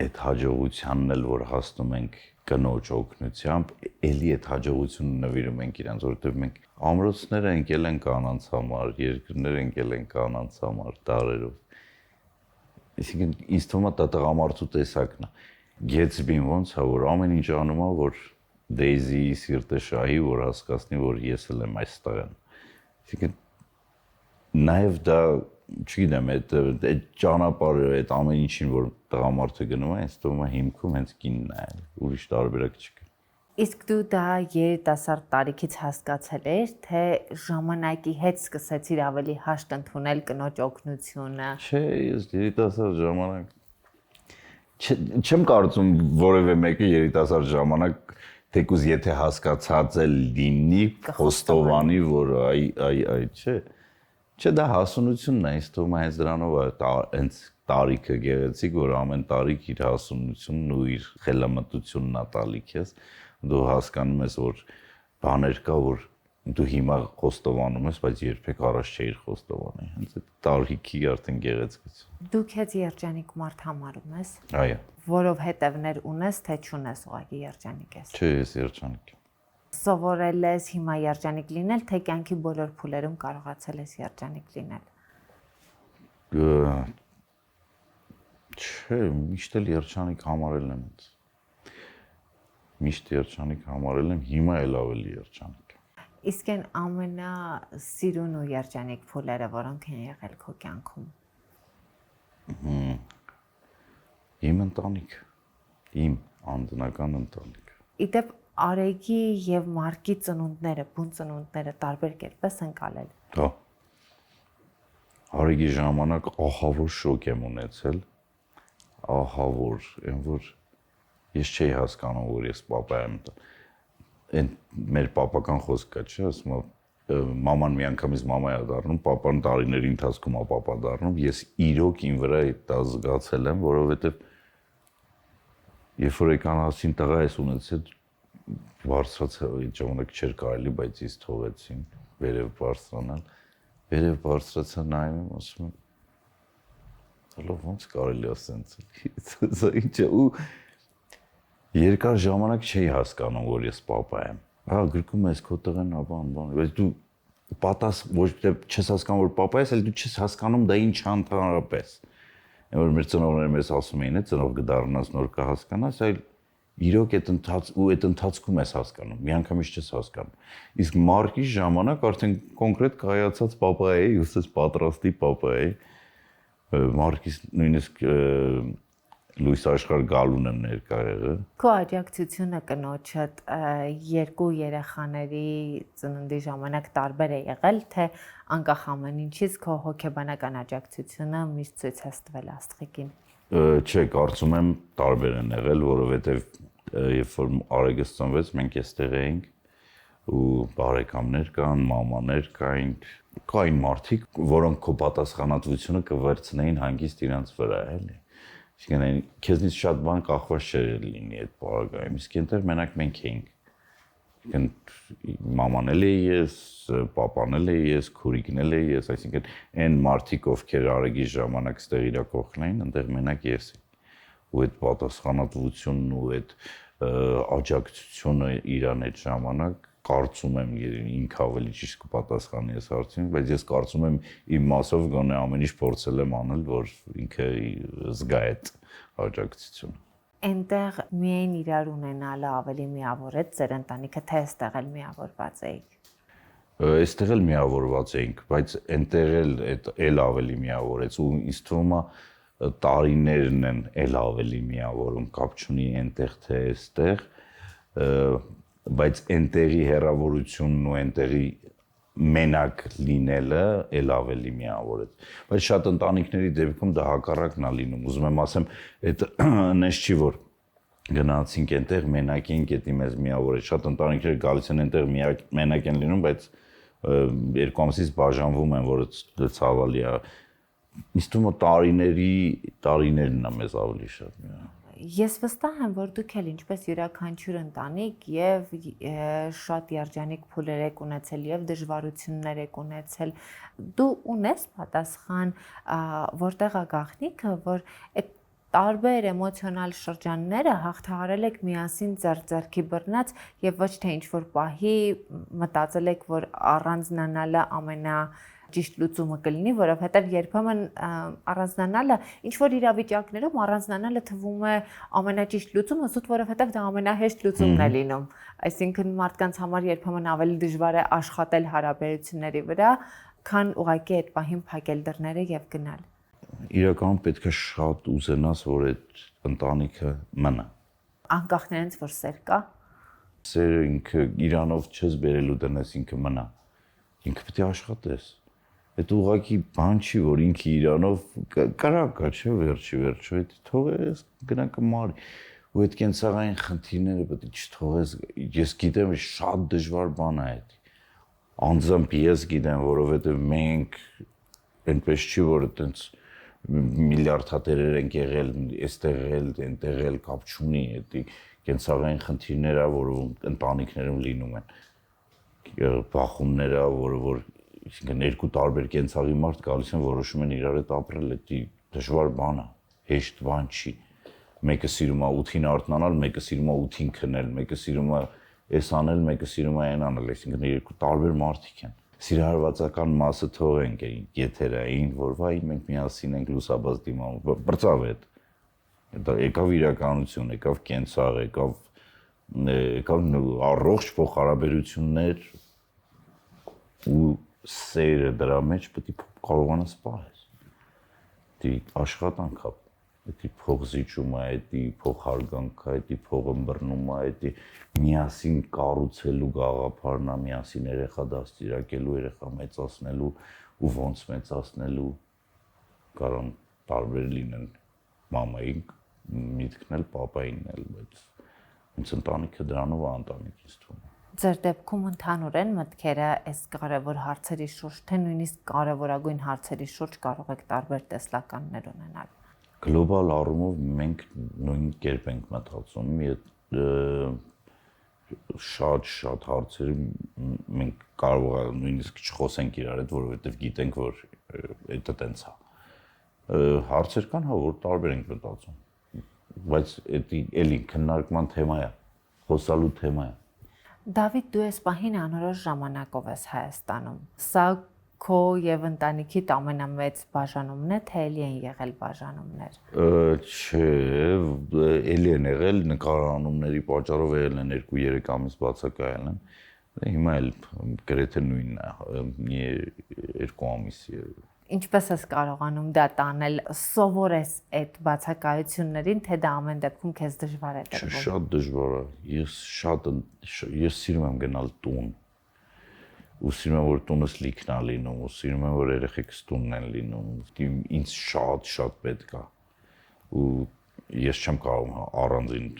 այդ հաջողությանն էլ որ հասնում ենք կնոջ օգնությամբ, էլի այդ հաջողությունը նվիրում ենք իրանց, որովհետև մենք ամրոցներ ընկել ենք կանանց համար, երկրներ ընկել ենք կանանց համար դարերով։ Այսինքն ինձ թվում է դա տղամարդու տեսակն է։ Գեթսբին ոնց է, որ ամեն ինչ անում է, որ Դեյզիի սիրտը շահի, որ հասկացնի, որ ես էլ եմ այստեղ եմ։ Այսինքն նաև դա, չգիտեմ, այդ ճանապարհը, այդ ամեն ինչին, որ տղամարդը գնում է, ինձ թվում է հիմքում հենց կինն է, ուրիշ տարբերակ չկա։ Իսկ դու դա երիտասարդ տարիքից հասկացել ես, թե ժամանակի հետ սկսեցիր ավելի հաշտ ընդունել կնոջ օգնությունը։ Չէ, ես երիտասարդ ժամանակ չեմ կարծում որևէ մեկը երիտասարդ ժամանակ թեկուզ եթե հասկացած է լինի խոստովանի, որ այ չէ։ Չէ, դա հասունությունն է, ինձ թվում է հենց դրանով է հենց տարիքը գեղեցիկ, որ ամեն տարիք իր հասունությունն ու իր խելամտությունն է տալի քեզ։ Դու հասկանում ես, որ բաներ կա, որ դու հիմա խոստովանում ես, բայց երբեք առաջ չէիր խոստովանի։ Հենց այդ տարիքի արդեն գեղեցկություն։ Դու քեզ երջանիկ մարդ համարում ես։ Այո։ Որովհետևներ ունես, թե չունես, ուղղակի երջանիկ ես։ Չէ, ես երջանիկ եմ։ Սովորել ես հիմա երջանիկ լինել, թե կյանքի բոլոր փուլերում կարողացել ես երջանիկ լինել։ Չէ, միշտ էլ երջանիկ համարել եմ ինձ։ Միշտ երջանիկ համարել եմ, հիմա էլ ավելի երջանիկ եմ։ Իսկ այն ամենասիրուն ու երջանիկ փուլերը, որոնք են եղել քո կյանքում։ Իմ ընտանիքը, իմ անձնական ընտանիքը։ Իդեպ Արեգի եւ Մարկի ծնունդները, բուն ծնունդները տարբեր կերպ են կալել։ Դա։ Արեգի ժամանակ ահավոր շոկ եմ ունեցել, ահավոր, որ ես չէի հասկանում, որ ես պապա եմ։ Այն մեր պապական խոսք կա, չէ՞, ասում է մաման միանգամից մամա է դառնում, պապան տարիների ընթացքում է պապա դառնում, ես իրոք ին վրա դա զգացել եմ, որովհետև երբ որ եկան ասին տղա ես ունեցել բարձրացա, այդ ժամանակ չէր կարելի, բայց ինձ թողեցին վերև բարձրանալ, վերև բարձրացա նայում եմ, ասում եմ հալո ոնց կարելի է ասենց, ինչ է, ու երկար ժամանակ չէի հասկանում, որ ես պապա եմ, գրկում ես քո տղեն, բան, բայց դու ոչ թե չես հասկանում, որ պապա ես, այլ դու չես հասկանում դա ինչ ընդհանրապես, որ մեր ծնողները մեզ ասում էին, ծնող կդառնաս, նոր կհասկանաս, այլ իրոք այդ ընթացքում ես հասկանում, միանգամից չես հասկանում։ Իսկ Մարկի ժամանակ արդեն կոնկրետ կայացած պապա էի, ուսես պատրաստի պապա էի։ Մարկից նույնիսկ լույս աշխարհ գալուն եմ ներկա եղել։ Քո աջակցությունը կնոջդ երկու երեխաների ծննդի ժամանակ տարբեր է եղել, թե անկախ ամեն ինչից քո հոգեբանական աջակցությունը միշտ ցույց է տվել աստղիկին։ Չէ, կարծում եմ տարբեր են եղել, որովհետև երբ որ Արեգս ծնվեց, մենք էստեղ էինք ու բարեկամներ կան, մամաներ կային մարդիկ, որոնք քո պատասխանատվությունը կվերցնեին հանգիստ իրանց վրա, էլի։ Իսկեն քեզնից շատ բան կախված չէր լինի այդ բաղակայում, իսկ այնտեղ մենակ մենք էինք։ Իսկեն մաման էլ էի ես, պապան էլ էի ես, քուրիկն էլ էի ես, այսինքն այն մարդիկ, ովքեր Արեգի ժամանակ ստեղ իրա կողքն էին, այնտեղ մենակ ես էի։ Ու այդ պատասխանատվությունն ու այդ աջակցությունը իրան այդ ժամանակ կարծում եմ ինքը ավելի ճիշտ կպատասխանի այս հարցին, բայց ես կարծում եմ իմ մասով գոնե ամեն ինչ փորձել եմ անել, որ ինքը զգա այդ աջակցությունը։ Այնտեղ միայն իրար ունենալը ավելի միավորեց ձեր ընտանիքը, թե այստեղ էլ միավորված էիք։ Այստեղ էլ միավորված էինք, բայց այնտեղ էլ ավելի միավորեց ու ինձ թվում է տարիներն են էլ ավելի միավորում, կապ չունի այնտեղ թե այստեղ, բայց այնտեղի հեռավորությունն ու այնտեղի մենակ լինելը էլ ավելի միավորեց։ Բայց շատ ընտանիքների դեպքում դա հակառակն է լինում։ Ուզում եմ ասեմ, այդ այնպես չի որ գնացինք այնտեղ մենակ էինք, դա մեզ միավորեց։ Շատ ընտանիքներ գալիս են այնտեղ մենակ են լինում, բայց երկու ամսից բաժանվում են, որը ցավալի է։ Ինձ թվում է տարիներն է մեզ ավելի շատ միավորում։ Ես վստահ եմ, որ դուք էլ ինչպես յուրաքանչյուր ընտանիք եւ շատ երջանիկ փուլեր եք ունեցել եւ դժվարություններ եք ունեցել, դու ունես պատասխան, որտեղ է գաղտնիքը, որ այդ տարբեր էմոցիոնալ շրջանները հաղթահարել եք միասին ձեռքի բռնած եւ ոչ թե ինչ-որ պահի մտածել եք, որ առանձնանալը ճիշտ լուծումը կլինի, որովհետև երբեմն առանձնանալը ինչ որ իրավիճակներում առանձնանալը թվում է ամենաճիշտ լուծումը, զուտ որովհետև դա ամենահեշտ լուծումն է լինում։ Այսինքն մարդկանց համար երբեմն ավելի դժվար է աշխատել հարաբերությունների վրա, քան ուղղակի այդ պահին փակել դռները եւ գնալ։ Իրականում պետք է շատ ուզենաս, որ այդ ընտանիքը մնա։ Անկախ նրանից, որ սեր կա։ Սերը ինքը իրանով չես բերելու դնես, ինքը մնա։ Ինքը պետք է աշխատես։ Այդ ուղղակի բան չի, որ ինքը իրանով կարակա, չէ, վերջի, այդ թողես գնա կմարի։ Ու այդ կենցաղային խնդիրները պետք է չթողես, ես գիտեմ, շատ դժվար բան է այդ։ Անձամբ ես գիտեմ, որովհետև մենք այնպես չի, որ այտենց միլիարդատերեր ենք եղել, այստեղ էլ, այնտեղ էլ կապ չունի, այդ կենցաղային խնդիրները, որը ընտանիքներում լինում են։ Բախումները, որ այսինքն երկու տարբեր կենցաղի մարդ գալիս են որոշում են իրար հետ ապրել, դա դժվար բան է, հեշտ բան չի։ Մեկը սիրում է 8-ին արթնանալ, մեկը սիրում է 8-ին քնել, մեկը սիրում է էս անել, մեկը սիրում է այն անել, այսինքն երկու տարբեր մարդիկ են։ Սիրահարվածական մասը թողենք եթերային, որ վայ մենք միասին ենք լուսաբաց դիմանում, բրծավ է դա եկավ իրականություն, եկավ կենցաղ, եկավ առողջ փոխհարաբերություններ ու սերը դրա մեջ պետք է կարողանաս սպահես։ Դի աշխատանք է, դա փողզիջում է, դա փոխհարգանք է, դա փողըմբռնում է, դա միասին կառուցելու գաղափարն է, միասին երեխա դաստիարակելու, երեխա մեծացնելու ու ոնց մեծացնելու կարող տարբեր լինեն մամային միտքն էլ, պապային էլ, բայց ինձ ընտանիքը դրանով է ընտանիք ինձ թվում։ Ձեր դեպքում ընդհանուրեն մտքերը այս կարևոր հարցերի շուրջ, թե նույնիսկ կարևորագույն հարցերի շուրջ կարող եք տարբեր տեսլականներ ունենալ։ Գլոբալ առումով մենք նույն կերպ ենք մտածում, շատ հարցերի մենք կարող է նույնիսկ չխոսենք իրար հետ, որովհետև գիտենք, որ դա տենց է։ Հարցեր կան, հա, որ տարբեր ենք մտածում, բայց դա էլի քննարկման թեմա է, խոսալու թեմա է։ Դավիթ, դու այս պահին անորոշ ժամանակով ես Հայաստանում։ Սա քո եւ ընտանիքիդ ամենամեծ բաժանումն է, թե էլի են եղել բաժանումներ։ Չէ, էլի են եղել, նկարանումների պատճառով եղել են 2-3 ամիս բացակայել են։ Հիմա էլ գրեթե նույնն է, 2 ամիսի։ Ինչպես ես կարողանում դա տանել, սովորես այդ բացակայություններին, թե դա ամեն դեպքում քեզ դժվար է տրվում։ Շատ դժվար է։ Ես սիրում եմ գնալ տուն։ Ու սիրում եմ, որ տունս լիքն է լինում, ու սիրում եմ, որ երեխեքս տունն են լինում։ Ինձ շատ պետք է։ Ու ես չեմ կարող առանձին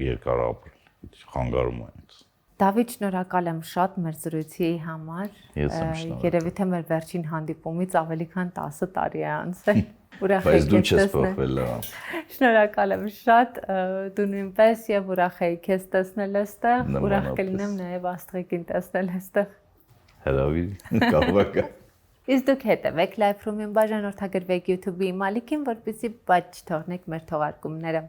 երկար ապրել։ Խանգարում է ինձ։ Դավիթ, շնորհակալ եմ շատ մեր զրույցի համար։ Ես եմ շնորհակալ։ Երևի թե մեր վերջին հանդիպումից ավելի քան 10 տարի է անցել։ Ուրախ Բայց դու եմ չես փոխվել, հա։ Շնորհակալ եմ շատ, դու նույնպես եւ ուրախ եի քեզ տեսնել այստեղ, ուրախ կլինեմ նաեւ Աստղիկին տեսնել այստեղ։ Հրավիր, կարող է։ Իսկ դուք հետևեք Live Room-ին, բաժանորդագրվեք YouTube-ի իմալիքին, որպեսզի բաց չթողնեք մեր թողարկումները։